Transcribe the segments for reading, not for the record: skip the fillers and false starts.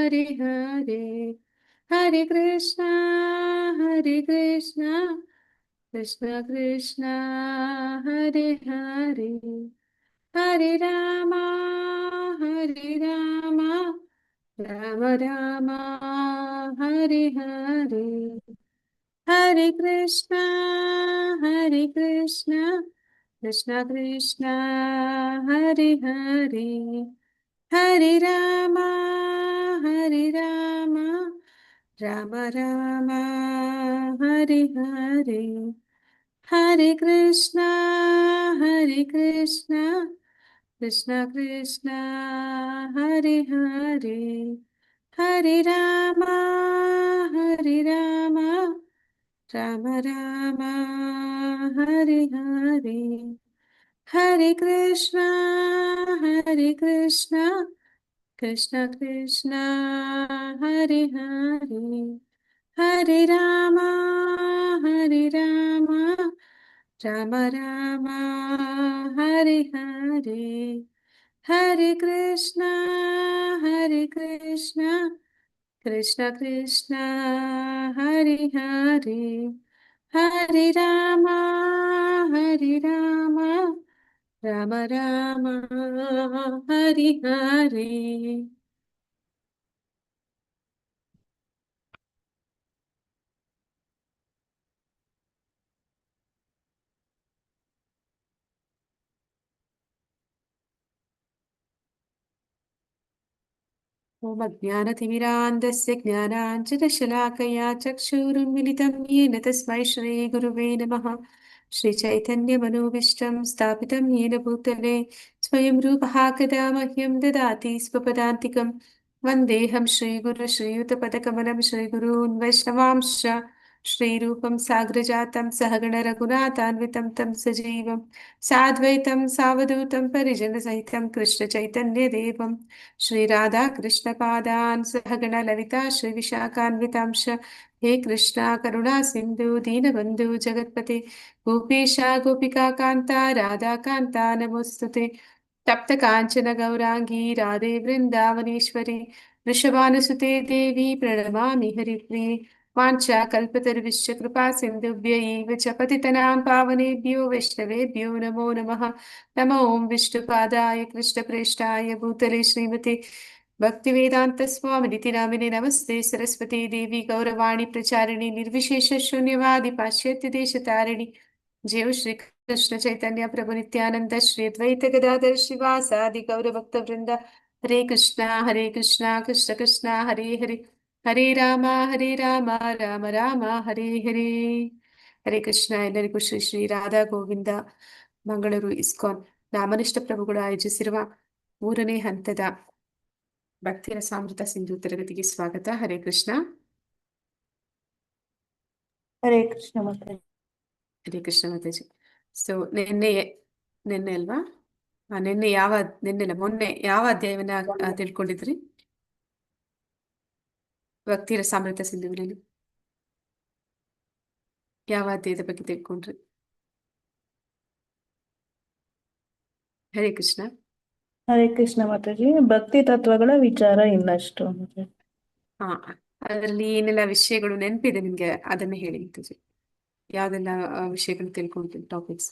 Hare Hare, Hare Krishna, Hare Krishna, Krishna Krishna, Hare Hare, Hare Rama, Hare Rama, Rama Rama, Hare Hare, Hare Krishna, Hare Krishna, Krishna Krishna, Hare Hare, Hare Rama, Hare Rama, Rama Rama, Hare Hare, Hare Krishna, Hare Krishna, Krishna Krishna, Hare Hare, Hare Rama, Hare Rama, Rama Rama, Hare Hare, Hare Krishna, Hare Krishna, Krishna Krishna, Hare Hare, Hare Rama, Hare Rama, Rama Rama, Hare Hare, Hare Krishna, Hare Krishna, Krishna Krishna, Hare Hare, Hare Rama, Hare Rama, Rama Rama, Hare Hare. ॐ अज्ञानतिमिरान्धस्य ज्ञानाञ्जनशलाकया चक्षुरुन्मिलितं येन तस्मै श्रीगुरुवे नमः। श्रीचैतन्यमनोभीष्टं स्थापितं येन भूतले स्वयं रूपः कदा मह्यं ददाति स्वपदान्तिकं। वन्देऽहं श्रीगुरु श्रीयुतपदकमलं श्रीगुरून् वैष्णवांश्च श्रीरूपं साग्रजातं सहगण रघुनाथान्वितं तं सजीवं साद्वैतं सावधूतं परिजनसहितं कृष्णचैतन्यदेवं श्रीराधा कृष्णपादान् सहगण ललिता श्रीविशाखान्वितांश। हे कृष्णा करुणा सिन्धु दीनबन्धु जगत्पते गोपेशा गोपिका कान्ता राधा कान्ता नमोऽस्तुते। तप्त काञ्चन गौराङ्गी राधे वृन्दावनेश्वरी वृषभानुसुते देवी प्रणमामि हरिप्रिये। वाञ्छाकल्पतरुश्च कृपा सिन्धुभ्य एव च पतितनां पावनेभ्यो वैष्णवेभ्यो नमो नमः। नमो ॐ विष्णुपादाय कृष्णप्रेष्ठाय भूतले श्रीमते भक्तिवेदान्तस्वामिनिति नामिने नमस्ते सरस्वती देवी गौरवाणी प्रचारिणि निर्विशेष शून्यवादि पाश्चात्य देशतारिणि जय श्री कृष्ण चैतन्य प्रभु नित्यानंद श्री अद्वैत गदाधर श्रीवासादि गौरभक्त वृंद। हरे कृष्णा कृष्ण कृष्ण हरे हरे, हरे राम राम राम हरे हरे। ಹರೇ ಕೃಷ್ಣ. ಎಲ್ಲರಿಗೂ ಶ್ರೀ ಶ್ರೀ ರಾಧಾ ಗೋವಿಂದ ಮಂಗಳೂರು ಇಸ್ಕಾನ್ ರಾಮನಿಷ್ಠ ಪ್ರಭುಗಳು ಆಯೋಜಿಸಿರುವ 3ನೇ ಹಂತದ ಭಕ್ತಿರಸಾಮೃತ ಸಿಂಧು ತರಗತಿಗೆ ಸ್ವಾಗತ. ಹರೇ ಕೃಷ್ಣ. ಹರೇ ಕೃಷ್ಣ ಮಾತಾಜಿ. ಹರೇ ಕೃಷ್ಣ ಮಾತಾಜಿ. ಸೊ ನಿನ್ನೆ ಅಲ್ವಾ? ಮೊನ್ನೆ ಯಾವ ಅಧ್ಯಾಯವನ್ನ ತಿಳ್ಕೊಂಡಿದ್ರಿ ಭಕ್ತಿರಸಾಮೃತ ಸಿಂಧುವಿನಲ್ಲಿ? ಯಾವ ಅಧ್ಯಾಯದ ಬಗ್ಗೆ ತಿಳ್ಕೊಂಡ್ರಿ? ಹರೇ ಕೃಷ್ಣ. ಹರೇ ಕೃಷ್ಣ ಮಾತಾಜಿ. ಭಕ್ತಿ ತತ್ವಗಳ ವಿಚಾರ ಇನ್ನಷ್ಟು. ಹಾ, ಅದರಲ್ಲಿ ಏನೆಲ್ಲ ವಿಷಯಗಳು ನೆನಪಿದೆ ನಿಮ್ಗೆ ಅದನ್ನ ಹೇಳಿ ಮಾತಾಜಿ. ಯಾವ್ದೆಲ್ಲ ವಿಷಯಗಳು ತಿಳ್ಕೊಂಡ್ರಿ, ಟಾಪಿಕ್ಸ್?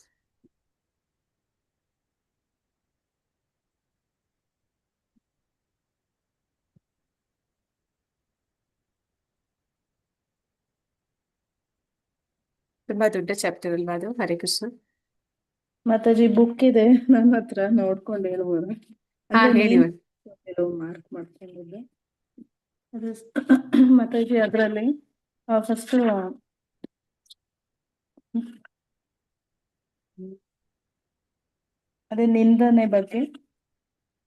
ತುಂಬಾ ದೊಡ್ಡ ಚಾಪ್ಟರ್ ಅಲ್ವಾ ಅದು? ಹರೇ ಕೃಷ್ಣ ಮಾತಾಜಿ ಬುಕ್ ಇದೆ ನನ್ನ ಹತ್ರ, ನೋಡ್ಕೊಂಡು ಹೇಳ್ಬೋದು. ಹಾ, ಹೇಳಿ. ಕೆಲವು ಮಾರ್ಕ್ ಮಾಡ್ಕೊಂಡಿದ್ದೆ ಅದು ಮಾತಾಜಿ. ಅದ್ರಲ್ಲಿ ಫಸ್ಟ್ ಅದೇ ನಿಂದನೆ ಬಗ್ಗೆ,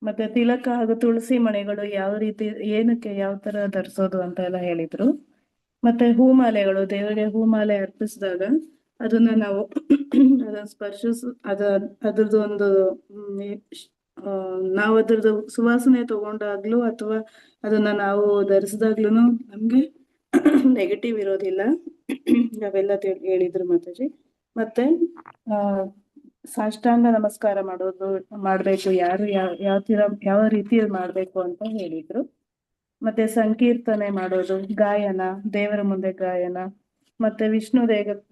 ಮತ್ತೆ ತಿಲಕ ಹಾಗೂ ತುಳಸಿ ಮಣಿಗಳು ಯಾವ ರೀತಿ, ಏನಕ್ಕೆ ಯಾವ ತರ ಧರಿಸೋದು ಅಂತ ಎಲ್ಲ ಹೇಳಿದ್ರು. ಮತ್ತೆ ಹೂಮಾಲೆಗಳು, ದೇವರಿಗೆ ಹೂಮಾಲೆ ಅರ್ಪಿಸಿದಾಗ ಅದನ್ನ ನಾವು ಅದನ್ನ ಅದ್ರದ್ದು ಒಂದು ನಾವು ಅದ್ರದ್ದು ಸುವಾಸನೆ ತಗೊಂಡಾಗ್ಲೂ ಅಥವಾ ಅದನ್ನ ನಾವು ಧರಿಸಿದಾಗ್ಲೂ ನಮ್ಗೆ ನೆಗೆಟಿವ್ ಇರೋದಿಲ್ಲ. ಅವೆಲ್ಲ ಹೇಳಿದ್ರು ಮಾತಾಜಿ. ಮತ್ತೆ ಸಾಷ್ಟಾಂಗ ನಮಸ್ಕಾರ ಮಾಡ್ಬೇಕು, ಯಾರು ಯಾವ ರೀತಿ ಮಾಡ್ಬೇಕು ಅಂತ ಹೇಳಿದ್ರು. ಮತ್ತೆ ಸಂಕೀರ್ತನೆ ಮಾಡೋದು, ಗಾಯನ, ದೇವರ ಮುಂದೆ ಗಾಯನ, ಮತ್ತೆ ವಿಷ್ಣು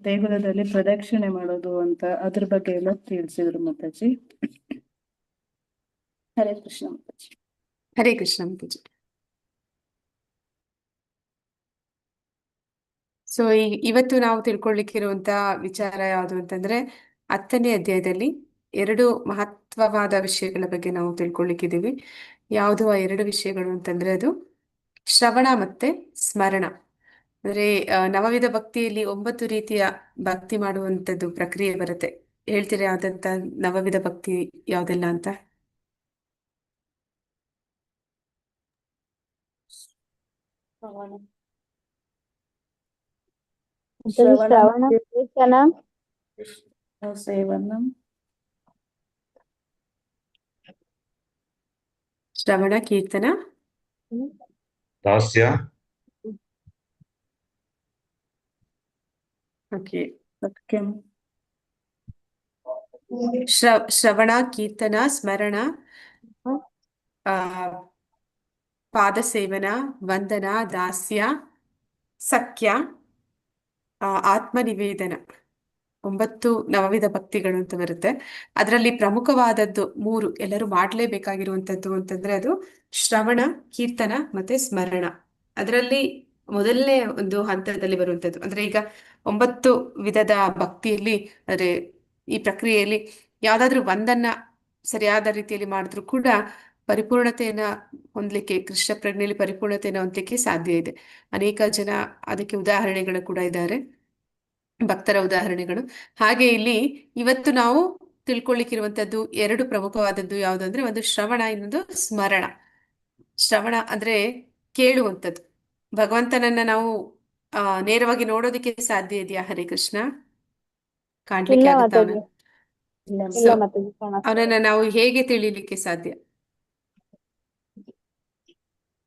ದೇಗುಲದಲ್ಲಿ ಪ್ರದಕ್ಷಿಣೆ ಮಾಡೋದು ಅಂತ ಅದ್ರ ಬಗ್ಗೆ ಎಲ್ಲ ತಿಳಿಸಿದ್ರು ಮಾತಾಜಿ. ಹರೇ ಕೃಷ್ಣ ಮಾತಾಜಿ. ಹರೇ ಕೃಷ್ಣ ಮಾತಾಜಿ. ಸೊ ಇವತ್ತು ನಾವು ತಿಳ್ಕೊಳ್ಳಿಕ್ಕಿರುವಂತ ವಿಚಾರ ಯಾವುದು ಅಂತಂದ್ರೆ 10ನೇ ಅಧ್ಯಾಯದಲ್ಲಿ 2 ಮಹತ್ವವಾದ ವಿಷಯಗಳ ಬಗ್ಗೆ ನಾವು ತಿಳ್ಕೊಳ್ಳಿಕ್ಕಿದ್ದೀವಿ. ಯಾವುದು ಆ 2 ವಿಷಯಗಳು ಅಂತಂದ್ರೆ ಅದು ಶ್ರವಣ ಮತ್ತೆ ಸ್ಮರಣ. ಅಂದ್ರೆ ನವವಿಧ ಭಕ್ತಿಯಲ್ಲಿ 9 ರೀತಿಯ ಭಕ್ತಿ ಮಾಡುವಂತದ್ದು ಪ್ರಕ್ರಿಯೆ ಬರುತ್ತೆ. ಹೇಳ್ತೀರಾ ಯಾವ್ದಂತ ನವವಿಧ ಭಕ್ತಿ ಯಾವ್ದೆಲ್ಲ ಅಂತ? ಶ್ರವಣ, ಕೀರ್ತನ, ಸೇವನ, ಶ್ರವಣ, ಕೀರ್ತನ, ದಾಸ್ಯ, ಓಕೆ. ಸತ್ಯಂ, ಶ್ರವಣ, ಕೀರ್ತನ, ಸ್ಮರಣ, ಆ ಪಾದ ಸೇವನ, ವಂದನ, ದಾಸ್ಯ, ಸಖ್ಯ, ಆತ್ಮನಿವೇದನ. 9 ನವವಿಧ ಭಕ್ತಿಗಳು ಅಂತ ಬರುತ್ತೆ. ಅದರಲ್ಲಿ ಪ್ರಮುಖವಾದದ್ದು 3 ಎಲ್ಲರೂ ಮಾಡ್ಲೇಬೇಕಾಗಿರುವಂತದ್ದು ಅಂತಂದ್ರೆ ಅದು ಶ್ರವಣ, ಕೀರ್ತನ ಮತ್ತೆ ಸ್ಮರಣ. ಅದರಲ್ಲಿ ಮೊದಲನೇ ಒಂದು ಹಂತದಲ್ಲಿ ಬರುವಂತದ್ದು ಅಂದ್ರೆ ಈಗ 9 ವಿಧದ ಭಕ್ತಿಯಲ್ಲಿ ಅಂದ್ರೆ ಈ ಪ್ರಕ್ರಿಯೆಯಲ್ಲಿ ಯಾವ್ದಾದ್ರು ಒಂದನ್ನ ಸರಿಯಾದ ರೀತಿಯಲ್ಲಿ ಮಾಡಿದ್ರು ಕೂಡ ಪರಿಪೂರ್ಣತೆಯನ್ನ ಹೊಂದಲಿಕ್ಕೆ, ಕೃಷ್ಣ ಪ್ರಜ್ಞೆಯಲ್ಲಿ ಪರಿಪೂರ್ಣತೆಯನ್ನ ಹೊಂದಲಿಕ್ಕೆ ಸಾಧ್ಯ ಇದೆ. ಅನೇಕ ಜನ ಅದಕ್ಕೆ ಉದಾಹರಣೆಗಳು ಕೂಡ ಇದ್ದಾರೆ, ಭಕ್ತರ ಉದಾಹರಣೆಗಳು. ಹಾಗೆ ಇಲ್ಲಿ ಇವತ್ತು ನಾವು ತಿಳ್ಕೊಳ್ಳಿಕ್ಕಿರುವಂತದ್ದು 2 ಪ್ರಮುಖವಾದದ್ದು ಯಾವುದು ಅಂದ್ರೆ ಒಂದು ಶ್ರವಣ, ಇನ್ನೊಂದು ಸ್ಮರಣ. ಶ್ರವಣ ಅಂದ್ರೆ ಕೇಳುವಂಥದ್ದು. ಭಗವಂತನನ್ನ ನಾವು ನೇರವಾಗಿ ನೋಡೋದಕ್ಕೆ ಸಾಧ್ಯ ಇದೆಯಾ? ಹರೇ ಕೃಷ್ಣ. ಕಾಣ್ಲಿಕ್ಕೆ ಇಲ್ಲ ಆಗುತ್ತಾ ಮಾತಾಜಿ, ಅವನ? ಇಲ್ಲ ಮಾತಾಜಿ, ಕಾಣಿಸ್ತಾ ಅವನನ್ನ ನಾವು ಹೇಗೆ ತಿಳಿಲಿಕ್ಕೆ ಸಾಧ್ಯ?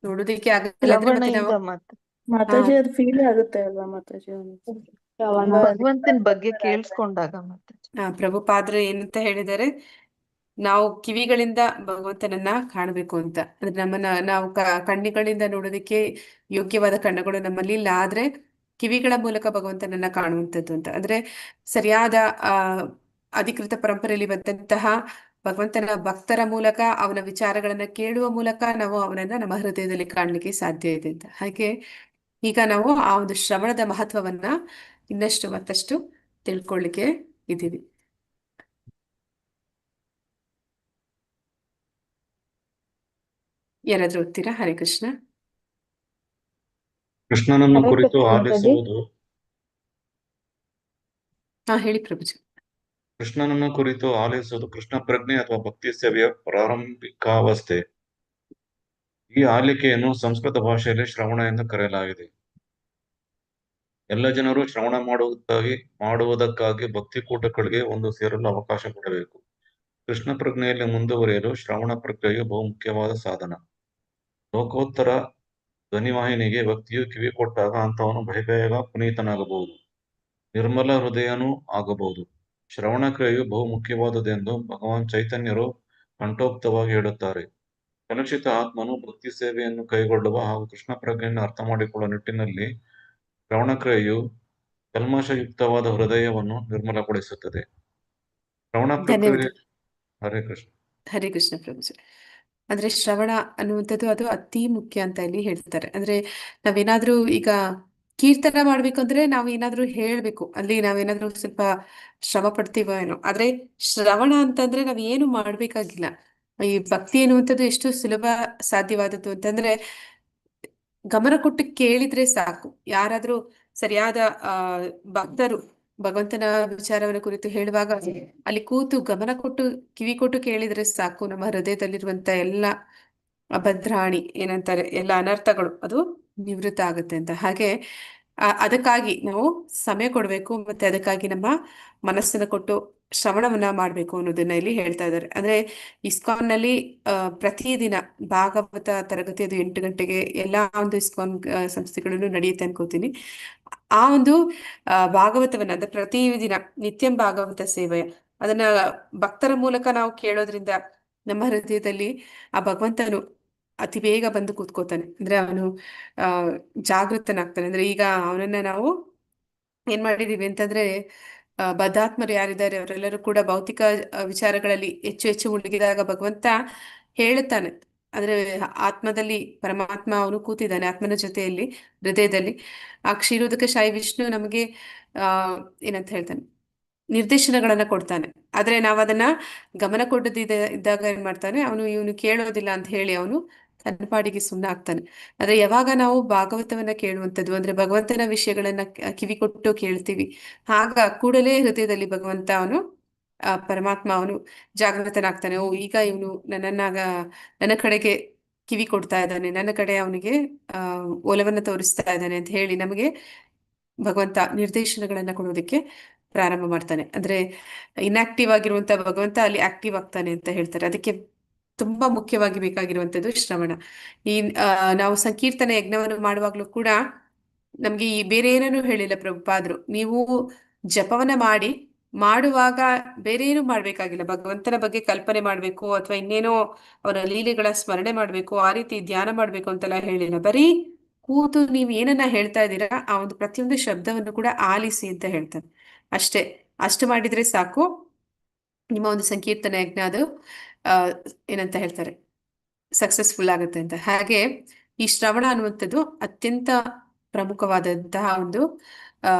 ನೋಡೋದಕ್ಕೆ ಆಗಲ್ಲ ಅಂದ್ರೆ ಮತ್ತೆ ನಾವು ಶ್ರವಣದಿಂದ ಮಾತ್ರ ಮಾತಾಜಿ ಅದು ಫೀಲ್ ಆಗುತ್ತೆ ಅಲ್ವಾ ಮಾತಾಜಿ? ಅವ್ನಿಗೆ ಶ್ರವಣ. ತುಂಬಾ ಭಗವಂತನ ಬಗ್ಗೆ ಕೇಳಿಸ್ಕೊಂಡಾಗ ಮಾತ್ರ. ಪ್ರಭುಪಾದ್ರು ಏನಂತ ಹೇಳಿದ್ದಾರೆ, ನಾವು ಕಿವಿಗಳಿಂದ ಭಗವಂತನನ್ನ ಕಾಣಬೇಕು ಅಂತ. ಅಂದ್ರೆ ನಮ್ಮನ್ನ ನಾವು ಕಣ್ಣುಗಳಿಂದ ನೋಡೋದಕ್ಕೆ ಯೋಗ್ಯವಾದ ಕಣ್ಣುಗಳು ನಮ್ಮಲ್ಲಿ ಇಲ್ಲ, ಆದ್ರೆ ಕಿವಿಗಳ ಮೂಲಕ ಭಗವಂತನನ್ನ ಕಾಣುವಂಥದ್ದು ಅಂತ. ಅಂದ್ರೆ ಸರಿಯಾದ ಅಧಿಕೃತ ಪರಂಪರೆಯಲ್ಲಿ ಬಂದಂತಹ ಭಗವಂತನ ಭಕ್ತರ ಮೂಲಕ ಅವನ ವಿಚಾರಗಳನ್ನ ಕೇಳುವ ಮೂಲಕ ನಾವು ಅವನನ್ನ ನಮ್ಮ ಹೃದಯದಲ್ಲಿ ಕಾಣಲಿಕ್ಕೆ ಸಾಧ್ಯ ಇದೆ ಅಂತ. ಹಾಗೆ ಈಗ ನಾವು ಆ ಒಂದು ಶ್ರವಣದ ಮಹತ್ವವನ್ನ ಇನ್ನಷ್ಟು ಮತ್ತಷ್ಟು ತಿಳ್ಕೊಳ್ಳಿಕ್ಕೆ ಇದ್ದೀವಿ. ಯಾರಾದ್ರೂ ಓದ್ತೀರಾ? ಹರೇ ಕೃಷ್ಣ. ಕೃಷ್ಣನನ್ನು ಹರೇ ಕುರಿತು ಕೃಷ್ಣ ಮಾತಾಜಿ. ಆಲಿಸುವುದು. ಹೇಳಿ ಪ್ರಭುಜಿ. ಕೃಷ್ಣನನ್ನು ಕುರಿತು ಆಲಿಸುವುದು ಕೃಷ್ಣ ಪ್ರಜ್ಞೆ ಅಥವಾ ಭಕ್ತಿ ಸೇವೆಯ ಪ್ರಾರಂಭಿಕಾವಸ್ಥೆ. ಈ ಆಲಿಕೆಯನ್ನು ಸಂಸ್ಕೃತ ಭಾಷೆಯಲ್ಲಿ ಶ್ರವಣ ಎಂದು ಕರೆಯಲಾಗಿದೆ. ಎಲ್ಲ ಜನರು ಶ್ರವಣ ಮಾಡುವುದಕ್ಕಾಗಿ ಭಕ್ತಿಕೂಟಗಳಿಗೆ ಒಂದು ಸೇರಲು ಅವಕಾಶ ಕೊಡಬೇಕು. ಕೃಷ್ಣ ಪ್ರಜ್ಞೆಯಲ್ಲಿ ಮುಂದುವರಿಯಲು ಶ್ರವಣ ಪ್ರಕ್ರಿಯೆಯು ಬಹುಮುಖ್ಯವಾದ ಸಾಧನ. ಲೋಕೋತ್ತರ ಧ್ವನಿವಾಹಿನಿಗೆ ಭಕ್ತಿಯು ಕಿವಿ ಕೊಟ್ಟಾಗ ಅಂತವನು ಬಹುಬೇಗ ಪುನೀತನಾಗಬಹುದು, ನಿರ್ಮಲ ಹೃದಯನೂ ಆಗಬಹುದು. ಶ್ರವಣ ಕ್ರಿಯೆಯು ಬಹು ಮುಖ್ಯವಾದುದೆಂದು ಭಗವಾನ್ ಚೈತನ್ಯರು ಕಂಠೋಕ್ತವಾಗಿ ಹೇಳುತ್ತಾರೆ. ಕಲುಷಿತ ಆತ್ಮನು ಭಕ್ತಿ ಸೇವೆಯನ್ನು ಕೈಗೊಳ್ಳುವ ಹಾಗೂ ಕೃಷ್ಣ ಪ್ರಜ್ಞೆಯನ್ನು ಅರ್ಥ ಮಾಡಿಕೊಳ್ಳುವ ನಿಟ್ಟಿನಲ್ಲಿ ಶ್ರವಣ ಕ್ರಿಯೆಯು ಕಲ್ಮಶಯುಕ್ತವಾದ ಹೃದಯವನ್ನು ನಿರ್ಮಲಗೊಳಿಸುತ್ತದೆ. ಶ್ರವಣ ಪ್ರಕ್ರಿಯೆ. ಹರೇ ಕೃಷ್ಣ. ಹರೇ ಕೃಷ್ಣ ಪ್ರಭುಜಿ. ಅಂದ್ರೆ ಶ್ರವಣ ಅನ್ನುವಂಥದ್ದು ಅದು ಅತಿ ಮುಖ್ಯ ಅಂತ ಇಲ್ಲಿ ಹೇಳ್ತಾರೆ. ಅಂದ್ರೆ ನಾವೇನಾದ್ರೂ ಈಗ ಕೀರ್ತನ ಮಾಡ್ಬೇಕು ಅಂದ್ರೆ ನಾವು ಏನಾದ್ರೂ ಹೇಳ್ಬೇಕು, ಅಲ್ಲಿ ನಾವೇನಾದ್ರೂ ಸ್ವಲ್ಪ ಶ್ರಮ ಪಡ್ತೀವೋ ಏನೋ. ಆದ್ರೆ ಶ್ರವಣ ಅಂತಂದ್ರೆ ನಾವ್ ಏನು ಮಾಡ್ಬೇಕಾಗಿಲ್ಲ. ಈ ಭಕ್ತಿ ಎನ್ನುವಂಥದ್ದು ಎಷ್ಟು ಸುಲಭ ಸಾಧ್ಯವಾದದ್ದು ಅಂತಂದ್ರೆ ಗಮನ ಕೊಟ್ಟು ಕೇಳಿದ್ರೆ ಸಾಕು. ಯಾರಾದ್ರೂ ಸರಿಯಾದ ಭಕ್ತರು ಭಗವಂತನ ವಿಚಾರವನ್ನ ಕುರಿತು ಹೇಳುವಾಗ ಅಲ್ಲಿ ಕೂತು ಗಮನ ಕೊಟ್ಟು ಕಿವಿ ಕೊಟ್ಟು ಕೇಳಿದ್ರೆ ಸಾಕು, ನಮ್ಮ ಹೃದಯದಲ್ಲಿರುವಂತ ಎಲ್ಲ ಅಭದ್ರಾಣಿ ಏನಂತಾರೆ, ಎಲ್ಲ ಅನರ್ಥಗಳು ಅದು ನಿವೃತ್ತ ಆಗುತ್ತೆ ಅಂತ. ಹಾಗೆ ಅದಕ್ಕಾಗಿ ನಾವು ಸಮಯ ಕೊಡ್ಬೇಕು, ಮತ್ತೆ ಅದಕ್ಕಾಗಿ ನಮ್ಮ ಮನಸ್ಸನ್ನ ಕೊಟ್ಟು ಶ್ರವಣವನ್ನ ಮಾಡ್ಬೇಕು ಅನ್ನೋದನ್ನ ಇಲ್ಲಿ ಹೇಳ್ತಾ ಇದ್ದಾರೆ. ಅಂದ್ರೆ ಇಸ್ಕಾನ್ ನಲ್ಲಿ ಪ್ರತಿದಿನ ಭಾಗವತ ತರಗತಿ ಅದು 8 ಗಂಟೆಗೆ ಎಲ್ಲಾ ಒಂದು ಇಸ್ಕಾನ್ ಸಂಸ್ಥೆಗಳಲ್ಲೂ ನಡೆಯುತ್ತೆ ಅನ್ಕೋತೀನಿ. ಆ ಒಂದು ಭಾಗವತವನ್ನ ಅಂದ್ರೆ ಪ್ರತಿದಿನ ನಿತ್ಯಂ ಭಾಗವತ ಸೇವೆ ಅದನ್ನ ಭಕ್ತರ ಮೂಲಕ ನಾವು ಕೇಳೋದ್ರಿಂದ ನಮ್ಮ ಹೃದಯದಲ್ಲಿ ಆ ಭಗವಂತನು ಅತಿ ಬೇಗ ಬಂದು ಕೂತ್ಕೋತಾನೆ. ಅಂದ್ರೆ ಅವನು ಆ ಜಾಗೃತನಾಗ್ತಾನೆ. ಅಂದ್ರೆ ಈಗ ಅವನನ್ನ ನಾವು ಏನ್ ಮಾಡಿದೀವಿ ಅಂತಂದ್ರೆ, ಬದ್ಧಾತ್ಮರು ಯಾರಿದ್ದಾರೆ ಅವರೆಲ್ಲರೂ ಕೂಡ ಭೌತಿಕ ವಿಚಾರಗಳಲ್ಲಿ ಹೆಚ್ಚು ಹೆಚ್ಚು ಮುಳುಗಿದಾಗ ಭಗವಂತ ಹೇಳುತ್ತಾನೆ. ಅಂದ್ರೆ ಆತ್ಮದಲ್ಲಿ ಪರಮಾತ್ಮ ಅವನು ಕೂತಿದ್ದಾನೆ ಆತ್ಮನ ಜೊತೆಯಲ್ಲಿ, ಹೃದಯದಲ್ಲಿ. ಆ ಕ್ಷೀರೋದಕ ಶಾಯಿ ವಿಷ್ಣು ನಮಗೆ ಆ ಏನಂತ ಹೇಳ್ತಾನೆ, ನಿರ್ದೇಶನಗಳನ್ನ ಕೊಡ್ತಾನೆ. ಆದ್ರೆ ನಾವು ಅದನ್ನ ಗಮನ ಇದ್ದಾಗ ಏನ್ ಮಾಡ್ತಾನೆ, ಇವನು ಕೇಳೋದಿಲ್ಲ ಅಂತ ಹೇಳಿ ಅವನು ತನ್ನ ಪಾಡಿಗೆ ಸುಮ್ಮನಾಗ್ತಾನೆ. ಆದ್ರೆ ಯಾವಾಗ ನಾವು ಭಾಗವತವನ್ನ ಕೇಳುವಂಥದ್ದು, ಅಂದ್ರೆ ಭಗವಂತನ ವಿಷಯಗಳನ್ನ ಕಿವಿ ಕೊಟ್ಟು ಕೇಳ್ತೀವಿ, ಆಗ ಕೂಡಲೇ ಹೃದಯದಲ್ಲಿ ಭಗವಂತ ಪರಮಾತ್ಮ ಅವನು ಜಾಗೃತನಾಗ್ತಾನೆ. ಓ, ಈಗ ಇವನು ನನ್ನ ಕಡೆಗೆ ಕಿವಿ ಕೊಡ್ತಾ ಇದ್ದಾನೆ, ನನ್ನ ಕಡೆ ಅವನಿಗೆ ಒಲವನ್ನ ತೋರಿಸ್ತಾ ಇದ್ದಾನೆ ಅಂತ ಹೇಳಿ ನಮಗೆ ಭಗವಂತ ನಿರ್ದೇಶನಗಳನ್ನ ಕೊಡೋದಕ್ಕೆ ಪ್ರಾರಂಭ ಮಾಡ್ತಾನೆ. ಅಂದ್ರೆ ಇನ್ಆಕ್ಟಿವ್ ಆಗಿರುವಂತ ಭಗವಂತ ಅಲ್ಲಿ ಆಕ್ಟಿವ್ ಆಗ್ತಾನೆ ಅಂತ ಹೇಳ್ತಾರೆ. ಅದಕ್ಕೆ ತುಂಬಾ ಮುಖ್ಯವಾಗಿ ಬೇಕಾಗಿರುವಂತದ್ದು ಶ್ರವಣ. ಈ ನಾವು ಸಂಕೀರ್ತನ ಯಜ್ಞವನ್ನು ಮಾಡುವಾಗ್ಲೂ ಕೂಡ ನಮ್ಗೆ ಈ ಬೇರೆ ಏನನ್ನೂ ಹೇಳಿಲ್ಲ ಪ್ರಭುಪಾದ್ರು. ನೀವು ಜಪವನ್ನ ಮಾಡುವಾಗ ಬೇರೆ ಏನು ಮಾಡ್ಬೇಕಾಗಿಲ್ಲ. ಭಗವಂತನ ಬಗ್ಗೆ ಕಲ್ಪನೆ ಮಾಡ್ಬೇಕು ಅಥವಾ ಇನ್ನೇನೋ ಅವರ ಲೀಲೆಗಳ ಸ್ಮರಣೆ ಮಾಡ್ಬೇಕು, ಆ ರೀತಿ ಧ್ಯಾನ ಮಾಡ್ಬೇಕು ಅಂತೆಲ್ಲ ಹೇಳಿಲ್ಲ. ಬರೀ ಕೂತು ನೀವು ಏನನ್ನ ಹೇಳ್ತಾ ಇದ್ದೀರಾ ಆ ಒಂದು ಪ್ರತಿಯೊಂದು ಶಬ್ದವನ್ನು ಕೂಡ ಆಲಿಸಿ ಅಂತ ಹೇಳ್ತಾರೆ. ಅಷ್ಟು ಮಾಡಿದ್ರೆ ಸಾಕು, ನಿಮ್ಮ ಒಂದು ಸಂಕೀರ್ತನ ಯಜ್ಞ ಅದು ಏನಂತ ಹೇಳ್ತಾರೆ, ಸಕ್ಸಸ್ಫುಲ್ ಆಗುತ್ತೆ ಅಂತ. ಹಾಗೆ ಈ ಶ್ರವಣ ಅನ್ನುವಂಥದ್ದು ಅತ್ಯಂತ ಪ್ರಮುಖವಾದಂತಹ ಒಂದು ಆ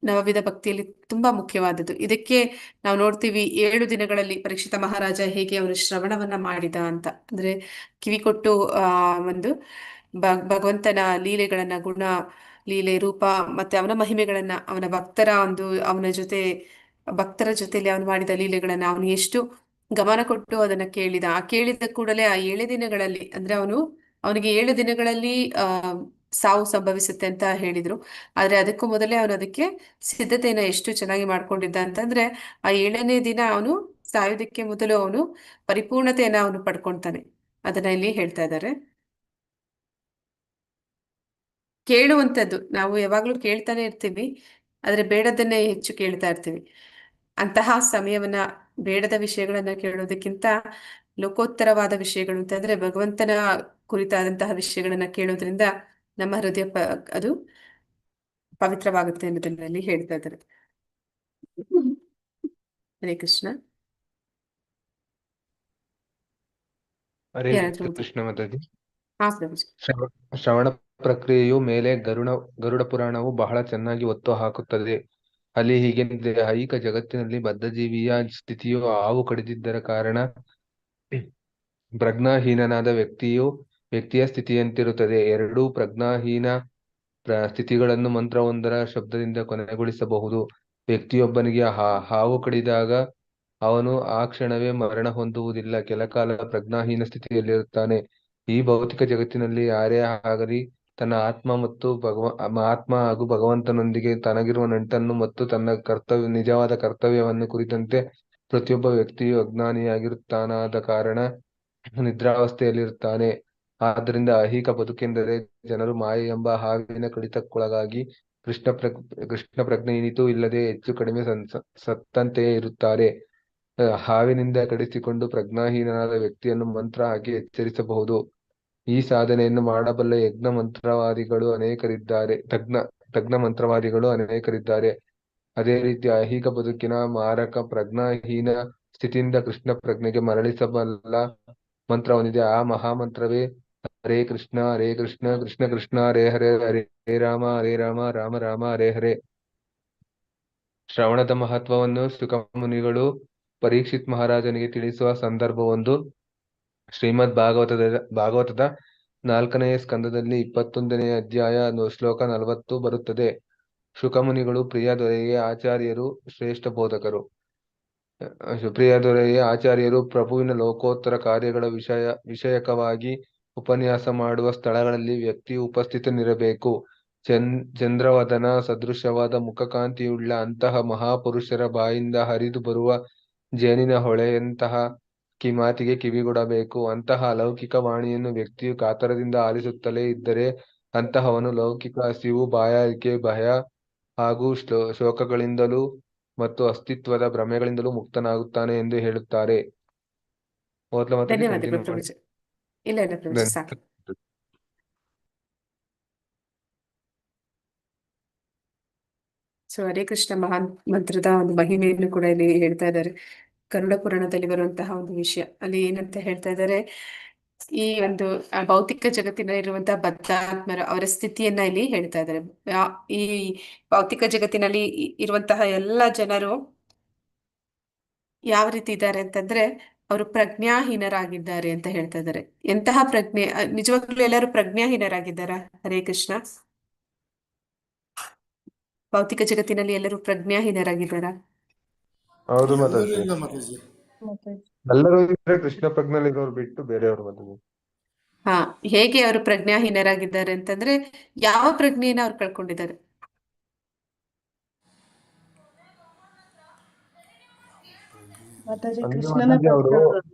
ನವವಿಧ ಭಕ್ತಿಯಲ್ಲಿ ತುಂಬಾ ಮುಖ್ಯವಾದದ್ದು. ಇದಕ್ಕೆ ನಾವು ನೋಡ್ತೀವಿ 7 ದಿನಗಳಲ್ಲಿ ಪರೀಕ್ಷಿತ ಮಹಾರಾಜ ಹೇಗೆ ಅವನು ಶ್ರವಣವನ್ನ ಮಾಡಿದ ಅಂತ. ಅಂದ್ರೆ ಕಿವಿ ಕೊಟ್ಟು ಒಂದು ಭಗವಂತನ ಲೀಲೆಗಳನ್ನ, ಗುಣ ಲೀಲೆ ರೂಪ ಮತ್ತೆ ಅವನ ಮಹಿಮೆಗಳನ್ನ, ಭಕ್ತರ ಜೊತೆಲಿ ಅವನು ಮಾಡಿದ ಲೀಲೆಗಳನ್ನ ಅವನು ಎಷ್ಟು ಗಮನ ಕೊಟ್ಟು ಅದನ್ನ ಕೇಳಿದ. ಕೇಳಿದ ಕೂಡಲೇ ಆ 7 ದಿನಗಳಲ್ಲಿ, ಅಂದ್ರೆ ಅವನಿಗೆ 7 ದಿನಗಳಲ್ಲಿ ಸಾವು ಸಂಭವಿಸುತ್ತೆ ಅಂತ ಹೇಳಿದ್ರು. ಆದ್ರೆ ಅದಕ್ಕೂ ಮೊದಲೇ ಅವನು ಅದಕ್ಕೆ ಸಿದ್ಧತೆಯನ್ನ ಎಷ್ಟು ಚೆನ್ನಾಗಿ ಮಾಡ್ಕೊಂಡಿದ್ದ ಅಂತಂದ್ರೆ, ಆ 7ನೇ ದಿನ ಅವನು ಸಾಯೋದಕ್ಕೆ ಮೊದಲು ಅವನು ಪರಿಪೂರ್ಣತೆಯನ್ನ ಅವನು ಪಡ್ಕೊಳ್ತಾನೆ. ಅದನ್ನ ಇಲ್ಲಿ ಹೇಳ್ತಾ ಇದ್ದಾರೆ. ಕೇಳುವಂಥದ್ದು ನಾವು ಯಾವಾಗ್ಲೂ ಕೇಳ್ತಾನೆ ಇರ್ತೀವಿ, ಆದ್ರೆ ಬೇಡದನ್ನೇ ಹೆಚ್ಚು ಕೇಳ್ತಾ ಇರ್ತೀವಿ. ಅಂತಹ ಸಮಯವನ್ನ ಬೇಡದ ವಿಷಯಗಳನ್ನ ಕೇಳೋದಕ್ಕಿಂತ ಲೋಕೋತ್ತರವಾದ ವಿಷಯಗಳು ಅಂತಂದ್ರೆ ಭಗವಂತನ ಕುರಿತಾದಂತಹ ವಿಷಯಗಳನ್ನ ಕೇಳೋದ್ರಿಂದ ನಮ್ಮ ಹೃದಯ ಅದು ಪವಿತ್ರವಾಗುತ್ತೆ ಅನ್ನೋದನ್ನಲ್ಲಿ ಹೇಳ್ತಾ ಇದ್ದಾರೆ. ಹರೇ ಕೃಷ್ಣ. ಹರೇ ಯಾರಾದ್ರೂ ಕೃಷ್ಣ ಮತಾಜಿ. ಪ್ರಭುಜಿ. ಶ್ರವಣ ಪ್ರಕ್ರಿಯೆಯು ಮೇಲೆ ಗರುಡ ಪುರಾಣವು ಬಹಳ ಚೆನ್ನಾಗಿ ಒತ್ತು ಹಾಕುತ್ತದೆ. ಅಲ್ಲಿ ಹೀಗೆಂದಿದೆ, ಐಹಿಕ ಜಗತ್ತಿನಲ್ಲಿ ಬದ್ಧಜೀವಿಯ ಸ್ಥಿತಿಯು ಹಾವು ಕಡಿದಿದ್ದರ ಕಾರಣ ಪ್ರಜ್ಞಾಹೀನನಾದ ವ್ಯಕ್ತಿಯ ಸ್ಥಿತಿಯಂತಿರುತ್ತದೆ. ಎರಡೂ ಪ್ರಜ್ಞಾಹೀನ ಸ್ಥಿತಿಗಳನ್ನು ಮಂತ್ರವೊಂದರ ಶಬ್ದದಿಂದ ಕೊನೆಗೊಳಿಸಬಹುದು. ವ್ಯಕ್ತಿಯೊಬ್ಬನಿಗೆ ಹಾವು ಕಡಿದಾಗ ಅವನು ಆ ಕ್ಷಣವೇ ಮರಣ ಹೊಂದುವುದಿಲ್ಲ, ಕೆಲಕಾಲ ಪ್ರಜ್ಞಾಹೀನ ಸ್ಥಿತಿಯಲ್ಲಿರುತ್ತಾನೆ. ಈ ಭೌತಿಕ ಜಗತ್ತಿನಲ್ಲಿ ಯಾರೇ ಆಗಲಿ ತನ್ನ ಆತ್ಮ ಹಾಗೂ ಭಗವಂತನೊಂದಿಗೆ ತನಗಿರುವ ನಂಟನ್ನು ಮತ್ತು ತನ್ನ ನಿಜವಾದ ಕರ್ತವ್ಯವನ್ನು ಕುರಿತಂತೆ ಪ್ರತಿಯೊಬ್ಬ ವ್ಯಕ್ತಿಯು ಅಜ್ಞಾನಿಯಾಗಿರುತ್ತಾನಾದ ಕಾರಣ ನಿದ್ರಾವಸ್ಥೆಯಲ್ಲಿರುತ್ತಾನೆ. ಆದ್ದರಿಂದ ಐಹಿಕ ಬದುಕೆಂದರೆ ಜನರು ಮಾಯೆ ಎಂಬ ಹಾವಿನ ಕಡಿತಕ್ಕೊಳಗಾಗಿ ಕೃಷ್ಣ ಪ್ರಜ್ಞೆ ಇನಿತೂ ಇಲ್ಲದೆ ಹೆಚ್ಚು ಕಡಿಮೆ ಸತ್ತಂತೆಯೇ ಇರುತ್ತಾರೆ. ಹಾವಿನಿಂದ ಕಡಿಸಿಕೊಂಡು ಪ್ರಜ್ಞಾಹೀನನಾದ ವ್ಯಕ್ತಿಯನ್ನು ಮಂತ್ರ ಹಾಕಿ ಎಚ್ಚರಿಸಬಹುದು. ಈ ಸಾಧನೆಯನ್ನು ಮಾಡಬಲ್ಲ ತಜ್ಞ ಮಂತ್ರವಾದಿಗಳು ಅನೇಕರಿದ್ದಾರೆ. ಅದೇ ರೀತಿ ಐಹಿಕ ಬದುಕಿನ ಮಾರಕ ಪ್ರಜ್ಞಾಹೀನ ಸ್ಥಿತಿಯಿಂದ ಕೃಷ್ಣ ಪ್ರಜ್ಞೆಗೆ ಮರಳಿಸಬಲ್ಲ ಮಂತ್ರ ಹೊಂದಿದೆ. ಆ ಮಹಾಮಂತ್ರವೇ ಹರೇ ಕೃಷ್ಣ ಕೃಷ್ಣ ಕೃಷ್ಣ ಹರೇ ಹರೇ, ಹರೇ ರಾಮ ರಾಮ ರಾಮ ಹರೇ ಹರೇ. ಶ್ರವಣದ ಮಹತ್ವವನ್ನು ಶುಕಮುನಿಗಳು ಪರೀಕ್ಷಿತ್ ಮಹಾರಾಜನಿಗೆ ತಿಳಿಸುವ ಸಂದರ್ಭವೊಂದು ಶ್ರೀಮದ್ ಭಾಗವತದ 4ನೇ ಸ್ಕಂದದಲ್ಲಿ 21ನೇ ಅಧ್ಯಾಯ ಶ್ಲೋಕ 40 ಬರುತ್ತದೆ. ಶುಕಮುನಿಗಳು ಪ್ರಿಯ ದೊರೆಯೇ ಆಚಾರ್ಯರು ಶ್ರೇಷ್ಠ ಬೋಧಕರು. ಪ್ರಿಯ ದೊರೆಯೇ ಆಚಾರ್ಯರು ಪ್ರಭುವಿನ ಲೋಕೋತ್ತರ ಕಾರ್ಯಗಳ ವಿಷಯಕವಾಗಿ ಉಪನ್ಯಾಸ ಮಾಡುವ ಸ್ಥಳಗಳಲ್ಲಿ ವ್ಯಕ್ತಿಯು ಉಪಸ್ಥಿತನಿರಬೇಕು. ಚಂದ್ರವದನ ಸದೃಶವಾದ ಮುಖಕಾಂತಿಯುಳ್ಳ ಅಂತಹ ಮಹಾಪುರುಷರ ಬಾಯಿಂದ ಹರಿದು ಬರುವ ಜೇನಿನ ಹೊಳೆಯಂತಹ ಮಾತಿಗೆ ಕಿವಿಗೊಡಬೇಕು. ಅಂತಹ ಅಲೌಕಿಕ ವಾಣಿಯನ್ನು ವ್ಯಕ್ತಿಯು ಕಾತರದಿಂದ ಆಲಿಸುತ್ತಲೇ ಇದ್ದರೆ ಅಂತಹವನು ಲೌಕಿಕ ಹಸಿವು, ಬಾಯಾರಿಕೆ, ಭಯ ಹಾಗೂ ಶೋಕಗಳಿಂದಲೂ ಮತ್ತು ಅಸ್ತಿತ್ವದ ಭ್ರಮೆಗಳಿಂದಲೂ ಮುಕ್ತನಾಗುತ್ತಾನೆ ಎಂದು ಹೇಳುತ್ತಾರೆ. ಧನ್ಯವಾದಗಳು ಪ್ರಭುಜಿ. ಇಲ್ಲ ಇಲ್ಲ ಪ್ರಭುಜಿ, ಸಾಕು. ಸೊ ಹರೇ ಕೃಷ್ಣ ಮಹಾನ್ ಮಂತ್ರದ ಒಂದು ಮಹಿಮೆಯನ್ನು ಕೂಡ ಇಲ್ಲಿ ಹೇಳ್ತಾ ಇದ್ದಾರೆ. ಗರುಡ ಪುರಾಣದಲ್ಲಿ ಬರುವಂತಹ ಒಂದು ವಿಷಯ ಅಲ್ಲಿ ಏನಂತ ಹೇಳ್ತಾ ಇದ್ದಾರೆ, ಈ ಒಂದು ಭೌತಿಕ ಜಗತ್ತಿನಲ್ಲಿರುವಂತಹ ಬದ್ಧಾತ್ಮರ ಅವರ ಸ್ಥಿತಿಯನ್ನ ಇಲ್ಲಿ ಹೇಳ್ತಾ ಇದ್ದಾರೆ. ಈ ಭೌತಿಕ ಜಗತ್ತಿನಲ್ಲಿ ಇರುವಂತಹ ಎಲ್ಲ ಜನರು ಯಾವ ರೀತಿ ಇದ್ದಾರೆ ಅಂತಂದ್ರೆ ಅವರು ಪ್ರಜ್ಞಾಹೀನರಾಗಿದ್ದಾರೆ ಅಂತ ಹೇಳ್ತಾ ಇದ್ದಾರೆ. ಎಂತಹ ಪ್ರಜ್ಞೆ, ನಿಜವಾಗ್ಲೂ ಎಲ್ಲರೂ ಪ್ರಜ್ಞಾಹೀನರಾಗಿದ್ದಾರಾ? ಹರೇ ಕೃಷ್ಣ. ಭೌತಿಕ ಜಗತ್ತಿನಲ್ಲಿ ಎಲ್ಲರೂ ಪ್ರಜ್ಞಾಹೀನರಾಗಿದ್ದಾರಾ? ಹೌದು ಎಲ್ಲರೂ ಮಾತಾಜಿ, ಇಲ್ಲ ಮಾತಾಜಿ. ಮಾತಾಜಿ. ಎಲ್ಲರೂ ಇದ್ರೆ ಕೃಷ್ಣ ಪ್ರಜ್ಞೆಯಲ್ಲಿ ಇರೋರು ಬಿಟ್ಟು ಬೇರೆಯವರು ಮಾತಾಜಿ. ಹಾ, ಹೇಗೆ ಅವರು ಪ್ರಜ್ಞಾಹೀನರಾಗಿದ್ದಾರೆ ಅಂತಂದ್ರೆ ಯಾವ ಪ್ರಜ್ಞೆಯನ್ನ ಅವ್ರು ಕಳ್ಕೊಂಡಿದ್ದಾರೆ? ಮಾತಾಜಿ ಅಂದ್ರೆ ಕೃಷ್ಣನ ಮಾತಾಜಿ ಅವರು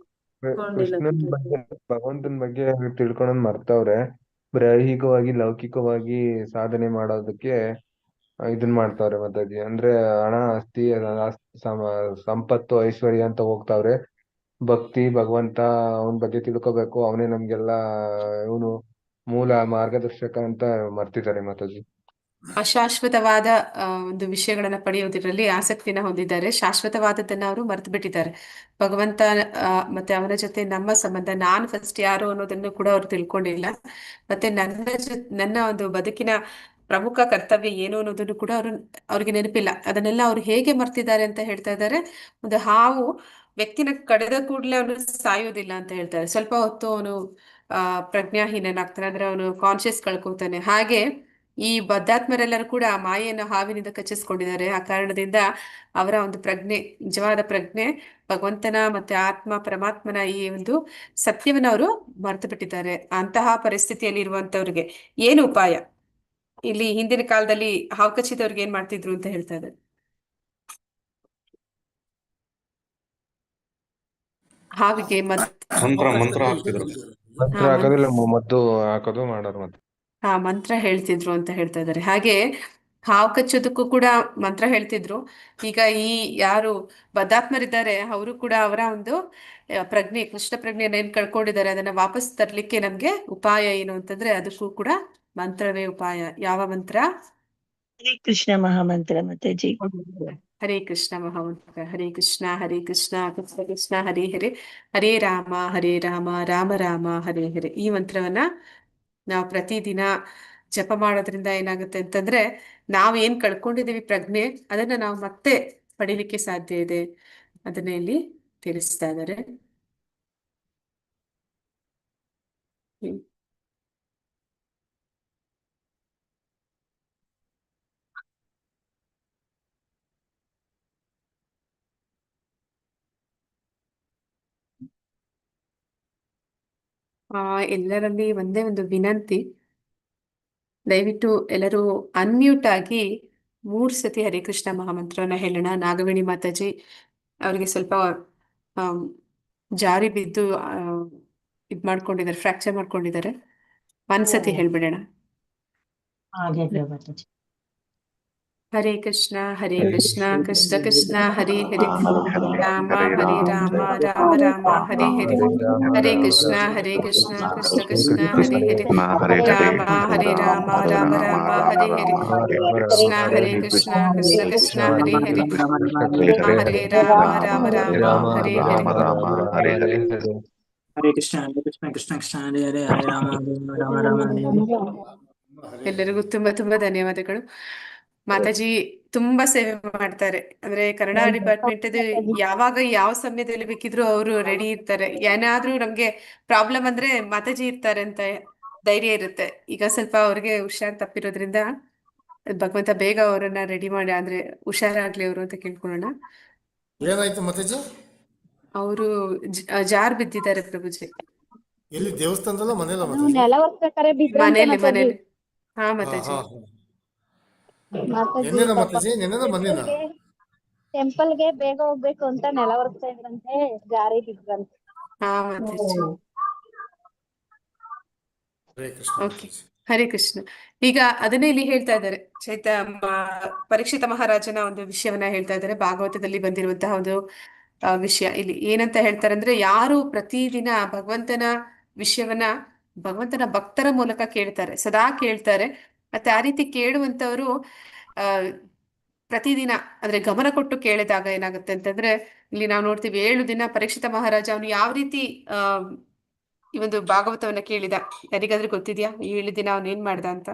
ಕಳ್ಕೊಂಡಿಲ್ಲ ಕೃಷ್ಣನ್ ಬಗ್ಗೆ, ಭಗವಂತನ ಬಗ್ಗೆ ತಿಳ್ಕೊಳೋದ್ ಮರ್ತವ್ರೆ. ಬರೀ ಐಹಿಕವಾಗಿ ಲೌಕಿಕವಾಗಿ ಸಾಧನೆ ಮಾಡೋದಕ್ಕೆ ಇದನ್ ಮಾಡ್ತಾವ್ರೆ ಮಾತಾಜಿ. ಅಂದ್ರೆ ಹಣ, ಆಸ್ತಿ, ಸಂಪತ್ತು, ಐಶ್ವರ್ಯ ಅಂತ ಹೋಗ್ತಾವ್ರೆ. ಭಕ್ತಿ, ಭಗವಂತ ಅವನ ಬಗ್ಗೆ ತಿಳ್ಕೊಬೇಕು, ಅವನೇ ನಮ್ಗೆಲ್ಲ ಇವನು ಮೂಲ ಮಾರ್ಗದರ್ಶಕ ಅಂತ ಮರ್ತಿದ್ದಾರೆ ಮಾತಾಜಿ. ಅಶಾಶ್ವತವಾದ ಒಂದು ವಿಷಯಗಳನ್ನ ಪಡೆಯುವುದರಲ್ಲಿ ಆಸಕ್ತಿನ ಹೊಂದಿದ್ದಾರೆ. ಶಾಶ್ವತವಾದದ್ದನ್ನ ಅವರು ಮರ್ತು ಬಿಟ್ಟಿದ್ದಾರೆ. ಭಗವಂತ ಮತ್ತೆ ಅವನ ಜೊತೆ ನಮ್ಮ ಸಂಬಂಧ, ನಾನು ಫಸ್ಟ್ ಯಾರು ಅನ್ನೋದನ್ನು ಕೂಡ ಅವ್ರು ತಿಳ್ಕೊಂಡಿಲ್ಲ. ಮತ್ತೆ ನನ್ನ ಒಂದು ಬದುಕಿನ ಪ್ರಮುಖ ಕರ್ತವ್ಯ ಏನು ಅನ್ನೋದನ್ನು ಕೂಡ ಅವ್ರಿಗೆ ನೆನಪಿಲ್ಲ. ಅದನ್ನೆಲ್ಲ ಅವ್ರು ಹೇಗೆ ಮರ್ತಿದ್ದಾರೆ ಅಂತ ಹೇಳ್ತಾ ಇದ್ದಾರೆ. ಒಂದು ಹಾವು ವ್ಯಕ್ತಿನ ಕಡಿದ ಕೂಡಲೇ ಅವನು ಸಾಯೋದಿಲ್ಲ ಅಂತ ಹೇಳ್ತಾರೆ. ಸ್ವಲ್ಪ ಹೊತ್ತು ಅವನು ಪ್ರಜ್ಞಾಹೀನನಾಗ್ತಾನೆ, ಅಂದ್ರೆ ಅವನು ಕಾನ್ಶಿಯಸ್ ಕಳ್ಕೊತಾನೆ. ಹಾಗೆ ಈ ಬದ್ಧಾತ್ಮರೆಲ್ಲರೂ ಕೂಡ ಆ ಮಾಯೆಯನ್ನು ಹಾವಿನಿಂದ ಕಚ್ಚಿಸ್ಕೊಂಡಿದ್ದಾರೆ. ಆ ಕಾರಣದಿಂದ ಅವರ ಒಂದು ಪ್ರಜ್ಞೆ, ನಿಜವಾದ ಪ್ರಜ್ಞೆ, ಭಗವಂತನ ಮತ್ತೆ ಆತ್ಮ ಪರಮಾತ್ಮನ ಈ ಒಂದು ಸತ್ಯವನ್ನ ಅವರು ಮರೆತು ಬಿಟ್ಟಿದ್ದಾರೆ. ಅಂತಹ ಪರಿಸ್ಥಿತಿಯಲ್ಲಿ ಇರುವಂತವ್ರಿಗೆ ಏನು ಉಪಾಯ? ಇಲ್ಲಿ ಹಿಂದಿನ ಕಾಲದಲ್ಲಿ ಹಾವು ಕಚ್ಚಿದವ್ರಿಗೆ ಏನ್ ಮಾಡ್ತಿದ್ರು ಅಂತ ಹೇಳ್ತಾ ಇದ್ದಾರೆ. ಹಾವಿಗೆ ಮಂತ್ರ ಹಾಕ್ತಿದ್ರು. ಮಂತ್ರ ಹಾ, ಹಾಕೋದಿಲ್ಲ, ಮದ್ದು ಹಾಕೋದು ಮಾಡೋರು ಮತ್ತೆ. ಮಂತ್ರ ಹೇಳ್ತಿದ್ರು ಅಂತ ಹೇಳ್ತಾ ಇದ್ದಾರೆ. ಹಾಗೆ ಹಾವು ಕಚ್ಚೋದಕ್ಕೂ ಕೂಡ ಮಂತ್ರ ಹೇಳ್ತಿದ್ರು. ಈಗ ಈ ಯಾರು ಬದ್ಧಾತ್ಮರಿದ್ದಾರೆ ಅವರು ಕೂಡ ಅವರ ಒಂದು ಪ್ರಜ್ಞೆ, ಕೃಷ್ಣ ಪ್ರಜ್ಞೆಯನ್ನು ಏನ್ ಕಳ್ಕೊಂಡಿದ್ದಾರೆ ಅದನ್ನ ವಾಪಸ್ ತರ್ಲಿಕ್ಕೆ ನಮ್ಗೆ ಉಪಾಯ ಏನು ಅಂತಂದ್ರೆ ಅದಕ್ಕೂ ಕೂಡ ಮಂತ್ರವೇ ಉಪಾಯ. ಯಾವ ಮಂತ್ರ? ಹರೇ ಕೃಷ್ಣ ಮಹಾಮಂತ್ರ ಮಾತಾಜಿ. ಹರೇ ಕೃಷ್ಣ ಮಹಾಮಂತ್ರ. ಹರೇ ಕೃಷ್ಣ ಕೃಷ್ಣ ಕೃಷ್ಣ ಹರೇ ಹರೇ, ಹರೇ ರಾಮ ರಾಮ ರಾಮ ಹರೇ ಹರೇ. ಈ ಮಂತ್ರವನ್ನ ನಾವು ಪ್ರತಿದಿನ ಜಪ ಮಾಡೋದ್ರಿಂದ ಏನಾಗುತ್ತೆ ಅಂತಂದ್ರೆ ನಾವು ಏನ್ ಕಳ್ಕೊಂಡಿದೀವಿ ಪ್ರಜ್ಞೆ, ಅದನ್ನ ನಾವು ಮತ್ತೆ ಪಡಿಲಿಕ್ಕೆ ಸಾಧ್ಯ ಇದೆ. ಅದನ್ನ ಇಲ್ಲಿ ತಿಳಿಸ್ತಾ ಇದ್ದಾರೆ. ಎಲ್ಲರಲ್ಲಿ ಒಂದೇ ಒಂದು ವಿನಂತಿ, ದಯವಿಟ್ಟು ಎಲ್ಲರೂ ಅನ್ಮ್ಯೂಟ್ ಆಗಿ 3 ಸತಿ ಹರೇ ಕೃಷ್ಣ ಮಹಾಮಂತ್ರವನ್ನ ಹೇಳೋಣ. ನಾಗವೇಣಿ ಮಾತಾಜಿ ಅವರಿಗೆ ಸ್ವಲ್ಪ ಜಾರಿ ಬಿದ್ದು ಇದ್ ಮಾಡ್ಕೊಂಡಿದ್ದಾರೆ, ಫ್ರಾಕ್ಚರ್ ಮಾಡ್ಕೊಂಡಿದ್ದಾರೆ. ಒಂದ್ಸತಿ ಹೇಳ್ಬಿಡೋಣ. ಹರೇ ಕೃಷ್ಣ ಕೃಷ್ಣ ಕೃಷ್ಣ ಹರೇ ಹರೇ, ರಾಮ ರಾಮ ರಾಮ ಹರೇ ಹರೇ. ಹರೇ ಕೃಷ್ಣ ಕೃಷ್ಣ ಕೃಷ್ಣ ಹರೇ ಹರೇ, ರಾಮ ರಾಮ ರಾಮ ಹರೇ ಹರೇ. ಕೃಷ್ಣ ಕೃಷ್ಣ ಕೃಷ್ಣ ಹರೇ ಹರೇ, ಹರೇ ರಾಮ ರಾಮ ಹರೇ ಹರೇ. ಹರೇ ಕೃಷ್ಣ ಕೃಷ್ಣ ಕೃಷ್ಣ ಹರೇ ಹರೇ, ಹರೇ ರಾಮ ರಾಮ ರಾಮ ಹರೇ ಹರೇ. ಎಲ್ಲರಿಗೂ ತುಂಬಾ ತುಂಬಾ ಧನ್ಯವಾದಗಳು. ಮಾತಾಜಿ ತುಂಬಾ ಸೇವೆ ಮಾಡ್ತಾರೆ. ಅಂದ್ರೆ ಕನ್ನಡ ಡಿಪಾರ್ಟ್ಮೆಂಟ್ ಯಾವಾಗ ಯಾವ ಸಮಯದಲ್ಲಿ ಬೇಕಿದ್ರು ಅವರು ರೆಡಿ ಇರ್ತಾರೆ. ಏನಾದ್ರೂ ನಮ್ಗೆ ಪ್ರಾಬ್ಲಮ್ ಅಂದ್ರೆ ಮಾತಾಜಿ ಇರ್ತಾರೆ ಅಂತ ಧೈರ್ಯ ಇರುತ್ತೆ. ಈಗ ಸ್ವಲ್ಪ ಅವ್ರಿಗೆ ಹುಷಾರ್ ತಪ್ಪಿರೋದ್ರಿಂದ ಭಗವಂತ ಬೇಗ ಅವರನ್ನ ರೆಡಿ ಮಾಡಿ, ಅಂದ್ರೆ ಹುಷಾರಾಗ್ಲಿ ಅವರು ಅಂತ ಕೇಳ್ಕೊಳ್ಳೋಣ. ಏನಾಯ್ತು ಮಾತಾಜಿ? ಅವರು ಜಾರ್ ಬಿದ್ದಿದ್ದಾರೆ ಪ್ರಭುಜಿ. ಎಲ್ಲಿ ದೇವಸ್ಥಾನದಲ್ಲ ಮನೆಯಲ್ಲ ಮಾತಾಜಿ? ಮನೇಲಿ. ಹಾ ಮಾತಾಜಿ. ನೆನ್ನೆನ ಮಾತಾಜಿ, ನೆನ್ನೆನ ಮೊನ್ನೆನ? ಟೆಂಪಲ್ಗೆ ಬೇಗ ಹೋಗ್ಬೇಕು ಅಂತ ನೆಲ ಒರೆಸ್ತಾ ಇದ್ರಂತೆ, ಜಾರಿ ಬಿದ್ರಂತೆ. ಹಾ ಮಾತಾಜಿ. ಹರೇ ಕೃಷ್ಣ ಓಕೆ, ಹರೇ ಕೃಷ್ಣ. ಈಗ ಅದನ್ನೇ ಇಲ್ಲಿ ಹೇಳ್ತಾ ಇದ್ದಾರೆ. ಪರೀಕ್ಷಿತ ಮಹಾರಾಜನ ಒಂದು ವಿಷಯವನ್ನ ಹೇಳ್ತಾ ಇದ್ದಾರೆ. ಭಾಗವತದಲ್ಲಿ ಬಂದಿರುವಂತಹ ಒಂದು ವಿಷಯ ಇಲ್ಲಿ ಏನಂತ ಹೇಳ್ತಾರೆ ಅಂದ್ರೆ, ಯಾರು ಪ್ರತಿದಿನ ಭಗವಂತನ ವಿಷಯವನ್ನ ಭಗವಂತನ ಭಕ್ತರ ಮೂಲಕ ಕೇಳ್ತಾರೆ, ಸದಾ ಕೇಳ್ತಾರೆ. ಮತ್ತೆ ಆ ರೀತಿ ಕೇಳುವಂತವರು ಆ ಪ್ರತಿದಿನ ಅಂದ್ರೆ ಗಮನ ಕೊಟ್ಟು ಕೇಳಿದಾಗ ಏನಾಗುತ್ತೆ ಅಂತಂದ್ರೆ, ಇಲ್ಲಿ ನಾವು ನೋಡ್ತೀವಿ 7 ದಿನ ಪರೀಕ್ಷಿತ ಮಹಾರಾಜ ಅವನು ಯಾವ ರೀತಿ ಆ ಈ ಒಂದು ಭಾಗವತವನ್ನ ಕೇಳಿದ. ಯಾರಿಗಾದ್ರೂ ಗೊತ್ತಿದ್ಯಾ ಈ 7 ದಿನ ಅವನು ಏನ್ ಮಾಡ್ದ ಅಂತ?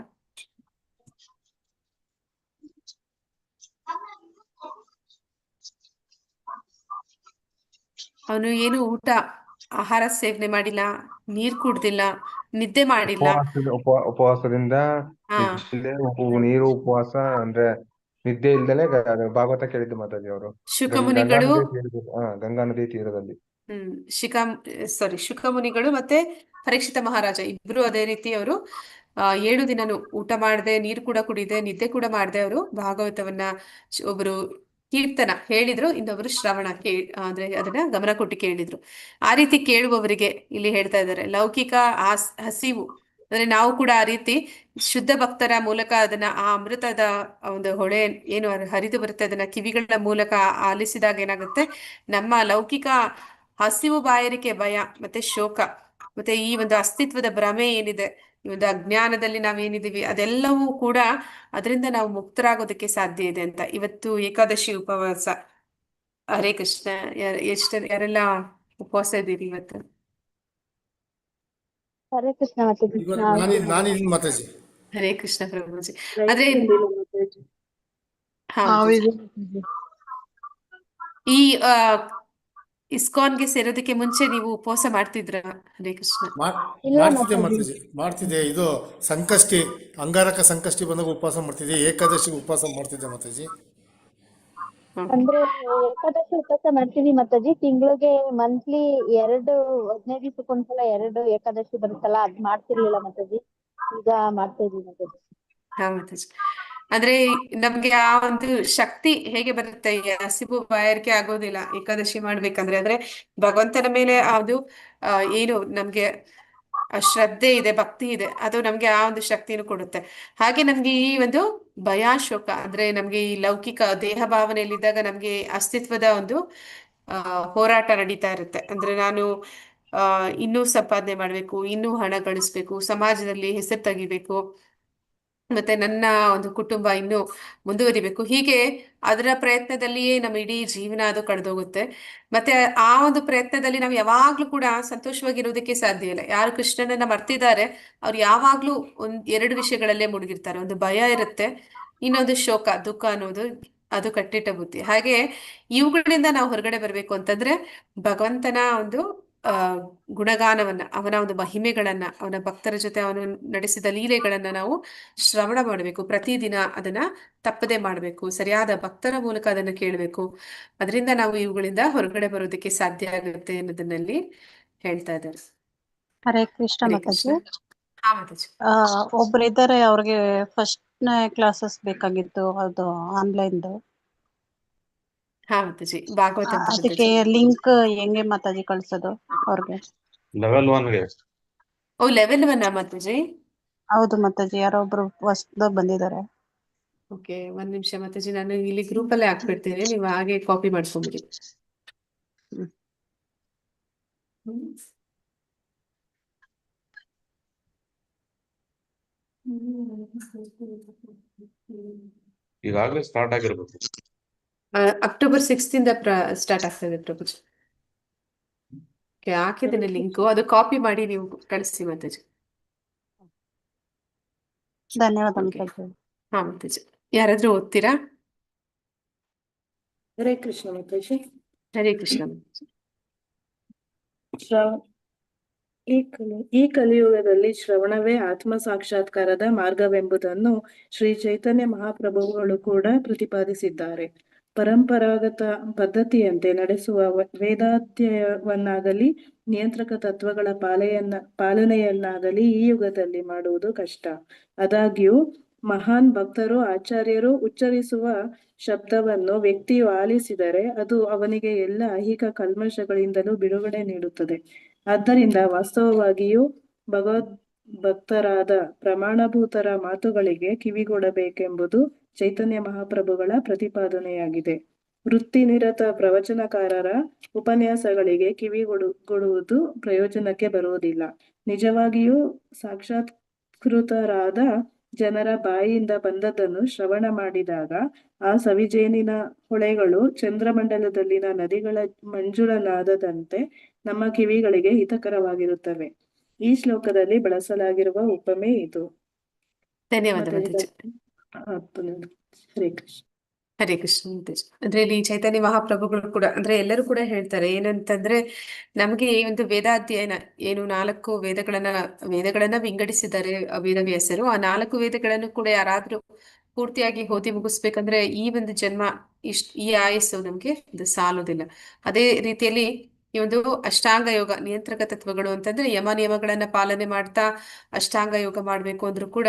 ಅವನು ಏನು ಆಹಾರ ಸೇವನೆ ಮಾಡಿಲ್ಲ, ನೀರ್ ಕುಡ್ದಿಲ್ಲ, ನಿದ್ದೆ ಮಾಡಿಲ್ಲ. ಉಪವಾಸದಿಂದ ಹಾ ನಿದ್ದೆ, ನೀರು, ಉಪವಾಸ ಅಂದ್ರೆ ನಿದ್ದೆ ಇಲ್ದಲೆ ಭಾಗವತ ಕೇಳಿದ್ದು ಮಾತಾಜಿ ಅವರು. ಗಂಗಾ ಶುಕಮುನಿಗಳು ನದಿ ತೀರದಲ್ಲಿ, ಗಂಗಾ ನದಿ ತೀರದಲ್ಲಿ. ಶುಕಮುನಿಗಳು ಮತ್ತೆ ಪರೀಕ್ಷಿತ ಮಹಾರಾಜ ಇಬ್ರು ಅದೇ ರೀತಿ ಅವರು 7 ದಿನನು ಊಟ ಮಾಡದೆ, ನೀರು ಕೂಡ ಕುಡಿದೆ, ನಿದ್ದೆ ಕೂಡ ಮಾಡದೆ ಅವರು ಭಾಗವತವನ್ನ ಒಬ್ರು ಕೀರ್ತನ ಹೇಳಿದ್ರು, ಇನ್ನೊಬ್ರು ಶ್ರವಣ ಅಂದ್ರೆ ಅದನ್ನ ಗಮನ ಕೊಟ್ಟು ಕೇಳಿದ್ರು. ಆ ರೀತಿ ಕೇಳುವವರಿಗೆ ಇಲ್ಲಿ ಹೇಳ್ತಾ ಇದ್ದಾರೆ ಲೌಕಿಕ ಹಸಿವು ಅಂದ್ರೆ ನಾವು ಕೂಡ ಆ ರೀತಿ ಶುದ್ಧ ಭಕ್ತರ ಮೂಲಕ ಅದನ್ನ ಆ ಅಮೃತದ ಒಂದು ಹೊಳೆ ಏನು ಹರಿದು ಬರುತ್ತೆ ಅದನ್ನ ಕಿವಿಗಳ ಮೂಲಕ ಆಲಿಸಿದಾಗ ಏನಾಗುತ್ತೆ, ನಮ್ಮ ಲೌಕಿಕ ಹಸಿವು, ಬಾಯಾರಿಕೆ, ಭಯ ಮತ್ತೆ ಶೋಕ ಮತ್ತೆ ಈ ಒಂದು ಅಸ್ತಿತ್ವದ ಭ್ರಮೆ ಏನಿದೆ, ಈ ಒಂದು ಅಜ್ಞಾನದಲ್ಲಿ ನಾವೇನಿದೀವಿ ಅದೆಲ್ಲವೂ ಕೂಡ ಅದರಿಂದ ನಾವು ಮುಕ್ತರಾಗೋದಕ್ಕೆ ಸಾಧ್ಯ ಇದೆ ಅಂತ. ಇವತ್ತು ಏಕಾದಶಿ ಉಪವಾಸ. ಹರೇ ಕೃಷ್ಣ. ಯಾರೆಲ್ಲ ಉಪವಾಸ ಇದ್ದೀರಿ ಇವತ್ತು? ಹರೇ ಕೃಷ್ಣ ಮಾತಾಜಿ. ನಾನಿದ್ದೀನಿ ಮಾತಾಜಿ. ಹರೇ ಕೃಷ್ಣ ಪ್ರಭುಜಿ. ರೈಸ್ ಆದ್ರೆ ತಿಂದಿಲ್ಲ ಮಾತಾಜಿ. ಹಾ ಈ ಇಸ್ಕಾನ್ಗೆ ಸೇರೋದಕ್ಕೆ ಮುಂಚೆ ನೀವು ಉಪವಾಸ ಮಾಡ್ತಿದ್ರ? ಹರೇ ಕೃಷ್ಣ. ಮಾಡ್ತಿದ್ದೆ ಮಾತಾಜಿ, ಮಾಡ್ತಿದ್ದೆ. ಇದು ಸಂಕಷ್ಟಿ, ಅಂಗಾರಕ ಸಂಕಷ್ಟಿ ಬಂದಾಗ ಉಪವಾಸ ಮಾಡ್ತಿದ್ದೆ. ಏಕಾದಶಿ ಉಪವಾಸ ಮಾಡ್ತಿದ್ದೆ ಮಾತಾಜಿ. ಅಂದ್ರೆ ಏಕಾದಶಿ ಉಪವಾಸ ಮಾಡ್ತೀವಿ ಮಾತಾಜಿ. ತಿಂಗಳಿಗೆ ಮಂತ್ಲಿ 15 ದಿವಸಕ್ಕೊಂದ್ಸಲ 2 ಏಕಾದಶಿ ಬರುತ್ತಲ್ಲ, ಅದ್ ಮಾಡ್ತಿರ್ಲಿಲ್ಲ ಮಾತಾಜಿ. ಈಗ ಮಾಡ್ತಾ ಇದೀವಿ ಮಾತಾಜಿ. ಹಾ ಮಾತಾಜಿ. ಅಂದ್ರೆ ನಮ್ಗೆ ಆ ಒಂದು ಶಕ್ತಿ ಹೇಗೆ ಬರುತ್ತೆ, ಹಸಿವು ಬಾಯಾರಿಕೆ ಆಗೋದಿಲ್ಲ ಏಕಾದಶಿ ಮಾಡ್ಬೇಕಂದ್ರೆ. ಅಂದ್ರೆ ಭಗವಂತನ ಮೇಲೆ ಅದು ಏನು ನಮ್ಗೆ ಶ್ರದ್ಧೆ ಇದೆ, ಭಕ್ತಿ ಇದೆ, ಅದು ನಮ್ಗೆ ಆ ಒಂದು ಶಕ್ತಿಯನ್ನು ಕೊಡುತ್ತೆ. ಹಾಗೆ ನಮ್ಗೆ ಈ ಒಂದು ಭಯಾಶೋಕ ಅಂದ್ರೆ ನಮ್ಗೆ ಈ ಲೌಕಿಕ ದೇಹ ಭಾವನೆಯಲ್ಲಿದ್ದಾಗ ನಮ್ಗೆ ಅಸ್ತಿತ್ವದ ಒಂದು ಹೋರಾಟ ನಡೀತಾ ಇರುತ್ತೆ. ಅಂದ್ರೆ ನಾನು ಇನ್ನೂ ಸಂಪಾದನೆ ಮಾಡ್ಬೇಕು, ಇನ್ನೂ ಹಣ ಗಳಿಸ್ಬೇಕು, ಸಮಾಜದಲ್ಲಿ ಹೆಸರು ತೆಗಿಬೇಕು, ಮತ್ತೆ ನನ್ನ ಒಂದು ಕುಟುಂಬ ಇನ್ನೂ ಮುಂದುವರಿಬೇಕು. ಹೀಗೆ ಅದರ ಪ್ರಯತ್ನದಲ್ಲಿಯೇ ನಮ್ಮ ಇಡೀ ಜೀವನ ಅದು ಕಳೆದೋಗುತ್ತೆ. ಮತ್ತೆ ಆ ಒಂದು ಪ್ರಯತ್ನದಲ್ಲಿ ನಾವು ಯಾವಾಗ್ಲೂ ಕೂಡ ಸಂತೋಷವಾಗಿರೋದಕ್ಕೆ ಸಾಧ್ಯ ಇಲ್ಲ. ಯಾರು ಕೃಷ್ಣನನ್ನ ಮರ್ತಿದ್ದಾರೆ ಅವ್ರು ಯಾವಾಗ್ಲೂ 2 ವಿಷಯಗಳಲ್ಲೇ ಮುಳುಗಿರ್ತಾರೆ. ಒಂದು ಭಯ ಇರುತ್ತೆ, ಇನ್ನೊಂದು ಶೋಕ, ದುಃಖ ಅನ್ನೋದು ಅದು ಕಟ್ಟಿಟ್ಟ ಬುದ್ಧಿ. ಹಾಗೆ ಇವುಗಳಿಂದ ನಾವು ಹೊರಗಡೆ ಬರ್ಬೇಕು ಅಂತಂದ್ರೆ ಭಗವಂತನ ಒಂದು ಗುಣಗಾನವನ್ನ, ಅವನ ಒಂದು ಮಹಿಮೆಗಳನ್ನ, ಅವನ ಭಕ್ತರ ಜೊತೆ ಅವನು ನಡೆಸಿದ ಲೀಲೆಗಳನ್ನ ನಾವು ಶ್ರವಣ ಮಾಡಬೇಕು. ಪ್ರತಿದಿನ ಅದನ್ನ ತಪ್ಪದೆ ಮಾಡಬೇಕು. ಸರಿಯಾದ ಭಕ್ತರ ಮೂಲಕ ಅದನ್ನು ಕೇಳಬೇಕು. ಅದರಿಂದ ನಾವು ಇವುಗಳಿಂದ ಹೊರಗಡೆ ಬರೋದಕ್ಕೆ ಸಾಧ್ಯ ಆಗುತ್ತೆ ಅನ್ನೋದನ್ನಲ್ಲಿ ಹೇಳ್ತಾ ಇದ್ದಾರೆ. ಹರೇ ಕೃಷ್ಣ ಹರೇ ಮಾತಾಜಿ. ಕೃಷ್ಣ. ಹಾ ಮಾತಾಜಿ. ಒಬ್ರು ಇದ್ದಾರೆ, ಅವ್ರಿಗೆ ಫಸ್ಟ್ ಕ್ಲಾಸಸ್ ಬೇಕಾಗಿತ್ತು, ಅದು ಆನ್ಲೈನ್ದು. ಹಾ ಮಾತಾಜಿ. ಭಾಗವತ ಅಂತ ಅದಕ್ಕೆ ಲಿಂಕ್ ಹೆಂಗೆ ಮಾತಾಜಿ ಕಳ್ಸೋದು ಅವ್ರಿಗೆ? ಲೆವೆಲ್ 1ಗೆ. ಓ, ಲೆವೆಲ್ 1 ಮಾತಾಜಿ? ಹೌದು ಮಾತಾಜಿ, ಯಾರೊಬ್ರು ಹೊಸದಾಗಿ ಬಂದಿದ್ದಾರೆ. ಓಕೆ, ಒಂದ್ ನಿಮಿಷ ಮಾತಾಜಿ, ನಾನು ಇಲ್ಲಿ ಗ್ರೂಪ್ ಅಲ್ಲೇ ಹಾಕ್ಬಿಡ್ತೇನೆ, ನೀವು ಹಾಗೆ ಕಾಪಿ ಮಾಡ್ಕೊಂಬಿಡಿ. ಈಗಾಗಲೇ ಸ್ಟಾರ್ಟ್ ಆಗಿರ್ಬೇಕು. ಅಕ್ಟೋಬರ್ 6 ಇಂದ ಸ್ಟಾರ್ಟ್ ಆಗ್ತದೆ ಪ್ರಭುಜಿ. ಹಾಕಿದ್ದೇನೆ ಲಿಂಕು, ಅದು ಕಾಪಿ ಮಾಡಿ ನೀವು ಕಳಿಸಿ ಮಾತಾಜಿ. ಧನ್ಯವಾದ Okay. ಮಾತಾಜಿ. ಹಾ ಮಾತಾಜಿ. ಯಾರಾದ್ರೂ ಓದ್ತೀರಾ? ಹರೇ ಕೃಷ್ಣ ಮಾತಾಜಿ. ಹರೇ ಕೃಷ್ಣ. ಈ ಕಲಿಯುಗದಲ್ಲಿ ಶ್ರವಣವೇ ಆತ್ಮ ಸಾಕ್ಷಾತ್ಕಾರದ ಮಾರ್ಗವೆಂಬುದನ್ನು ಶ್ರೀ ಚೈತನ್ಯ ಮಹಾಪ್ರಭುಗಳು ಕೂಡ ಪ್ರತಿಪಾದಿಸಿದ್ದಾರೆ. ಪರಂಪರಾಗತ ಪದ್ಧತಿಯಂತೆ ನಡೆಸುವ ವೇದಾಧ್ಯಯವನ್ನಾಗಲಿ ನಿಯಂತ್ರಕ ತತ್ವಗಳ ಪಾಲನೆಯನ್ನಾಗಲಿ ಈ ಯುಗದಲ್ಲಿ ಮಾಡುವುದು ಕಷ್ಟ. ಆದಾಗ್ಯೂ ಮಹಾನ್ ಭಕ್ತರು, ಆಚಾರ್ಯರು ಉಚ್ಚರಿಸುವ ಶಬ್ದವನ್ನು ವ್ಯಕ್ತಿಯು ಆಲಿಸಿದರೆ ಅದು ಅವನಿಗೆ ಎಲ್ಲ ಐಹಿಕ ಕಲ್ಮಶಗಳಿಂದಲೂ ಬಿಡುಗಡೆ ನೀಡುತ್ತದೆ. ಆದ್ದರಿಂದ ವಾಸ್ತವವಾಗಿಯೂ ಭಗವದ್ಭಕ್ತರಾದ ಪ್ರಮಾಣಭೂತರ ಮಾತುಗಳಿಗೆ ಕಿವಿಗೊಡಬೇಕೆಂಬುದು ಚೈತನ್ಯ ಮಹಾಪ್ರಭುಗಳ ಪ್ರತಿಪಾದನೆಯಾಗಿದೆ. ವೃತ್ತಿನಿರತ ಪ್ರವಚನಕಾರರ ಉಪನ್ಯಾಸಗಳಿಗೆ ಕಿವಿಗೊಡುವುದು ಪ್ರಯೋಜನಕ್ಕೆ ಬರುವುದಿಲ್ಲ. ನಿಜವಾಗಿಯೂ ಸಾಕ್ಷಾತ್ಕೃತರಾದ ಜನರ ಬಾಯಿಯಿಂದ ಬಂದದ್ದನ್ನು ಶ್ರವಣ ಮಾಡಿದಾಗ ಆ ಸವಿಜೇನಿನ ಹೊಳೆಗಳು ಚಂದ್ರಮಂಡಲದಲ್ಲಿನ ನದಿಗಳ ಮಂಜುಳ ನಾದದಂತೆ ನಮ್ಮ ಕಿವಿಗಳಿಗೆ ಹಿತಕರವಾಗಿರುತ್ತವೆ. ಈ ಶ್ಲೋಕದಲ್ಲಿ ಬಳಸಲಾಗಿರುವ ಉಪಮೆ ಇದು. ಧನ್ಯವಾದ ಮಾತಾಜಿ ಮಾತಾಜಿ. ಹರೇ ಕೃಷ್ಣ. ಹರೇ ಕೃಷ್ಣ ಮಾತಾಜಿ. ಅಂದ್ರೆ ಇಲ್ಲಿ ಚೈತನ್ಯ ಮಹಾಪ್ರಭುಗಳು ಕೂಡ ಅಂದ್ರೆ ಎಲ್ಲರೂ ಕೂಡ ಹೇಳ್ತಾರೆ ಏನಂತಂದ್ರೆ ನಮಗೆ ಈ ಒಂದು ವೇದಾಧ್ಯಯನ ಏನು 4 ವೇದಗಳನ್ನ ವಿಂಗಡಿಸಿದ್ದಾರೆ ವೇದವ್ಯಾಸರು. ಆ 4 ವೇದಗಳನ್ನು ಕೂಡ ಯಾರಾದ್ರೂ ಪೂರ್ತಿಯಾಗಿ ಓದಿ ಮುಗಿಸ್ಬೇಕಂದ್ರೆ ಈ ಒಂದು ಜನ್ಮ ಈ ಆಯಸ್ಸು ನಮ್ಗೆ ಇದು ಸಾಲೋದಿಲ್ಲ. ಅದೇ ರೀತಿಯಲ್ಲಿ ಈ ಒಂದು ಅಷ್ಟಾಂಗ ಯೋಗ ನಿಯಂತ್ರಕ ತತ್ವಗಳು ಅಂತಂದ್ರೆ ಯಮ ನಿಯಮಗಳನ್ನ ಪಾಲನೆ ಮಾಡ್ತಾ ಅಷ್ಟಾಂಗ ಯೋಗ ಮಾಡ್ಬೇಕು ಅಂದ್ರೂ ಕೂಡ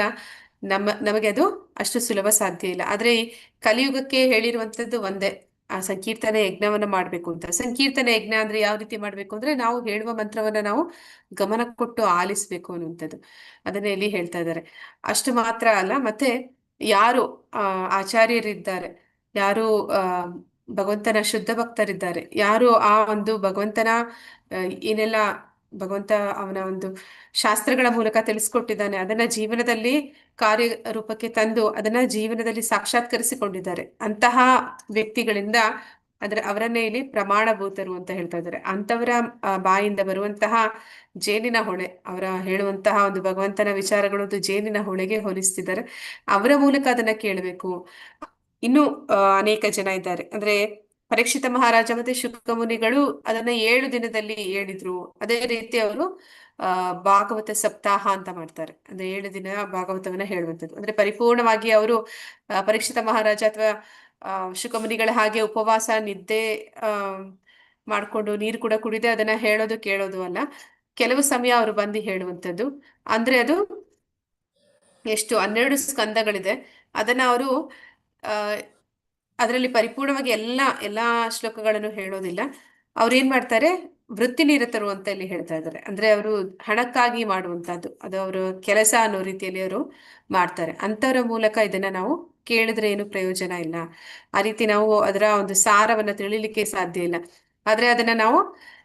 ನಮಗೆ ಅದು ಅಷ್ಟು ಸುಲಭ ಸಾಧ್ಯ ಇಲ್ಲ. ಆದ್ರೆ ಈ ಕಲಿಯುಗಕ್ಕೆ ಹೇಳಿರುವಂತದ್ದು ಒಂದೇ, ಆ ಸಂಕೀರ್ತನೆ ಯಜ್ಞವನ್ನ ಮಾಡ್ಬೇಕು ಅಂತ. ಸಂಕೀರ್ತನೆ ಯಜ್ಞ ಅಂದ್ರೆ ಯಾವ ರೀತಿ ಮಾಡ್ಬೇಕು ಅಂದ್ರೆ ನಾವು ಹೇಳುವ ಮಂತ್ರವನ್ನ ನಾವು ಗಮನ ಕೊಟ್ಟು ಆಲಿಸ್ಬೇಕು ಅನ್ನುವಂಥದ್ದು. ಅದನ್ನ ಇಲ್ಲಿ ಹೇಳ್ತಾ ಇದ್ದಾರೆ. ಅಷ್ಟು ಮಾತ್ರ ಅಲ್ಲ, ಮತ್ತೆ ಯಾರು ಆಚಾರ್ಯರಿದ್ದಾರೆ, ಯಾರು ಭಗವಂತನ ಶುದ್ಧ ಭಕ್ತರಿದ್ದಾರೆ, ಯಾರು ಆ ಒಂದು ಭಗವಂತನ ಏನೆಲ್ಲ ಭಗವಂತ ಅವನ ಒಂದು ಶಾಸ್ತ್ರಗಳ ಮೂಲಕ ತಿಳಿಸ್ಕೊಟ್ಟಿದ್ದಾನೆ ಅದನ್ನ ಜೀವನದಲ್ಲಿ ಕಾರ್ಯರೂಪಕ್ಕೆ ತಂದು ಅದನ್ನ ಜೀವನದಲ್ಲಿ ಸಾಕ್ಷಾತ್ಕರಿಸಿಕೊಂಡಿದ್ದಾರೆ, ಅಂತಹ ವ್ಯಕ್ತಿಗಳಿಂದ ಅವರನ್ನೇ ಇಲ್ಲಿ ಪ್ರಮಾಣಭೂತರು ಅಂತ ಹೇಳ್ತಾ ಇದ್ದಾರೆ. ಅಂತವರ ಬಾಯಿಂದ ಬರುವಂತಹ ಜೇನಿನ ಹೊಳೆ, ಅವರ ಹೇಳುವಂತಹ ಒಂದು ಭಗವಂತನ ವಿಚಾರಗಳು ಒಂದು ಜೇನಿನ ಹೊಳೆಗೆ ಹೋಲಿಸ್ತಿದ್ದಾರೆ. ಅವರ ಮೂಲಕ ಅದನ್ನ ಕೇಳಬೇಕು. ಇನ್ನು ಅನೇಕ ಜನ ಇದ್ದಾರೆ. ಅಂದ್ರೆ ಪರೀಕ್ಷಿತ ಮಹಾರಾಜ ಮತ್ತೆ ಶುಕ ಮುನಿಗಳು ಅದನ್ನ 7 ದಿನದಲ್ಲಿ ಹೇಳಿದ್ರು. ಅದೇ ರೀತಿ ಅವರು ಭಾಗವತ ಸಪ್ತಾಹ ಅಂತ ಮಾಡ್ತಾರೆ. ಅಂದ್ರೆ 7 ದಿನ ಭಾಗವತವನ್ನ ಹೇಳುವಂಥದ್ದು. ಅಂದ್ರೆ ಪರಿಪೂರ್ಣವಾಗಿ ಅವರು ಪರೀಕ್ಷಿತ ಮಹಾರಾಜ ಅಥವಾ ಶುಕಮುನಿಗಳ ಹಾಗೆ ಉಪವಾಸ ನಿದ್ದೆ ಮಾಡ್ಕೊಂಡು ನೀರು ಕೂಡ ಕುಡಿದೆ ಅದನ್ನ ಹೇಳೋದು ಕೇಳೋದು ಅಲ್ಲ. ಕೆಲವು ಸಮಯ ಅವರು ಬಂದು ಹೇಳುವಂಥದ್ದು. ಅಂದ್ರೆ ಅದು ಎಷ್ಟು 12 ಸ್ಕಂದಗಳಿದೆ. ಅದನ್ನ ಅವರು ಅದರಲ್ಲಿ ಪರಿಪೂರ್ಣವಾಗಿ ಎಲ್ಲಾ ಶ್ಲೋಕಗಳನ್ನು ಹೇಳೋದಿಲ್ಲ. ಅವ್ರು ಏನ್ ಮಾಡ್ತಾರೆ, ವೃತ್ತಿ ನಿರತರು ಅಂತ ಇಲ್ಲಿ ಹೇಳ್ತಾ ಇದ್ದಾರೆ. ಅಂದ್ರೆ ಅವರು ಹಣಕ್ಕಾಗಿ ಮಾಡುವಂತಹದ್ದು, ಅದು ಅವರ ಕೆಲಸ ಅನ್ನೋ ರೀತಿಯಲ್ಲಿ ಅವರು ಮಾಡ್ತಾರೆ. ಅಂತವರ ಮೂಲಕ ಇದನ್ನ ನಾವು ಕೇಳಿದ್ರೆ ಏನು ಪ್ರಯೋಜನ ಇಲ್ಲ. ಆ ರೀತಿ ನಾವು ಅದರ ಒಂದು ಸಾರವನ್ನ ತಿಳಿಲಿಕ್ಕೆ ಸಾಧ್ಯ ಇಲ್ಲ. ಆದ್ರೆ ಅದನ್ನ ನಾವು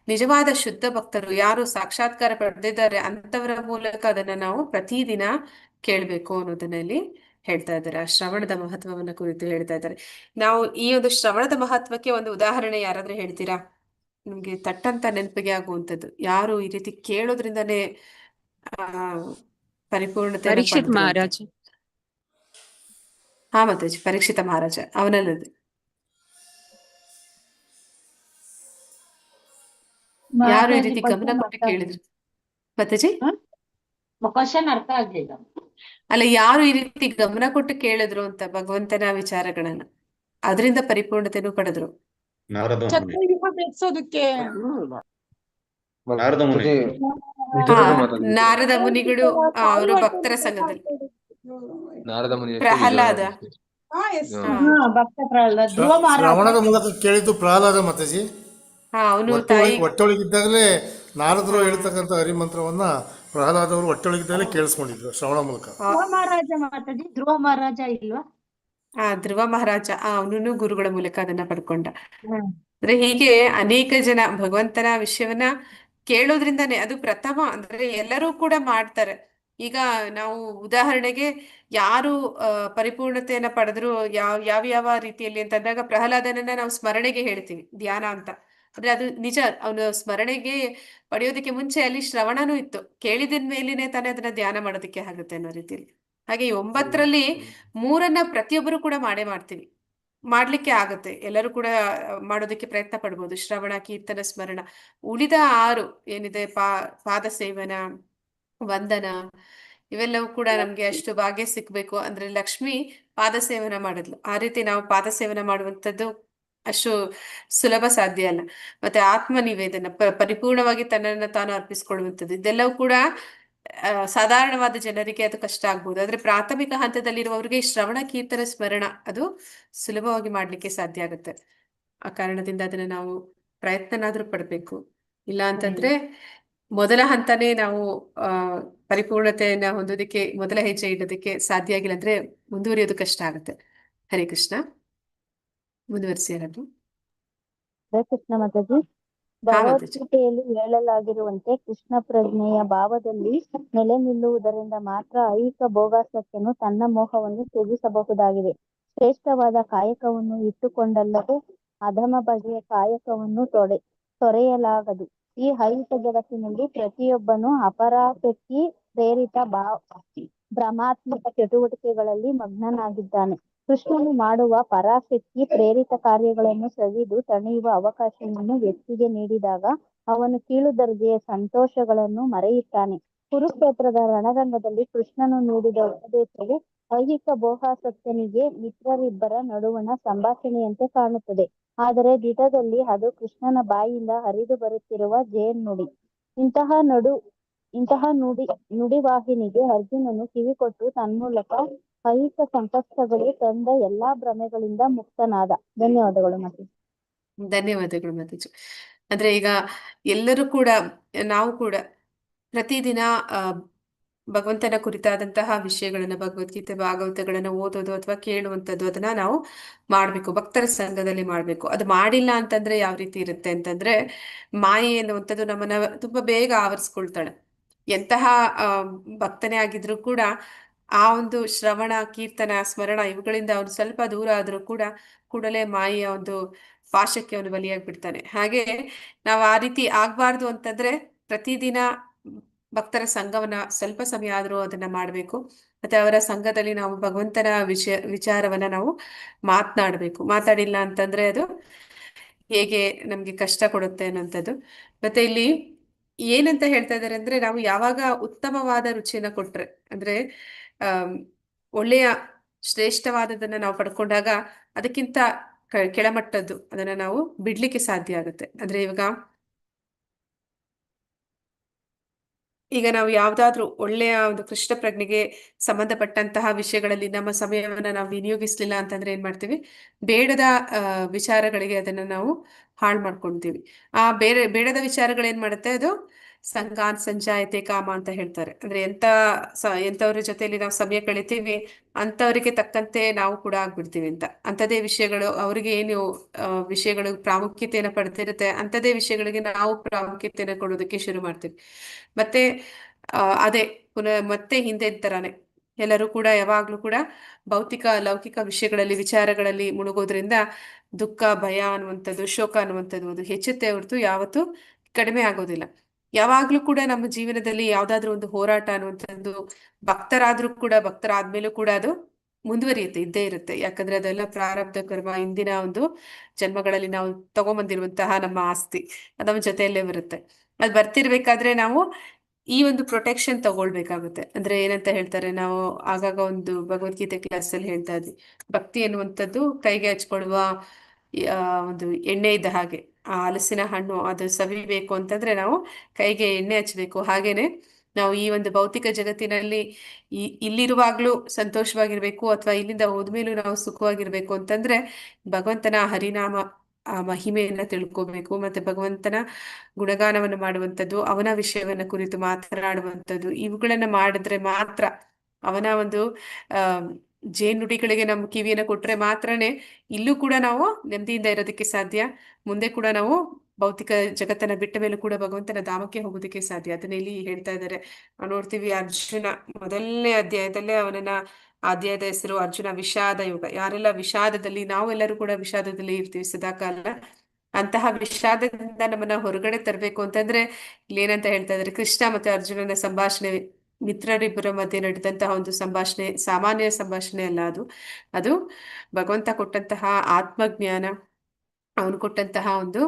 ನಿಜವಾದ ಶುದ್ಧ ಭಕ್ತರು ಯಾರು ಸಾಕ್ಷಾತ್ಕಾರ ಪಡೆದಿದ್ದಾರೆ ಅಂತವರ ಮೂಲಕ ಅದನ್ನ ನಾವು ಪ್ರತಿದಿನ ಕೇಳ್ಬೇಕು ಅನ್ನೋದನ್ನ ಇಲ್ಲಿ ಹೇಳ್ತಾ ಇದ್ದಾರೆ. ಆ ಶ್ರವಣದ ಮಹತ್ವವನ್ನ ಕುರಿತು ಹೇಳ್ತಾ ಇದ್ದಾರೆ. ನಾವು ಈ ಒಂದು ಶ್ರವಣದ ಮಹತ್ವಕ್ಕೆ ಒಂದು ಉದಾಹರಣೆ ಯಾರಾದ್ರೂ ಹೇಳ್ತೀರಾ? ನಿಮ್ಗೆ ತಟ್ಟಂತ ನೆನಪಿಗೆ ಆಗುವಂಥದ್ದು, ಯಾರು ಈ ರೀತಿ ಕೇಳೋದ್ರಿಂದಾನೇ ಪರಿಪೂರ್ಣತೆ ಪರೀಕ್ಷಿತ್ ಮಹಾರಾಜ್. ಹಾ ಮಾತಾಜಿ, ಪರೀಕ್ಷಿತ ಮಹಾರಾಜ ಅವನಲ್ಲದೆ ಯಾರು ಈ ರೀತಿ ಗಮನ ಕೊಟ್ಟು ಕೇಳಿದ್ರು? ಮಾತಾಜಿ ಕ್ವಶನ್ ಅರ್ಥ ಆಗ್ಲಿಲ್ಲ. ಅಲ್ಲ, ಯಾರು ಈ ರೀತಿ ಗಮನ ಕೊಟ್ಟು ಕೇಳಿದ್ರು ಅಂತ ಭಗವಂತನ ವಿಚಾರಗಳನ್ನ, ಅದರಿಂದ ಪರಿಪೂರ್ಣತೆನೂ ಪಡೆದ್ರು. ನಾರದ ಮುನಿ. ಚಕ್ರವ್ಯೂಹ ಬೆಳೆಸೋದಕ್ಕೆ ನಾರದ ಮುನಿ. ನಾರದ ಮುನಿಗಳು ಅವರು ಭಕ್ತರ ಸಂಘದಲ್ಲಿ. ನಾರದ ಮುನಿ ಪ್ರಹ್ಲಾದ, ಭಕ್ತ ಪ್ರಹ್ಲಾದ, ಧ್ರುವ ಮಹಾರಾಜ ಶ್ರವಣದ ಮೂಲಕ ಕೇಳಿದ್ದು ಪ್ರಹ್ಲಾದ ಮಾತಾಜಿ. ಅವನು ತಾಯಿ ಹೊಟ್ಟೆೊಳಗಿದ್ದಾಗಲೇ ನಾರದರು ಹೇಳ್ತಕ್ಕಂಥ ಹರಿಮಂತ್ರವನ್ನ ಪ್ರಹ್ಲಾದ್ ಅವರು ಹೊಟ್ಟೆೊಳಗಿದ್ದಾಗಲೇ ಕೇಳಿಸ್ಕೊಂಡಿದ್ರು ಶ್ರವಣ ಮೂಲಕ. ಧ್ರುವ ಮಹಾರಾಜ ಮಾತಾಜಿ, ಧ್ರುವ ಮಹಾರಾಜ ಇಲ್ವಾ? ಧ್ರುವ ಮಹಾರಾಜ ಅವನು ಗುರುಗಳ ಮೂಲಕ ಅದನ್ನ ಪಡ್ಕೊಂಡ. ಅಂದ್ರೆ ಹೀಗೆ ಅನೇಕ ಜನ ಭಗವಂತನ ವಿಷಯವನ್ನ ಕೇಳೋದ್ರಿಂದಾನೇ ಅದು ಪ್ರಥಮ. ಅಂದ್ರೆ ಎಲ್ಲರೂ ಕೂಡ ಮಾಡ್ತಾರೆ. ಈಗ ನಾವು ಉದಾಹರಣೆಗೆ ಯಾರು ಪರಿಪೂರ್ಣತೆಯನ್ನ ಪಡೆದ್ರು ಯಾವ ರೀತಿಯಲ್ಲಿ ಅಂತಂದಾಗ ಪ್ರಹ್ಲಾದನನ್ನ ನಾವು ಸ್ಮರಣೆಗೆ ಹೇಳ್ತೀವಿ ಧ್ಯಾನ ಅಂತ. ಅಂದ್ರೆ ಅದು ನಿಜ, ಅವನು ಸ್ಮರಣೆಗೆ ಪಡೆಯೋದಕ್ಕೆ ಮುಂಚೆ ಅಲ್ಲಿ ಶ್ರವಣನೂ ಇತ್ತು. ಕೇಳಿದ ಮೇಲಿನೇ ತಾನೇ ಅದನ್ನ ಧ್ಯಾನ ಮಾಡೋದಕ್ಕೆ ಆಗುತ್ತೆ ಅನ್ನೋ ರೀತಿಯಲ್ಲಿ. ಹಾಗೆ 9ರಲ್ಲಿ 3 ಪ್ರತಿಯೊಬ್ಬರು ಕೂಡ ಮಾಡ್ತೀವಿ, ಮಾಡ್ಲಿಕ್ಕೆ ಆಗತ್ತೆ. ಎಲ್ಲರೂ ಕೂಡ ಮಾಡೋದಕ್ಕೆ ಪ್ರಯತ್ನ ಪಡ್ಬೋದು. ಶ್ರವಣ, ಕೀರ್ತನ, ಸ್ಮರಣ. ಉಳಿದ 6 ಏನಿದೆ, ಪಾದ ಸೇವನ, ವಂದನ, ಇವೆಲ್ಲವೂ ಕೂಡ ನಮ್ಗೆ ಅಷ್ಟು ಭಾಗ್ಯ ಸಿಕ್ಬೇಕು ಅಂದ್ರೆ ಲಕ್ಷ್ಮಿ ಪಾದ ಸೇವನ ಮಾಡಿದ್ಲು. ಆ ರೀತಿ ನಾವು ಪಾದ ಸೇವನ ಮಾಡುವಂಥದ್ದು ಅಷ್ಟು ಸುಲಭ ಸಾಧ್ಯ ಅಲ್ಲ. ಮತ್ತೆ ಆತ್ಮ ನಿವೇದನ, ಪರಿಪೂರ್ಣವಾಗಿ ತನ್ನನ್ನು ತಾನು ಅರ್ಪಿಸ್ಕೊಳ್ಳುವಂಥದ್ದು, ಇದೆಲ್ಲವೂ ಕೂಡ ಸಾಧಾರಣವಾದ ಜನರಿಗೆ ಅದು ಕಷ್ಟ ಆಗ್ಬೋದು. ಆದ್ರೆ ಪ್ರಾಥಮಿಕ ಹಂತದಲ್ಲಿರುವವರಿಗೆ ಶ್ರವಣ, ಕೀರ್ತನ, ಸ್ಮರಣ ಅದು ಸುಲಭವಾಗಿ ಮಾಡ್ಲಿಕ್ಕೆ ಸಾಧ್ಯ ಆಗುತ್ತೆ. ಆ ಕಾರಣದಿಂದ ಅದನ್ನ ನಾವು ಪ್ರಯತ್ನನಾದ್ರೂ ಪಡ್ಬೇಕು. ಇಲ್ಲ ಅಂತಂದ್ರೆ ಮೊದಲ ಹಂತನೇ ನಾವು ಪರಿಪೂರ್ಣತೆಯನ್ನ ಹೊಂದೋದಕ್ಕೆ ಮೊದಲ ಹೆಜ್ಜೆ ಇಡೋದಕ್ಕೆ ಸಾಧ್ಯ ಆಗಿಲ್ಲ ಅಂದ್ರೆ ಮುಂದುವರಿಯೋದು ಕಷ್ಟ ಆಗುತ್ತೆ. ಹರೇ ಕೃಷ್ಣ. ಮುಂದುವರಿಸಿ ಯಾರಾದ್ರು. ಹರೇ ಕೃಷ್ಣ ಮಾತಾಜಿ. ಮಾತಾಜಿ. ಭಗವದ್ಗೀತೆಯಲ್ಲಿ ಹೇಳಲಾಗಿರುವಂತೆ ಕೃಷ್ಣ ಪ್ರಜ್ಞೆಯ ಭಾವದಲ್ಲಿ ನೆಲೆ ನಿಲ್ಲುವುದರಿಂದ ಮಾತ್ರ ಐಹಿಕ ಭೋಗಾಸಕ್ತಿಯನ್ನು ತನ್ನ ಮೋಹವನ್ನು ತ್ಯಜಿಸಬಹುದಾಗಿದೆ. ಶ್ರೇಷ್ಠವಾದ ಕಾಯಕವನ್ನು ಇಟ್ಟುಕೊಂಡಲ್ಲದೆ ಅಧಮ ಬಗೆಯ ಕಾಯಕವನ್ನು ತೊರೆಯಲಾಗದು. ಈ ಐಹಿಕ ಜಗತ್ತಿನಲ್ಲಿ ಪ್ರತಿಯೊಬ್ಬನು ಅಪರಾಸಕ್ತಿ ಪ್ರೇರಿತ ಭ್ರಮಾತ್ಮಕ ಚಟುವಟಿಕೆಗಳಲ್ಲಿ ಮಗ್ನನಾಗಿದ್ದಾನೆ. ಕೃಷ್ಣನು ಮಾಡುವ ಪರಾಸಕ್ತಿ ಪ್ರೇರಿತ ಕಾರ್ಯಗಳನ್ನು ಸವಿದು ತಣಿಯುವ ಅವಕಾಶವನ್ನು ವ್ಯಕ್ತಿಗೆ ನೀಡಿದಾಗ ಅವನು ಕೀಳು ದರ್ಜೆಯ ಸಂತೋಷಗಳನ್ನು ಮರೆಯುತ್ತಾನೆ. ಕುರುಕ್ಷೇತ್ರದ ರಣರಂಗದಲ್ಲಿ ಕೃಷ್ಣನು ನೀಡಿದ ಉಪದೇಶವು ಐಹಿಕ ಭೋಗಾಸಕ್ತನಿಗೆ ಮಿತ್ರರಿಬ್ಬರ ನಡುವಣ ಸಂಭಾಷಣೆಯಂತೆ ಕಾಣುತ್ತದೆ. ಆದರೆ ದಿಟದಲ್ಲಿ ಅದು ಕೃಷ್ಣನ ಬಾಯಿಂದ ಹರಿದು ಬರುತ್ತಿರುವ ಜೇನುಡಿ. ಇಂತಹ ನುಡಿವಾಹಿನಿಗೆ ಅರ್ಜುನನು ಕಿವಿಕೊಟ್ಟು ತನ್ಮೂಲಕ ಐಹಿಕ ಸಂಕಷ್ಟಗಳು ತಂದ ಎಲ್ಲಾ ಭ್ರಮೆಗಳಿಂದ ಮುಕ್ತನಾದ. ಧನ್ಯವಾದಗಳು ಮಾತಾಜಿ. ಧನ್ಯವಾದಗಳು ಮಾತಾಜಿ. ಅಂದ್ರೆ ಈಗ ಎಲ್ಲರೂ ಕೂಡ, ನಾವು ಕೂಡ ಪ್ರತಿದಿನ ಭಗವಂತನ ಕುರಿತಾದಂತಹ ವಿಷಯಗಳನ್ನ, ಭಗವದ್ಗೀತೆ ಭಾಗವತಗಳನ್ನ ಓದೋದು ಅಥವಾ ಕೇಳುವಂಥದ್ದು, ಅದನ್ನ ನಾವು ಮಾಡ್ಬೇಕು, ಭಕ್ತರ ಸಂಘದಲ್ಲಿ ಮಾಡ್ಬೇಕು. ಅದು ಮಾಡಿಲ್ಲ ಅಂತಂದ್ರೆ ಯಾವ ರೀತಿ ಇರುತ್ತೆ ಅಂತಂದ್ರೆ, ಮಾಯೆ ಎನ್ನುವಂಥದ್ದು ನಮ್ಮನ್ನ ತುಂಬಾ ಬೇಗ ಆವರಿಸ್ಕೊಳ್ತಾಳೆ. ಎಂತಹ ಭಕ್ತನೇ ಆಗಿದ್ರು ಕೂಡ ಆ ಒಂದು ಶ್ರವಣ, ಕೀರ್ತನ, ಸ್ಮರಣ ಇವುಗಳಿಂದ ಅವನು ಸ್ವಲ್ಪ ದೂರ ಆದ್ರೂ ಕೂಡ ಕೂಡಲೇ ಮಾಯೆಯ ಒಂದು ಪಾಶಕ್ಕೆ ಅವನು ಬಲಿಯಾಗ್ಬಿಡ್ತಾನೆ. ಹಾಗೆ ನಾವು ಆ ರೀತಿ ಆಗ್ಬಾರ್ದು ಅಂತಂದ್ರೆ ಪ್ರತಿದಿನ ಭಕ್ತರ ಸಂಘವನ್ನ ಸ್ವಲ್ಪ ಸಮಯ ಆದ್ರೂ ಅದನ್ನ ಮಾಡ್ಬೇಕು. ಮತ್ತೆ ಅವರ ಸಂಘದಲ್ಲಿ ನಾವು ಭಗವಂತನ ವಿಚಾರವನ್ನ ನಾವು ಮಾತಾಡಿಲ್ಲ ಅಂತಂದ್ರೆ ಅದು ಹೇಗೆ ನಮ್ಗೆ ಕಷ್ಟ ಕೊಡುತ್ತೆ ಅನ್ನೋಂಥದ್ದು. ಮತ್ತೆ ಇಲ್ಲಿ ಏನಂತ ಹೇಳ್ತಾ ಇದ್ದಾರೆ ಅಂದ್ರೆ, ನಾವು ಯಾವಾಗ ಉತ್ತಮವಾದ ರುಚಿಯನ್ನ ಕೊಟ್ರೆ, ಅಂದ್ರೆ ಒಳ್ಳೆಯ ಶ್ರೇಷ್ಠವಾದದನ್ನ ನಾವು ಪಡ್ಕೊಂಡಾಗ ಅದಕ್ಕಿಂತ ಕೆಳಮಟ್ಟದ್ದು ಅದನ್ನ ನಾವು ಬಿಡ್ಲಿಕ್ಕೆ ಸಾಧ್ಯ ಆಗುತ್ತೆ. ಅಂದ್ರೆ ಈಗ ನಾವು ಯಾವ್ದಾದ್ರು ಒಳ್ಳೆಯ ಒಂದು ಕೃಷ್ಣ ಪ್ರಜ್ಞೆಗೆ ಸಂಬಂಧಪಟ್ಟಂತಹ ವಿಷಯಗಳಲ್ಲಿ ನಮ್ಮ ಸಮಯವನ್ನ ನಾವು ವಿನಿಯೋಗಿಸ್ಲಿಲ್ಲ ಅಂತಂದ್ರೆ ಏನ್ ಮಾಡ್ತೀವಿ, ಬೇಡದ ವಿಚಾರಗಳಿಗೆ ಅದನ್ನ ನಾವು ಹಾಳು ಮಾಡ್ಕೊಳ್ತೀವಿ. ಆ ಬೇಡದ ವಿಚಾರಗಳೇನ್ ಮಾಡುತ್ತೆ, ಅದು ಸಂಗಾನ್ ಸಂಜಾಯತೆ ಕಾಮ ಅಂತ ಹೇಳ್ತಾರೆ. ಅಂದ್ರೆ ಎಂತವ್ರ ಜೊತೆಯಲ್ಲಿ ನಾವು ಸಮಯ ಕಳಿತೀವಿ ಅಂತವರಿಗೆ ತಕ್ಕಂತೆ ನಾವು ಕೂಡ ಆಗ್ಬಿಡ್ತೀವಿ ಅಂತ. ಅಂಥದೇ ವಿಷಯಗಳು, ಅವ್ರಿಗೆ ಏನು ವಿಷಯಗಳು ಪ್ರಾಮುಖ್ಯತೆಯನ್ನು ಪಡ್ತಿರುತ್ತೆ ಅಂಥದೇ ವಿಷಯಗಳಿಗೆ ನಾವು ಪ್ರಾಮುಖ್ಯತೆಯನ್ನು ಕೊಡೋದಕ್ಕೆ ಶುರು ಮಾಡ್ತೀವಿ. ಮತ್ತೆ ಅದೇ ಮತ್ತೆ ಹಿಂದೆ ತರಾನೆ ಎಲ್ಲರೂ ಕೂಡ ಯಾವಾಗ್ಲೂ ಕೂಡ ಭೌತಿಕ ಲೌಕಿಕ ವಿಚಾರಗಳಲ್ಲಿ ಮುಳುಗೋದ್ರಿಂದ ದುಃಖ, ಭಯ ಅನ್ನುವಂಥದ್ದು, ಶೋಕ ಅನ್ನುವಂಥದ್ದು ಅದು ಹೆಚ್ಚುತ್ತೆ ಹೊರತು ಯಾವತ್ತೂ ಕಡಿಮೆ ಆಗೋದಿಲ್ಲ. ಯಾವಾಗ್ಲೂ ಕೂಡ ನಮ್ಮ ಜೀವನದಲ್ಲಿ ಯಾವ್ದಾದ್ರು ಒಂದು ಹೋರಾಟ ಅನ್ನುವಂಥದ್ದು ಭಕ್ತರಾದ್ಮೇಲೂ ಕೂಡ ಅದು ಮುಂದುವರಿಯುತ್ತೆ, ಇದ್ದೇ ಇರುತ್ತೆ. ಯಾಕಂದ್ರೆ ಅದೆಲ್ಲ ಪ್ರಾರಬ್ಧ ಕರ್ಮ, ಇಂದಿನ ಒಂದು ಜನ್ಮಗಳಲ್ಲಿ ನಾವು ತಗೊಂಬಂದಿರುವಂತಹ ನಮ್ಮ ಆಸ್ತಿ ನಮ್ಮ ಜೊತೆಯಲ್ಲೇ ಬರುತ್ತೆ. ಅದು ಬರ್ತಿರ್ಬೇಕಾದ್ರೆ ನಾವು ಈ ಒಂದು ಪ್ರೊಟೆಕ್ಷನ್ ತಗೊಳ್ಬೇಕಾಗುತ್ತೆ. ಅಂದ್ರೆ ಏನಂತ ಹೇಳ್ತಾರೆ, ನಾವು ಆಗಾಗ ಒಂದು ಭಗವದ್ಗೀತೆ ಕ್ಲಾಸ್ ಅಲ್ಲಿ ಹೇಳ್ತಾ ಇದ್ವಿ, ಭಕ್ತಿ ಎನ್ನುವಂಥದ್ದು ಕೈಗೆ ಹಚ್ಕೊಳ್ಳುವ ಒಂದು ಎಣ್ಣೆ ಇದ್ದ ಹಾಗೆ. ಆ ಹಲಸಿನ ಹಣ್ಣು ಅದು ಸವಿಬೇಕು ಅಂತಂದ್ರೆ ನಾವು ಕೈಗೆ ಎಣ್ಣೆ ಹಚ್ಬೇಕು. ಹಾಗೇನೆ ನಾವು ಈ ಒಂದು ಭೌತಿಕ ಜಗತ್ತಿನಲ್ಲಿ ಇಲ್ಲಿರುವಾಗ್ಲೂ ಸಂತೋಷವಾಗಿರ್ಬೇಕು ಅಥವಾ ಇಲ್ಲಿಂದ ಹೋದ್ಮೇಲೂ ನಾವು ಸುಖವಾಗಿರ್ಬೇಕು ಅಂತಂದ್ರೆ ಭಗವಂತನ ಹರಿನಾಮ ಆ ಮಹಿಮೆಯನ್ನ ತಿಳ್ಕೋಬೇಕು. ಮತ್ತೆ ಭಗವಂತನ ಗುಣಗಾನವನ್ನು ಮಾಡುವಂಥದ್ದು, ಅವನ ವಿಷಯವನ್ನ ಕುರಿತು ಮಾತನಾಡುವಂಥದ್ದು, ಇವುಗಳನ್ನ ಮಾಡಿದ್ರೆ ಮಾತ್ರ, ಅವನ ಒಂದು ಜೇನುಡಿಗಳಿಗೆ ನಮ್ಮ ಕಿವಿಯನ್ನ ಕೊಟ್ರೆ ಮಾತ್ರನೇ ಇಲ್ಲೂ ಕೂಡ ನಾವು ನೆಮ್ಮದಿಯಿಂದ ಇರೋದಕ್ಕೆ ಸಾಧ್ಯ. ಮುಂದೆ ಕೂಡ ನಾವು ಭೌತಿಕ ಜಗತ್ತನ್ನ ಬಿಟ್ಟ ಮೇಲೂ ಕೂಡ ಭಗವಂತನ ಧಾಮಕ್ಕೆ ಹೋಗೋದಕ್ಕೆ ಸಾಧ್ಯ. ಅದನ್ನ ಇಲ್ಲಿ ಹೇಳ್ತಾ ಇದ್ದಾರೆ. ನಾವು ನೋಡ್ತೀವಿ, ಅರ್ಜುನ ಮೊದಲನೇ ಅಧ್ಯಾಯದಲ್ಲೇ ಅಧ್ಯಾಯದ ಹೆಸರು ಅರ್ಜುನ ವಿಷಾದ ಯುಗ. ಯಾರೆಲ್ಲ ವಿಷಾದದಲ್ಲಿ, ನಾವೆಲ್ಲರೂ ಕೂಡ ವಿಷಾದದಲ್ಲಿ ಇರ್ತೀವಿ ಸದಾಕಾಲ. ಅಂತಹ ವಿಷಾದದಿಂದ ನಮ್ಮನ್ನ ಹೊರಗಡೆ ತರಬೇಕು ಅಂತಂದ್ರೆ ಇಲ್ಲಿ ಏನಂತ ಹೇಳ್ತಾ ಇದ್ದಾರೆ, ಕೃಷ್ಣ ಮತ್ತೆ ಅರ್ಜುನನ ಸಂಭಾಷಣೆ, ಮಿತ್ರರಿಬ್ಬರ ಮಧ್ಯೆ ನಡೆದಂತಹ ಒಂದು ಸಂಭಾಷಣೆ ಸಾಮಾನ್ಯ ಸಂಭಾಷಣೆ ಅಲ್ಲ, ಅದು ಭಗವಂತ ಕೊಟ್ಟಂತಹ ಆತ್ಮಜ್ಞಾನ, ಅವನು ಕೊಟ್ಟಂತಹ ಒಂದು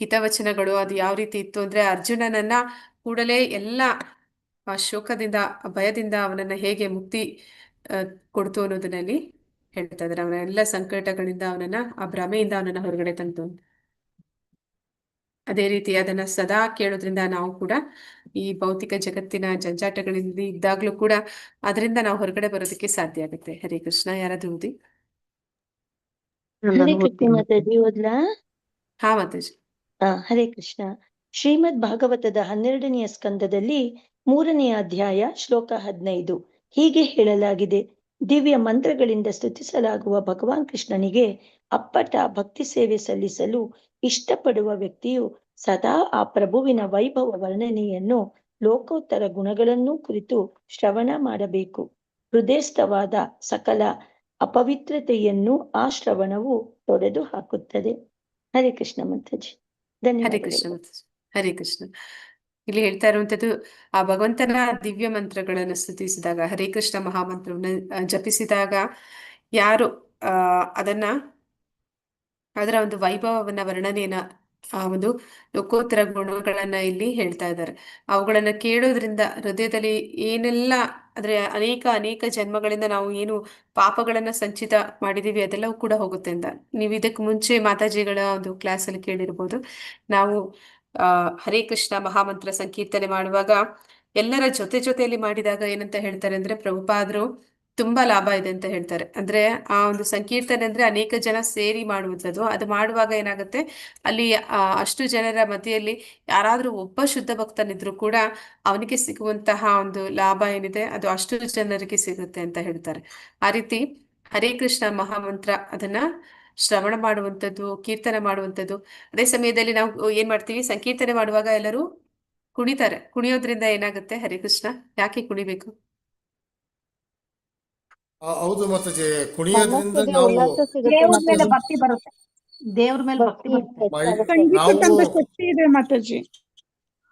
ಹಿತವಚನಗಳು. ಅದು ಯಾವ ರೀತಿ ಇತ್ತು ಅಂದ್ರೆ, ಅರ್ಜುನನನ್ನ ಕೂಡಲೇ ಎಲ್ಲ ಶೋಕದಿಂದ, ಭಯದಿಂದ ಅವನನ್ನ ಹೇಗೆ ಮುಕ್ತಿ ಕೊಡ್ತು ಅನ್ನೋದನ್ನಲ್ಲಿ ಹೇಳ್ತಾ ಇದ್ದಾರೆ. ಅವನ ಎಲ್ಲ ಸಂಕಟಗಳಿಂದ ಅವನನ್ನ, ಆ ಭ್ರಮೆಯಿಂದ ಅವನನ್ನ ಹೊರಗಡೆ ತಂತು. ಅದೇ ರೀತಿ ಅದನ್ನ ಸದಾ ಕೇಳೋದ್ರಿಂದ ನಾವು ಕೂಡ ಈ ಭೌತಿಕ ಜಗತ್ತಿನ ಜಂಜಾಟಗಳಿಂದ ಇದ್ದಾಗ್ಲೂ ಕೂಡ ಅದರಿಂದ ನಾವು ಹೊರಗಡೆ ಬರೋದಕ್ಕೆ ಸಾಧ್ಯ ಆಗುತ್ತೆ. ಹರೇ ಕೃಷ್ಣ. ಯಾರಾದ್ರೂ ಓದಿ? ಹರೇ ಕೃಷ್ಣ ಮಾತಾಜಿ, ಓದ್ಲಾ? ಹಾ ಮಾತಾಜಿ. ಹರೇ ಕೃಷ್ಣ. ಶ್ರೀಮದ್ ಭಾಗವತದ 12ನೆಯ ಸ್ಕಂದದಲ್ಲಿ 3ನೆಯ ಅಧ್ಯಾಯ ಶ್ಲೋಕ 15 ಹೀಗೆ ಹೇಳಲಾಗಿದೆ: ದಿವ್ಯ ಮಂತ್ರಗಳಿಂದ ಸ್ತುತಿಸಲಾಗುವ ಭಗವಾನ್ ಕೃಷ್ಣನಿಗೆ ಅಪ್ಪಟ ಭಕ್ತಿ ಸೇವೆ ಸಲ್ಲಿಸಲು ಇಷ್ಟಪಡುವ ವ್ಯಕ್ತಿಯು ಸದಾ ಆ ಪ್ರಭುವಿನ ವೈಭವ ವರ್ಣನೆಯನ್ನು ಲೋಕೋತ್ತರ ಗುಣಗಳನ್ನೂ ಕುರಿತು ಶ್ರವಣ ಮಾಡಬೇಕು. ಹೃದಯಸ್ಥವಾದ ಸಕಲ ಅಪವಿತ್ರತೆಯನ್ನು ಆ ಶ್ರವಣವು ತೊಡೆದು ಹಾಕುತ್ತದೆ. ಹರೇ ಕೃಷ್ಣ ಮಾತಾಜಿ. ಹರೇ ಕೃಷ್ಣ ಧನ್ಯವಾದಗಳು. ಮಾತಾಜಿ. ಹರೇ ಕೃಷ್ಣ. ಇಲ್ಲಿ ಹೇಳ್ತಾ ಇರುವಂತದ್ದು ಆ ಭಗವಂತನ ದಿವ್ಯ ಮಂತ್ರಗಳನ್ನು ಸ್ತುತಿಸಿದಾಗ, ಹರೇ ಕೃಷ್ಣ ಮಹಾಮಂತ್ರವನ್ನು ಜಪಿಸಿದಾಗ ಯಾರು ಅದನ್ನ ಅದರ ಒಂದು ವೈಭವವನ್ನ ವರ್ಣನೆಯನ್ನ ಆ ಒಂದು ಲೋಕೋತ್ತರ ಗುಣಗಳನ್ನ ಇಲ್ಲಿ ಹೇಳ್ತಾ ಇದ್ದಾರೆ. ಅವುಗಳನ್ನ ಕೇಳೋದ್ರಿಂದ ಹೃದಯದಲ್ಲಿ ಏನೆಲ್ಲ ಅಂದ್ರೆ ಅನೇಕ ಜನ್ಮಗಳಿಂದ ನಾವು ಏನು ಪಾಪಗಳನ್ನ ಸಂಚಿತ ಮಾಡಿದೀವಿ ಅದೆಲ್ಲವೂ ಕೂಡ ಹೋಗುತ್ತೆ ಅಂತ. ನೀವು ಇದಕ್ಕೆ ಮುಂಚೆ ಮಾತಾಜಿಗಳ ಒಂದು ಕ್ಲಾಸ್ ಅಲ್ಲಿ ಕೇಳಿರ್ಬೋದು. ನಾವು ಹರೇ ಕೃಷ್ಣ ಮಹಾಮಂತ್ರ ಸಂಕೀರ್ತನೆ ಮಾಡುವಾಗ ಎಲ್ಲರ ಜೊತೆಯಲ್ಲಿ ಮಾಡಿದಾಗ ಏನಂತ ಹೇಳ್ತಾರೆ ಅಂದ್ರೆ, ಪ್ರಭುಪಾದರು ತುಂಬಾ ಲಾಭ ಇದೆ ಅಂತ ಹೇಳ್ತಾರೆ. ಅಂದ್ರೆ ಆ ಒಂದು ಸಂಕೀರ್ತನೆ ಅಂದ್ರೆ ಅನೇಕ ಜನ ಸೇರಿ ಮಾಡುವಂಥದ್ದು. ಅದು ಮಾಡುವಾಗ ಏನಾಗುತ್ತೆ, ಅಲ್ಲಿ ಅಷ್ಟು ಜನರ ಮಧ್ಯೆಯಲ್ಲಿ ಯಾರಾದ್ರೂ ಒಬ್ಬ ಶುದ್ಧ ಭಕ್ತನಿದ್ರು ಕೂಡ ಅವನಿಗೆ ಸಿಗುವಂತಹ ಒಂದು ಲಾಭ ಏನಿದೆ ಅದು ಅಷ್ಟು ಜನರಿಗೆ ಸಿಗುತ್ತೆ ಅಂತ ಹೇಳ್ತಾರೆ. ಆ ರೀತಿ ಹರೇ ಕೃಷ್ಣ ಮಹಾಮಂತ್ರ ಅದನ್ನ ಶ್ರವಣ ಮಾಡುವಂಥದ್ದು, ಕೀರ್ತನೆ ಮಾಡುವಂಥದ್ದು. ಅದೇ ಸಮಯದಲ್ಲಿ ನಾವು ಏನ್ ಮಾಡ್ತೀವಿ, ಸಂಕೀರ್ತನೆ ಮಾಡುವಾಗ ಎಲ್ಲರೂ ಕುಣಿತಾರೆ. ಕುಣಿಯೋದ್ರಿಂದ ಏನಾಗುತ್ತೆ, ಹರೇ ಕೃಷ್ಣ ಯಾಕೆ ಕುಣಿಬೇಕು? ಹೌದು ಮಾತಾಜಿ, ಕುಣಿಯೋದ್ರಿಂದ ಮನಸ್ಸಿಗೆ ನಾವು ಉಲ್ಲಾಸ ಸಿಗುತ್ತೆ ದೇವ್ರ ಮೇಲೆ ಮಾತಾಜಿ. ಭಕ್ತಿ ಬರುತ್ತೆ. ದೇವ್ರ ಮೇಲೆ ಭಕ್ತಿ ಬರುತ್ತೆ. ಸಂಗೀತಕ್ಕಂತ ನಾವು ಶಕ್ತಿ ಇದೆ ಮಾತಾಜಿ.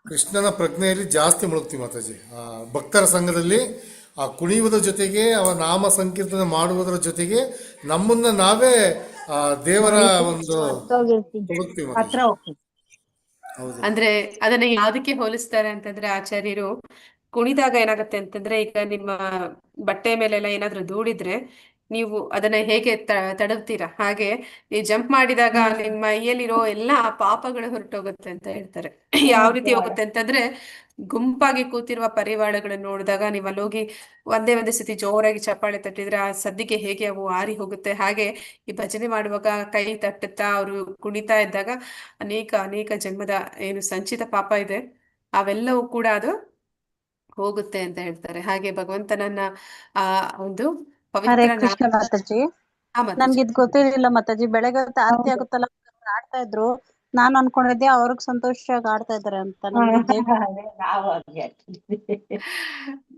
ಕೃಷ್ಣನ ಪ್ರಜ್ಞೆಯಲ್ಲಿ ಜಾಸ್ತಿ ಮುಳುಗ್ತೀವಿ ಮಾತಾಜಿ. ಭಕ್ತರ ಸಂಘದಲ್ಲಿ ಆ ಕುಣಿಯುವುದರ ಜೊತೆಗೆ ಅವನ ನಾಮ ಸಂಕೀರ್ತನೆ ಮಾಡುವುದರ ಜೊತೆಗೆ ನಮ್ಮನ್ನ ನಾವೇ ದೇವರ ಒಂದು ಮರ್ತೋಗಿರ್ತೀವಿ. ತೊಡಗ್ತೀವಿ ಹತ್ರ ಮಾತಾಜಿ. ಹೋಗ್ತೀವಿ. ಹೌದು. ಅಂದ್ರೆ ಅದನ್ನ ಯಾವ್ದಕ್ಕೆ ಹೋಲಿಸ್ತಾರೆ ಅಂತಂದ್ರೆ, ಆಚಾರ್ಯರು ಕುಣಿದಾಗ ಏನಾಗುತ್ತೆ ಅಂತಂದ್ರೆ, ಈಗ ನಿಮ್ಮ ಬಟ್ಟೆ ಮೇಲೆಲ್ಲ ಏನಾದ್ರೂ ಧೂಳಿದ್ರೆ ನೀವು ಅದನ್ನ ಹೇಗೆ ತಡವ್ತೀರಾ, ಹಾಗೆ ನೀವು ಜಂಪ್ ಮಾಡಿದಾಗ ನಿಮ್ಮ ಮೈಯಲ್ಲಿರೋ ಎಲ್ಲಾ ಪಾಪಗಳು ಹೊರಟೋಗುತ್ತೆ ಅಂತ ಹೇಳ್ತಾರೆ. ಯಾವ ರೀತಿ ಹೋಗುತ್ತೆ ಅಂತಂದ್ರೆ, ಗುಂಪಾಗಿ ಕೂತಿರುವ ಪರಿವಾರಗಳನ್ನ ನೋಡಿದಾಗ ನೀವು ಅಲ್ಲೋಗಿ ಒಂದೇ ಸತಿ ಜೋರಾಗಿ ಚಪ್ಪಾಳೆ ತಟ್ಟಿದ್ರೆ ಆ ಸದ್ದಿಗೆ ಹೇಗೆ ಅವು ಆರಿ ಹೋಗುತ್ತೆ, ಹಾಗೆ ಈ ಭಜನೆ ಮಾಡುವಾಗ ಕೈ ತಟ್ಟುತ್ತಾ ಅವರು ಕುಣಿತಾ ಇದ್ದಾಗ ಅನೇಕ ಜನ್ಮದ ಏನು ಸಂಚಿತ ಪಾಪ ಇದೆ ಅವೆಲ್ಲವೂ ಕೂಡ ಅದು ಹೋಗುತ್ತೆ ಅಂತ ಹೇಳ್ತಾರೆ. ಹಾಗೆ ಭಗವಂತನನ್ನ ಆ ಒಂದು ಹರೇ ಪವಿತ್ರ ಕೃಷ್ಣ ಮಾತಾಜಿ. ಮಾತಾಜಿ. ನನ್ಗೆ ಇದ್ ಗೊತ್ತಿರ್ಲಿಲ್ಲ ಮಾತಾಜಿ. ಬೆಳಗ್ಗೆ ಹೊತ್ತು ಆರತಿ ಆಗುತ್ತಲ್ಲ, ಆಡ್ತಾ ಇದ್ರು. ನಾನು ಅನ್ಕೊಂಡಿದ್ದೆ ಅವ್ರಿಗೆ ಸಂತೋಷವಾಗಿ ಆಡ್ತಾ ಇದಾರೆ ಅಂತ. ನನ್ಗೆ ನಾವು ಹಾಗೆ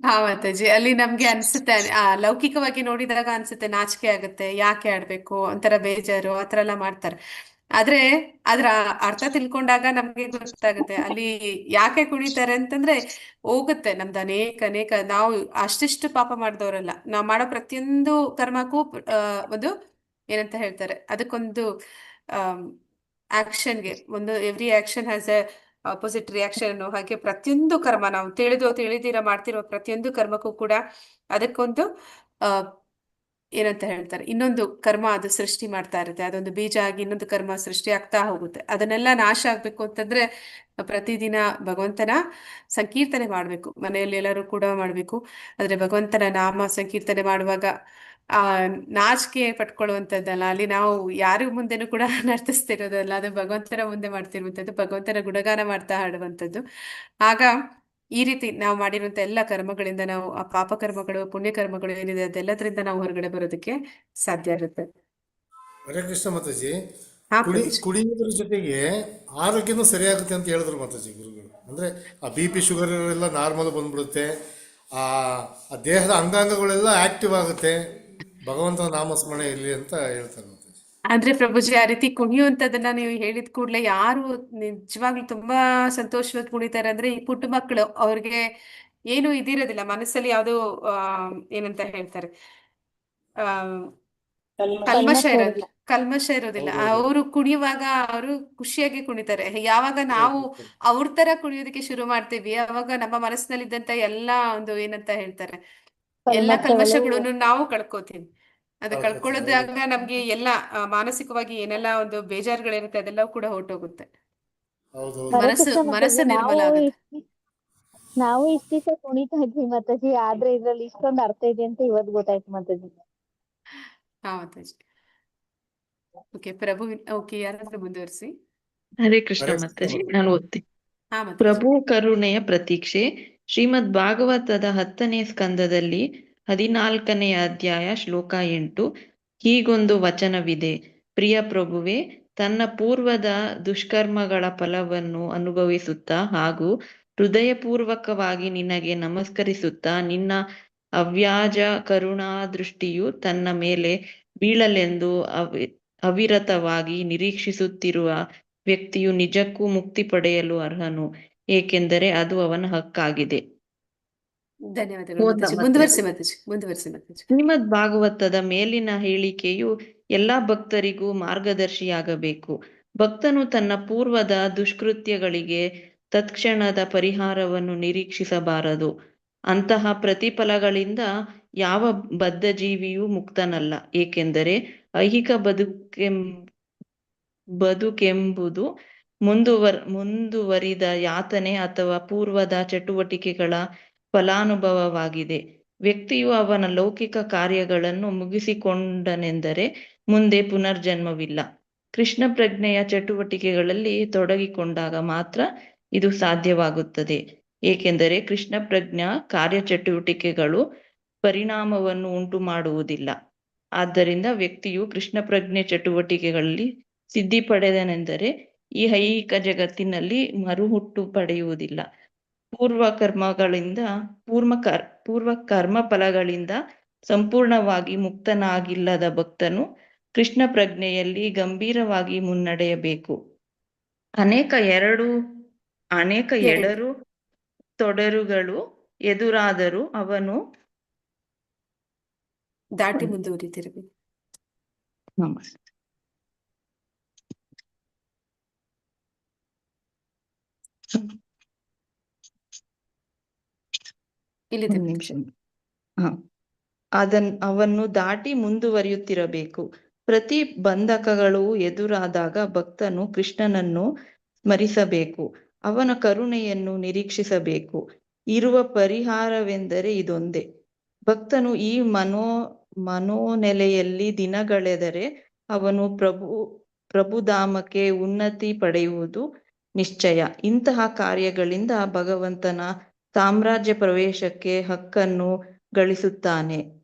ಹಾ ಮಾತಾಜಿ, ಅಲ್ಲಿ ನಮ್ಗೆ ಅನ್ಸುತ್ತೆ ಲೌಕಿಕವಾಗಿ ನೋಡಿದಾಗ ಅನ್ಸುತ್ತೆ ನಾಚಿಕೆ ಆಗುತ್ತೆ, ಯಾಕೆ ಆಡ್ಬೇಕು, ಒಂಥರ ಬೇಜಾರು ಆತರ ಎಲ್ಲ ಮಾಡ್ತಾರೆ. ಆದ್ರೆ ಅದ್ರ ಅರ್ಥ ತಿಳ್ಕೊಂಡಾಗ ನಮ್ಗೆ ಗೊತ್ತಾಗುತ್ತೆ ಅಲ್ಲಿ ಯಾಕೆ ಕುಣಿತಾರೆ ಅಂತಂದ್ರೆ, ಹೋಗುತ್ತೆ ನಮ್ದು ಅನೇಕ ನಾವು ಅಷ್ಟಿಷ್ಟು ಪಾಪ ಮಾಡಿದವರಲ್ಲ. ನಾವು ಮಾಡೋ ಪ್ರತಿಯೊಂದು ಕರ್ಮಕ್ಕೂ ಒಂದು ಏನಂತ ಹೇಳ್ತಾರೆ, ಅದಕ್ಕೊಂದು ಆಕ್ಷನ್ಗೆ ಒಂದು every action has A opposite reaction ಅನ್ನೋ ಹಾಗೆ ಪ್ರತಿಯೊಂದು ಕರ್ಮ ನಾವು ತಿಳಿದಿರ ಮಾಡ್ತಿರೋ ಪ್ರತಿಯೊಂದು ಕರ್ಮಕ್ಕೂ ಕೂಡ ಅದಕ್ಕೊಂದು ಏನಂತ ಹೇಳ್ತಾರೆ, ಇನ್ನೊಂದು ಕರ್ಮ ಅದು ಸೃಷ್ಟಿ ಮಾಡ್ತಾ ಇರುತ್ತೆ. ಅದೊಂದು ಬೀಜ ಆಗಿ ಇನ್ನೊಂದು ಕರ್ಮ ಸೃಷ್ಟಿ ಆಗ್ತಾ ಹೋಗುತ್ತೆ. ಅದನ್ನೆಲ್ಲ ನಾಶ ಆಗ್ಬೇಕು ಅಂತಂದ್ರೆ ಪ್ರತಿದಿನ ಭಗವಂತನ ಸಂಕೀರ್ತನೆ ಮಾಡ್ಬೇಕು, ಮನೆಯಲ್ಲಿ ಎಲ್ಲರೂ ಕೂಡ ಮಾಡ್ಬೇಕು. ಆದ್ರೆ ಭಗವಂತನ ನಾಮ ಸಂಕೀರ್ತನೆ ಮಾಡುವಾಗ ನಾಚಿಕೆ ಪಟ್ಕೊಳ್ಳುವಂಥದ್ದಲ್ಲ, ಅಲ್ಲಿ ನಾವು ಯಾರ ಮುಂದೆನೂ ಕೂಡ ನರ್ತಿಸ್ತಿರೋದಲ್ಲ, ಅದು ಭಗವಂತನ ಮುಂದೆ ಮಾಡ್ತಿರುವಂಥದ್ದು, ಭಗವಂತನ ಗುಣಗಾನ ಮಾಡ್ತಾ ಹಾಡುವಂಥದ್ದು. ಆಗ ಈ ರೀತಿ ನಾವು ಮಾಡಿರುವಂತ ಎಲ್ಲ ಕರ್ಮಗಳಿಂದ ನಾವು ಆ ಪಾಪ ಕರ್ಮಗಳು ಪುಣ್ಯ ಕರ್ಮಗಳು ಏನಿದೆ ಅದೆಲ್ಲದರಿಂದ ನಾವು ಹೊರಗಡೆ ಬರೋದಕ್ಕೆ ಸಾಧ್ಯ ಇರುತ್ತೆ. ಹರೇ ಕೃಷ್ಣ ಮಾತಾಜಿ, ಹಾ ಕುಡಿಯುವುದ್ರ ಜೊತೆಗೆ ಆರೋಗ್ಯನೂ ಸರಿಯಾಗುತ್ತೆ ಅಂತ ಹೇಳಿದ್ರು ಮಾತಾಜಿ ಗುರುಗಳು. ಅಂದ್ರೆ ಆ BP ಶುಗರ್ ಎಲ್ಲ ನಾರ್ಮಲ್ ಬಂದ್ಬಿಡುತ್ತೆ, ಆ ದೇಹದ ಅಂಗಾಂಗಗಳೆಲ್ಲ ಆಕ್ಟಿವ್ ಆಗುತ್ತೆ, ಭಗವಂತನ ನಾಮಸ್ಮರಣೆ ಇರಲಿ ಅಂತ ಹೇಳ್ತಾರೆ ಮಾತಾಜಿ. ಅಂದ್ರೆ ಪ್ರಭುಜಿ, ಆ ರೀತಿ ಕುಣಿಯುವಂತದನ್ನ ನೀವು ಹೇಳಿದ ಕೂಡ್ಲೆ ಯಾರು ನಿಜವಾಗ್ಲೂ ತುಂಬಾ ಸಂತೋಷವಾಗಿ ಕುಣಿತಾರೆ ಅಂದ್ರೆ ಈ ಪುಟ್ಟ ಮಕ್ಕಳು. ಅವ್ರಿಗೆ ಏನು ಇದಿರೋದಿಲ್ಲ ಮನಸ್ಸಲ್ಲಿ, ಯಾವ್ದು ಏನಂತ ಹೇಳ್ತಾರೆ, ಕಲ್ಮಶ ಇರೋದಿಲ್ಲ. ಅವರು ಕುಣಿಯುವಾಗ ಅವರು ಖುಷಿಯಾಗಿ ಕುಣಿತಾರೆ. ಯಾವಾಗ ನಾವು ಅವ್ರ ತರ ಕುಣಿಯೋದಕ್ಕೆ ಶುರು ಮಾಡ್ತೀವಿ ಅವಾಗ ನಮ್ಮ ಮನಸ್ಸಿನಲ್ಲಿದ್ದಂತ ಎಲ್ಲಾ ಒಂದು ಏನಂತ ಹೇಳ್ತಾರೆ, ಎಲ್ಲಾ ಕಲ್ಮಶಗಳನ್ನು ನಾವು ಕಳ್ಕೊತೀವಿ. ಅದು ಕಳ್ಕೊಳ್ಳೋದಾಗ ನಮ್ಗೆ ಎಲ್ಲ ಮಾನಸಿಕವಾಗಿ ಏನೆಲ್ಲ ಒಂದು ಬೇಜಾರುಗಳಿರುತ್ತೆ ಅದೆಲ್ಲ ಕೂಡ ಹೊರಟೋಗುತ್ತೆ, ಮನಸ್ಸು ನಿರ್ಮಲ ಆಗುತ್ತೆ. ನಾವು ಇಷ್ಟ ದಿವಸ ಕುಣಿತಾ ಇದ್ವಿ ಮಾತಾಜಿ, ಆದ್ರೆ ಇದ್ರಲ್ಲಿ ಇಷ್ಟೊಂದು ಅರ್ಥ ಇದೆ ಅಂತ ಇವತ್ತು ಗೊತ್ತಾಯ್ತು ಮಾತಾಜಿ. ಹಾ ಮಾತಾಜಿ. ಓಕೆ ಪ್ರಭು, ಓಕೆ ಯಾರಾದ್ರೂ ಮುಂದುವರಿಸಿ. ಹರೇ ಕೃಷ್ಣ ಮಾತಾಜಿ, ನಾನು ಓದ್ತೀನಿ. ಹಾ ಮಾತಾಜಿ. ಪ್ರಭು ಕರುಣೆಯ ಪ್ರತೀಕ್ಷೆ. ಶ್ರೀಮದ್ ಭಾಗವತದ 10ನೇ ಸ್ಕಂದದಲ್ಲಿ 14ನೇ ಅಧ್ಯಾಯ ಶ್ಲೋಕ 8 ಹೀಗೊಂದು ವಚನವಿದೆ. ಪ್ರಿಯ ಪ್ರಭುವೆ, ತನ್ನ ಪೂರ್ವದ ದುಷ್ಕರ್ಮಗಳ ಫಲವನ್ನು ಅನುಭವಿಸುತ್ತಾ ಹಾಗೂ ಹೃದಯಪೂರ್ವಕವಾಗಿ ನಿನಗೆ ನಮಸ್ಕರಿಸುತ್ತಾ ನಿನ್ನ ಅವ್ಯಾಜ ಕರುಣಾದೃಷ್ಟಿಯು ತನ್ನ ಮೇಲೆ ಬೀಳಲೆಂದು ಅವಿರತವಾಗಿ ನಿರೀಕ್ಷಿಸುತ್ತಿರುವ ವ್ಯಕ್ತಿಯು ನಿಜಕ್ಕೂ ಮುಕ್ತಿ ಪಡೆಯಲು ಅರ್ಹನು, ಏಕೆಂದರೆ ಅದು ಅವನ ಹಕ್ಕಾಗಿದೆ. ಧನ್ಯವಾದಗಳು ಮಾತಾಜಿ. ಮುಂದುವರಿಸಿ ಮಾತಾಜಿ. ಶ್ರೀಮದ್ ಭಾಗವತದ ಮೇಲಿನ ಹೇಳಿಕೆಯು ಎಲ್ಲಾ ಭಕ್ತರಿಗೂ ಮಾರ್ಗದರ್ಶಿಯಾಗಬೇಕು. ಭಕ್ತನು ತನ್ನ ಪೂರ್ವದ ದುಷ್ಕೃತ್ಯಗಳಿಗೆ ತತ್ಕ್ಷಣದ ಪರಿಹಾರವನ್ನು ನಿರೀಕ್ಷಿಸಬಾರದು. ಅಂತಹ ಪ್ರತಿಫಲಗಳಿಂದ ಯಾವ ಬದ್ಧಜೀವಿಯೂ ಮುಕ್ತನಲ್ಲ, ಏಕೆಂದರೆ ಐಹಿಕ ಬದುಕೆಂಬುದು ಮುಂದುವರಿದ ಯಾತನೆ ಅಥವಾ ಪೂರ್ವದ ಚಟುವಟಿಕೆಗಳ ಫಲಾನುಭವವಾಗಿದೆ. ವ್ಯಕ್ತಿಯು ಅವನ ಲೌಕಿಕ ಕಾರ್ಯಗಳನ್ನು ಮುಗಿಸಿಕೊಂಡನೆಂದರೆ ಮುಂದೆ ಪುನರ್ಜನ್ಮವಿಲ್ಲ. ಕೃಷ್ಣ ಪ್ರಜ್ಞೆಯ ಚಟುವಟಿಕೆಗಳಲ್ಲಿ ತೊಡಗಿಕೊಂಡಾಗ ಮಾತ್ರ ಇದು ಸಾಧ್ಯವಾಗುತ್ತದೆ, ಏಕೆಂದರೆ ಕೃಷ್ಣ ಪ್ರಜ್ಞಾ ಕಾರ್ಯಚಟುವಟಿಕೆಗಳು ಪರಿಣಾಮವನ್ನು ಉಂಟು ಮಾಡುವುದಿಲ್ಲ. ಆದ್ದರಿಂದ ವ್ಯಕ್ತಿಯು ಕೃಷ್ಣ ಪ್ರಜ್ಞೆ ಚಟುವಟಿಕೆಗಳಲ್ಲಿ ಸಿದ್ಧಿ ಪಡೆದನೆಂದರೆ ಈ ಐಹಿಕ ಜಗತ್ತಿನಲ್ಲಿ ಮರುಹುಟ್ಟು ಪಡೆಯುವುದಿಲ್ಲ. ಪೂರ್ವ ಕರ್ಮ ಫಲಗಳಿಂದ ಸಂಪೂರ್ಣವಾಗಿ ಮುಕ್ತನಾಗಿಲ್ಲದ ಭಕ್ತನು ಕೃಷ್ಣ ಪ್ರಜ್ಞೆಯಲ್ಲಿ ಗಂಭೀರವಾಗಿ ಮುನ್ನಡೆಯಬೇಕು. ಅನೇಕ ಎಡರು ತೊಡರುಗಳು ಎದುರಾದರೂ ಅವನು ದಾಟಿ ಮುಂದುವರಿತಿರಬೇಕು. ಅವನ್ನು ದಾಟಿ ಮುಂದುವರಿಯುತ್ತಿರಬೇಕು. ಪ್ರತಿ ಬಂಧಕಗಳು ಎದುರಾದಾಗ ಭಕ್ತನು ಕೃಷ್ಣನನ್ನು ಸ್ಮರಿಸಬೇಕು, ಅವನ ಕರುಣೆಯನ್ನು ನಿರೀಕ್ಷಿಸಬೇಕು. ಇರುವ ಪರಿಹಾರವೆಂದರೆ ಇದೊಂದೇ. ಭಕ್ತನು ಈ ಮನೋನೆಲೆಯಲ್ಲಿ ದಿನಗಳೆದರೆ ಅವನು ಪ್ರಭುಧಾಮಕ್ಕೆ ಉನ್ನತಿ ಪಡೆಯುವುದು ನಿಶ್ಚಯ. ಇಂತಹ ಕಾರ್ಯಗಳಿಂದ ಭಗವಂತನ ಸಾಮ್ರಾಜ್ಯ ಪ್ರವೇಶಕ್ಕೆ ಹಕ್ಕನ್ನು ಗಳಿಸುತ್ತಾನೆ.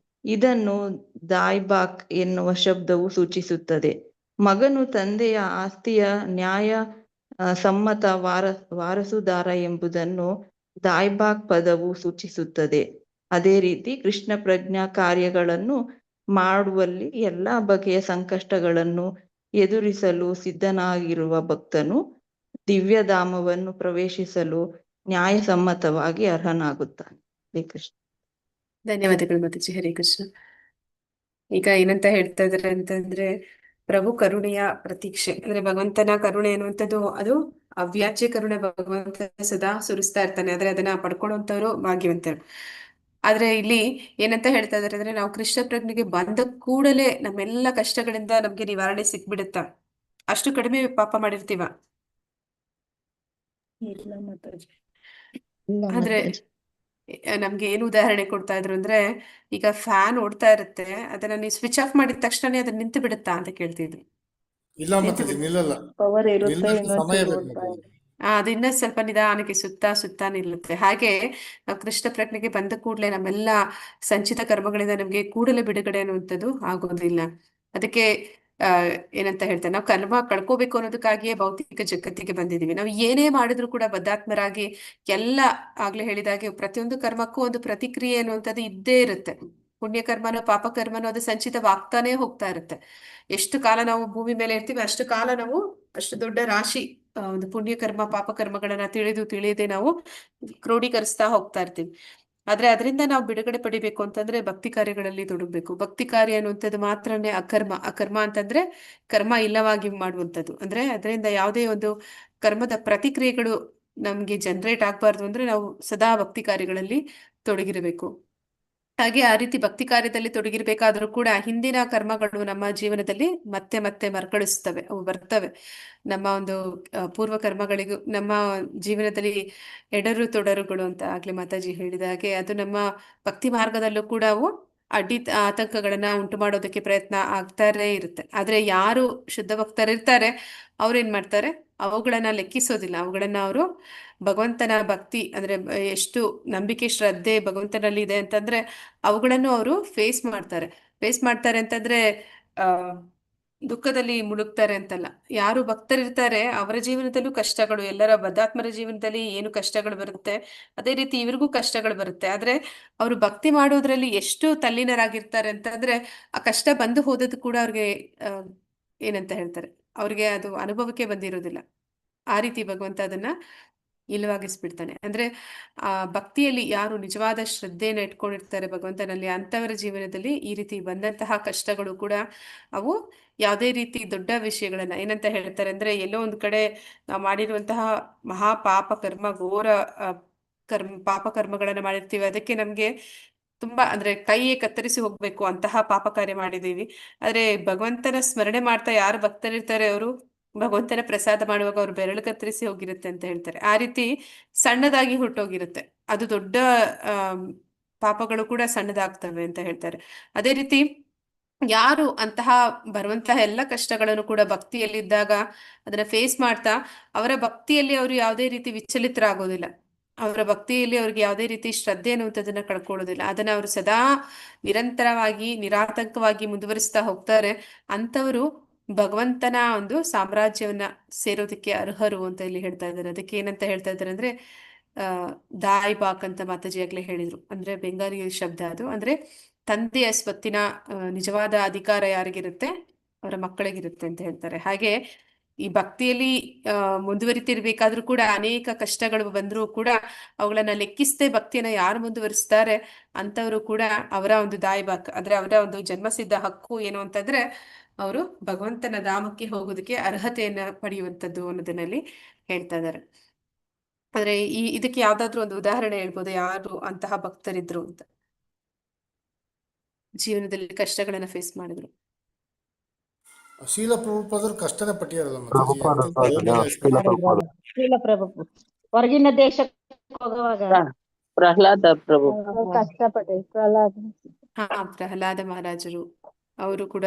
ಇದನ್ನು ದಾಯ್ಬಾಕ್ ಎನ್ನುವ ಶಬ್ದವು ಸೂಚಿಸುತ್ತದೆ. ಮಗನು ತಂದೆಯ ಆಸ್ತಿಯ ನ್ಯಾಯ ಸಮ್ಮತ ವಾರಸುದಾರ ಎಂಬುದನ್ನು ದಾಯ್ಬಾಕ್ ಪದವು ಸೂಚಿಸುತ್ತದೆ. ಅದೇ ರೀತಿ ಕೃಷ್ಣ ಪ್ರಜ್ಞಾ ಕಾರ್ಯಗಳನ್ನು ಮಾಡುವಲ್ಲಿ ಎಲ್ಲಾ ಬಗೆಯ ಸಂಕಷ್ಟಗಳನ್ನು ಎದುರಿಸಲು ಸಿದ್ಧನಾಗಿರುವ ಭಕ್ತನು ದಿವ್ಯಧಾಮವನ್ನು ಪ್ರವೇಶಿಸಲು ನ್ಯಾಯಸಮ್ಮತವಾಗಿ ಅರ್ಹನಾಗುತ್ತಾನೆ. ಹರೇ ಕೃಷ್ಣ. ಧನ್ಯವಾದಗಳು ಮಾತಾಜಿ. ಹರೇ ಕೃಷ್ಣ. ಈಗ ಏನಂತ ಹೇಳ್ತಾ ಇದಾರೆ ಅಂತಂದ್ರೆ, ಪ್ರಭು ಕರುಣೆಯ ಪ್ರತೀಕ್ಷೆ ಅಂದ್ರೆ ಭಗವಂತನ ಕರುಣೆ ಅನ್ನುವಂಥದ್ದು ಅದು ಅವ್ಯಾಜ್ಯ ಕರುಣೆ. ಭಗವಂತ ಸದಾ ಸುರಿಸ್ತಾ ಇರ್ತಾನೆ, ಆದ್ರೆ ಅದನ್ನ ಪಡ್ಕೊಳ್ಳುವಂತವ್ರು ಭಾಗ್ಯವಂತರು. ಆದ್ರೆ ಇಲ್ಲಿ ಏನಂತ ಹೇಳ್ತಾ ಇದಾರೆ ಅಂದ್ರೆ, ನಾವು ಕೃಷ್ಣ ಪ್ರಜ್ಞೆಗೆ ಬಂದ ಕೂಡಲೇ ನಮ್ಮೆಲ್ಲ ಕಷ್ಟಗಳಿಂದ ನಮ್ಗೆ ನಿವಾರಣೆ ಸಿಕ್ಬಿಡುತ್ತ. ಅಷ್ಟು ಕಡಿಮೆ ಪಾಪ ಮಾಡಿರ್ತೀವ. ಆದ್ರೆ ನಮ್ಗೆ ಏನು ಉದಾಹರಣೆ ಕೊಡ್ತಾ ಇದ್ರು ಅಂದ್ರೆ, ಈಗ ಫ್ಯಾನ್ ಓಡ್ತಾ ಇರುತ್ತೆ, ಅದನ್ನ ನೀವು ಸ್ವಿಚ್ ಆಫ್ ಮಾಡಿದ ತಕ್ಷಣ ಅದನ್ನ ನಿಂತು ಬಿಡುತ್ತಾ ಅಂತ ಕೇಳ್ತಿದ್ರು. ಇಲ್ಲ ಮಾತಾಜಿ, ನಿಲ್ಲಲ್ಲ. ಪವರ್ ಇರುತ್ತೆ, ನಿಲ್ಲಕ್ಕೆ ಸಮಯ ಬೇಕು ಮಾತಾಜಿ. ಅದು ಇನ್ನೂ ಸ್ವಲ್ಪ ನಿಧಾನಕ್ಕೆ ಸುತ್ತಾ ನಿಲ್ಲುತ್ತೆ. ಹಾಗೆ ನಾವು ಕೃಷ್ಣ ಪ್ರಜ್ಞೆಗೆ ಬಂದ ಕೂಡಲೇ ನಮ್ಮೆಲ್ಲ ಸಂಚಿತ ಕರ್ಮಗಳಿಂದ ನಮ್ಗೆ ಕೂಡಲೇ ಬಿಡುಗಡೆ ಅನ್ನುವಂಥದ್ದು ಆಗೋದಿಲ್ಲ. ಅದಕ್ಕೆ ಏನಂತ ಹೇಳ್ತಾರೆ, ನಾವು ಕರ್ಮ ಕಳ್ಕೋಬೇಕು ಅನ್ನೋದಕ್ಕಾಗಿಯೇ ಭೌತಿಕ ಜಗತ್ತಿಗೆ ಬಂದಿದೀವಿ. ನಾವು ಏನೇ ಮಾಡಿದ್ರು ಕೂಡ ಬದ್ಧಾತ್ಮರಾಗಿ ಎಲ್ಲ ಆಗ್ಲೇ ಹೇಳಿದಾಗೆ ಪ್ರತಿಯೊಂದು ಕರ್ಮಕ್ಕೂ ಒಂದು ಪ್ರತಿಕ್ರಿಯೆ ಅನ್ನುವಂಥದ್ದು ಇದ್ದೇ ಇರುತ್ತೆ. ಪುಣ್ಯ ಕರ್ಮನೋ ಪಾಪ ಕರ್ಮನೋ ಅದು ಸಂಚಿತವಾಗ್ತಾನೆ ಹೋಗ್ತಾ ಇರುತ್ತೆ. ಎಷ್ಟು ಕಾಲ ನಾವು ಭೂಮಿ ಮೇಲೆ ಇರ್ತೀವಿ ಅಷ್ಟು ಕಾಲ ನಾವು ಅಷ್ಟು ದೊಡ್ಡ ರಾಶಿ ಒಂದು ಪುಣ್ಯ ಕರ್ಮ ಪಾಪ ಕರ್ಮಗಳನ್ನ ತಿಳಿಯದೆ ನಾವು ಕ್ರೋಢೀಕರಿಸ್ತಾ ಹೋಗ್ತಾ ಇರ್ತೀವಿ. ಆದ್ರೆ ಅದರಿಂದ ನಾವು ಬಿಡುಗಡೆ ಪಡಿಬೇಕು ಅಂತಂದ್ರೆ ಭಕ್ತಿ ಕಾರ್ಯಗಳಲ್ಲಿ ತೊಡಗಬೇಕು. ಭಕ್ತಿ ಕಾರ್ಯ ಅನ್ನುವಂಥದ್ದು ಮಾತ್ರನೇ ಅಕರ್ಮ ಅಂತಂದ್ರೆ ಕರ್ಮ ಇಲ್ಲವಾಗಿ ಮಾಡುವಂಥದ್ದು. ಅಂದ್ರೆ ಅದರಿಂದ ಯಾವುದೇ ಒಂದು ಕರ್ಮದ ಪ್ರತಿಕ್ರಿಯೆಗಳು ನಮ್ಗೆ ಜನರೇಟ್ ಆಗ್ಬಾರ್ದು ಅಂದ್ರೆ ನಾವು ಸದಾ ಭಕ್ತಿ ಕಾರ್ಯಗಳಲ್ಲಿ ತೊಡಗಿರಬೇಕು. ಹಾಗೆ ಆ ರೀತಿ ಭಕ್ತಿ ಕಾರ್ಯದಲ್ಲಿ ತೊಡಗಿರ್ಬೇಕಾದ್ರೂ ಕೂಡ ಹಿಂದಿನ ಕರ್ಮಗಳು ನಮ್ಮ ಜೀವನದಲ್ಲಿ ಮತ್ತೆ ಮತ್ತೆ ಮರುಕಳಿಸ್ತವೆ, ಅವು ಬರ್ತವೆ. ನಮ್ಮ ಒಂದು ಪೂರ್ವ ಕರ್ಮಗಳಿಗೂ ನಮ್ಮ ಜೀವನದಲ್ಲಿ ಎಡರು ತೊಡರುಗಳು ಅಂತ ಆಗ್ಲೇ ಮಾತಾಜಿ ಹೇಳಿದ ಹಾಗೆ ಅದು ನಮ್ಮ ಭಕ್ತಿ ಮಾರ್ಗದಲ್ಲೂ ಕೂಡ ಅವು ಆತಂಕಗಳನ್ನ ಉಂಟು ಮಾಡೋದಕ್ಕೆ ಪ್ರಯತ್ನ ಆಗ್ತಾರೇ ಇರುತ್ತೆ. ಆದ್ರೆ ಯಾರು ಶುದ್ಧ ಭಕ್ತರಿರ್ತಾರೆ ಅವ್ರೇನ್ ಮಾಡ್ತಾರೆ, ಅವುಗಳನ್ನ ಲೆಕ್ಕಿಸೋದಿಲ್ಲ. ಅವುಗಳನ್ನ ಅವರು ಭಗವಂತನ ಭಕ್ತಿ ಅಂದ್ರೆ ಎಷ್ಟು ನಂಬಿಕೆ ಶ್ರದ್ಧೆ ಭಗವಂತನಲ್ಲಿ ಇದೆ ಅಂತಂದ್ರೆ ಅವುಗಳನ್ನು ಅವರು ಫೇಸ್ ಮಾಡ್ತಾರೆ ಅಂತಂದ್ರೆ ದುಃಖದಲ್ಲಿ ಮುಳುಗ್ತಾರೆ ಅಂತಲ್ಲ. ಯಾರು ಭಕ್ತರಿರ್ತಾರೆ ಅವರ ಜೀವನದಲ್ಲೂ ಕಷ್ಟಗಳು, ಎಲ್ಲರ ಬದ್ಧಾತ್ಮರ ಜೀವನದಲ್ಲಿ ಏನು ಕಷ್ಟಗಳು ಬರುತ್ತೆ ಅದೇ ರೀತಿ ಇವ್ರಿಗೂ ಕಷ್ಟಗಳು ಬರುತ್ತೆ. ಆದ್ರೆ ಅವರು ಭಕ್ತಿ ಮಾಡೋದ್ರಲ್ಲಿ ಎಷ್ಟು ತಲ್ಲೀನರಾಗಿರ್ತಾರೆ ಅಂತಂದ್ರೆ ಆ ಕಷ್ಟ ಬಂದು ಹೋದದ್ದು ಕೂಡ ಅವ್ರಿಗೆ ಏನಂತ ಹೇಳ್ತಾರೆ, ಅವ್ರಿಗೆ ಅದು ಅನುಭವಕ್ಕೆ ಬಂದಿರೋದಿಲ್ಲ. ಆ ರೀತಿ ಭಗವಂತ ಅದನ್ನ ಇಲ್ಲವಾಗಿಸ್ಬಿಡ್ತಾನೆ. ಅಂದ್ರೆ ಆ ಭಕ್ತಿಯಲ್ಲಿ ಯಾರು ನಿಜವಾದ ಶ್ರದ್ಧೆಯನ್ನು ಇಟ್ಕೊಂಡಿರ್ತಾರೆ ಭಗವಂತನಲ್ಲಿ, ಅಂತವರ ಜೀವನದಲ್ಲಿ ಈ ರೀತಿ ಬಂದಂತಹ ಕಷ್ಟಗಳು ಕೂಡ ಅವು ಯಾವುದೇ ರೀತಿ ದೊಡ್ಡ ವಿಷಯಗಳನ್ನ ಏನಂತ ಹೇಳ್ತಾರೆ ಅಂದ್ರೆ, ಎಲ್ಲೋ ಒಂದು ಕಡೆ ನಾವು ಮಾಡಿರುವಂತಹ ಮಹಾ ಪಾಪ ಕರ್ಮ, ಘೋರ ಪಾಪ ಕರ್ಮಗಳನ್ನ ಮಾಡಿರ್ತೀವಿ, ಅದಕ್ಕೆ ನಮ್ಗೆ ತುಂಬಾ ಅಂದ್ರೆ ಕೈಯೇ ಕತ್ತರಿಸಿ ಹೋಗ್ಬೇಕು ಅಂತಹ ಪಾಪ ಕಾರ್ಯ ಮಾಡಿದೀವಿ. ಆದ್ರೆ ಭಗವಂತನ ಸ್ಮರಣೆ ಮಾಡ್ತಾ ಯಾರು ಭಕ್ತರಿರ್ತಾರೆ ಅವರು ಭಗವಂತನ ಪ್ರಸಾದ ಮಾಡುವಾಗ ಅವ್ರು ಬೆರಳು ಕತ್ತರಿಸಿ ಹೋಗಿರುತ್ತೆ ಅಂತ ಹೇಳ್ತಾರೆ. ಆ ರೀತಿ ಸಣ್ಣದಾಗಿ ಹುಟ್ಟೋಗಿರುತ್ತೆ, ಅದು ದೊಡ್ಡ ಪಾಪಗಳು ಕೂಡ ಸಣ್ಣದಾಗ್ತವೆ ಅಂತ ಹೇಳ್ತಾರೆ. ಅದೇ ರೀತಿ ಯಾರು ಅಂತಹ ಬರುವಂತಹ ಎಲ್ಲ ಕಷ್ಟಗಳನ್ನು ಕೂಡ ಭಕ್ತಿಯಲ್ಲಿದ್ದಾಗ ಅದನ್ನ ಫೇಸ್ ಮಾಡ್ತಾ ಅವರ ಭಕ್ತಿಯಲ್ಲಿ ಅವರು ಯಾವುದೇ ರೀತಿ ವಿಚಲಿತರಾಗೋದಿಲ್ಲ, ಅವರ ಭಕ್ತಿಯಲ್ಲಿ ಅವ್ರಿಗೆ ಯಾವುದೇ ರೀತಿ ಶ್ರದ್ಧೆ ಅನ್ನುವಂಥದ್ದನ್ನ ಕಳ್ಕೊಳ್ಳೋದಿಲ್ಲ, ಅದನ್ನ ಅವರು ಸದಾ ನಿರಂತರವಾಗಿ ನಿರಾತಂಕವಾಗಿ ಮುಂದುವರಿಸ್ತಾ ಹೋಗ್ತಾರೆ. ಅಂಥವರು ಭಗವಂತನ ಒಂದು ಸಾಮ್ರಾಜ್ಯವನ್ನ ಸೇರೋದಕ್ಕೆ ಅರ್ಹರು ಅಂತ ಇಲ್ಲಿ ಹೇಳ್ತಾ ಇದ್ದಾರೆ. ಅದಕ್ಕೆ ಏನಂತ ಹೇಳ್ತಾ ಇದ್ದಾರೆ ಅಂದ್ರೆ ದಾಯ್ ಬಾಕ್ ಅಂತ ಮಾತಾಜಿ ಆಗ್ಲೇ ಹೇಳಿದ್ರು. ಅಂದ್ರೆ ಬೆಂಗಾಲಿ ಶಬ್ದ ಅದು. ಅಂದ್ರೆ ತಂದೆಯ ಸ್ವತ್ತಿನ ನಿಜವಾದ ಅಧಿಕಾರ ಯಾರಿಗಿರುತ್ತೆ ಅವರ ಮಕ್ಕಳಿಗಿರುತ್ತೆ ಅಂತ ಹೇಳ್ತಾರೆ. ಹಾಗೆ ಈ ಭಕ್ತಿಯಲ್ಲಿ ಮುಂದುವರಿತಿರ್ಬೇಕಾದ್ರೂ ಕೂಡ ಅನೇಕ ಕಷ್ಟಗಳು ಬಂದರೂ ಕೂಡ ಅವುಗಳನ್ನ ಲೆಕ್ಕಿಸದೆ ಭಕ್ತಿಯನ್ನ ಯಾರು ಮುಂದುವರಿಸ್ತಾರೆ ಅಂತವರು ಕೂಡ ಅವರ ಒಂದು ದಾಯ್ಬಾಕ್ ಅಂದ್ರೆ ಅವರ ಒಂದು ಜನ್ಮಸಿದ್ಧ ಹಕ್ಕು ಏನು ಅಂತಂದ್ರೆ ಅವರು ಭಗವಂತನ ಧಾಮಕ್ಕೆ ಹೋಗೋದಕ್ಕೆ ಅರ್ಹತೆಯನ್ನ ಪಡೆಯುವಂಥದ್ದು ಅನ್ನೋದನ್ನಲ್ಲಿ ಹೇಳ್ತಾ ಇದ್ದಾರೆ. ಆದ್ರೆ ಇದಕ್ಕೆ ಯಾವ್ದಾದ್ರು ಒಂದು ಉದಾಹರಣೆ ಹೇಳ್ಬೋದು, ಯಾರು ಅಂತಹ ಭಕ್ತರಿದ್ರು ಅಂತ ಜೀವನದಲ್ಲಿ ಕಷ್ಟಗಳನ್ನ ಫೇಸ್ ಮಾಡಿದ್ರು? ಶೀಲ ಪ್ರಭುಪಾದರು ಕಷ್ಟನೇ ಪಟ್ಟಿಯಾರಲ್ಲ ಮಾತಾಜಿ, ಶೀಲ ಪ್ರಭು ಹೊರಗಿನ ದೇಶಕ್ಕೆ ಹೋಗುವಾಗ ಪ್ರಹ್ಲಾದ ಪ್ರಭು ಪ್ರಹ್ಲಾದ ಮಹಾರಾಜರು ಅವರು ಕೂಡ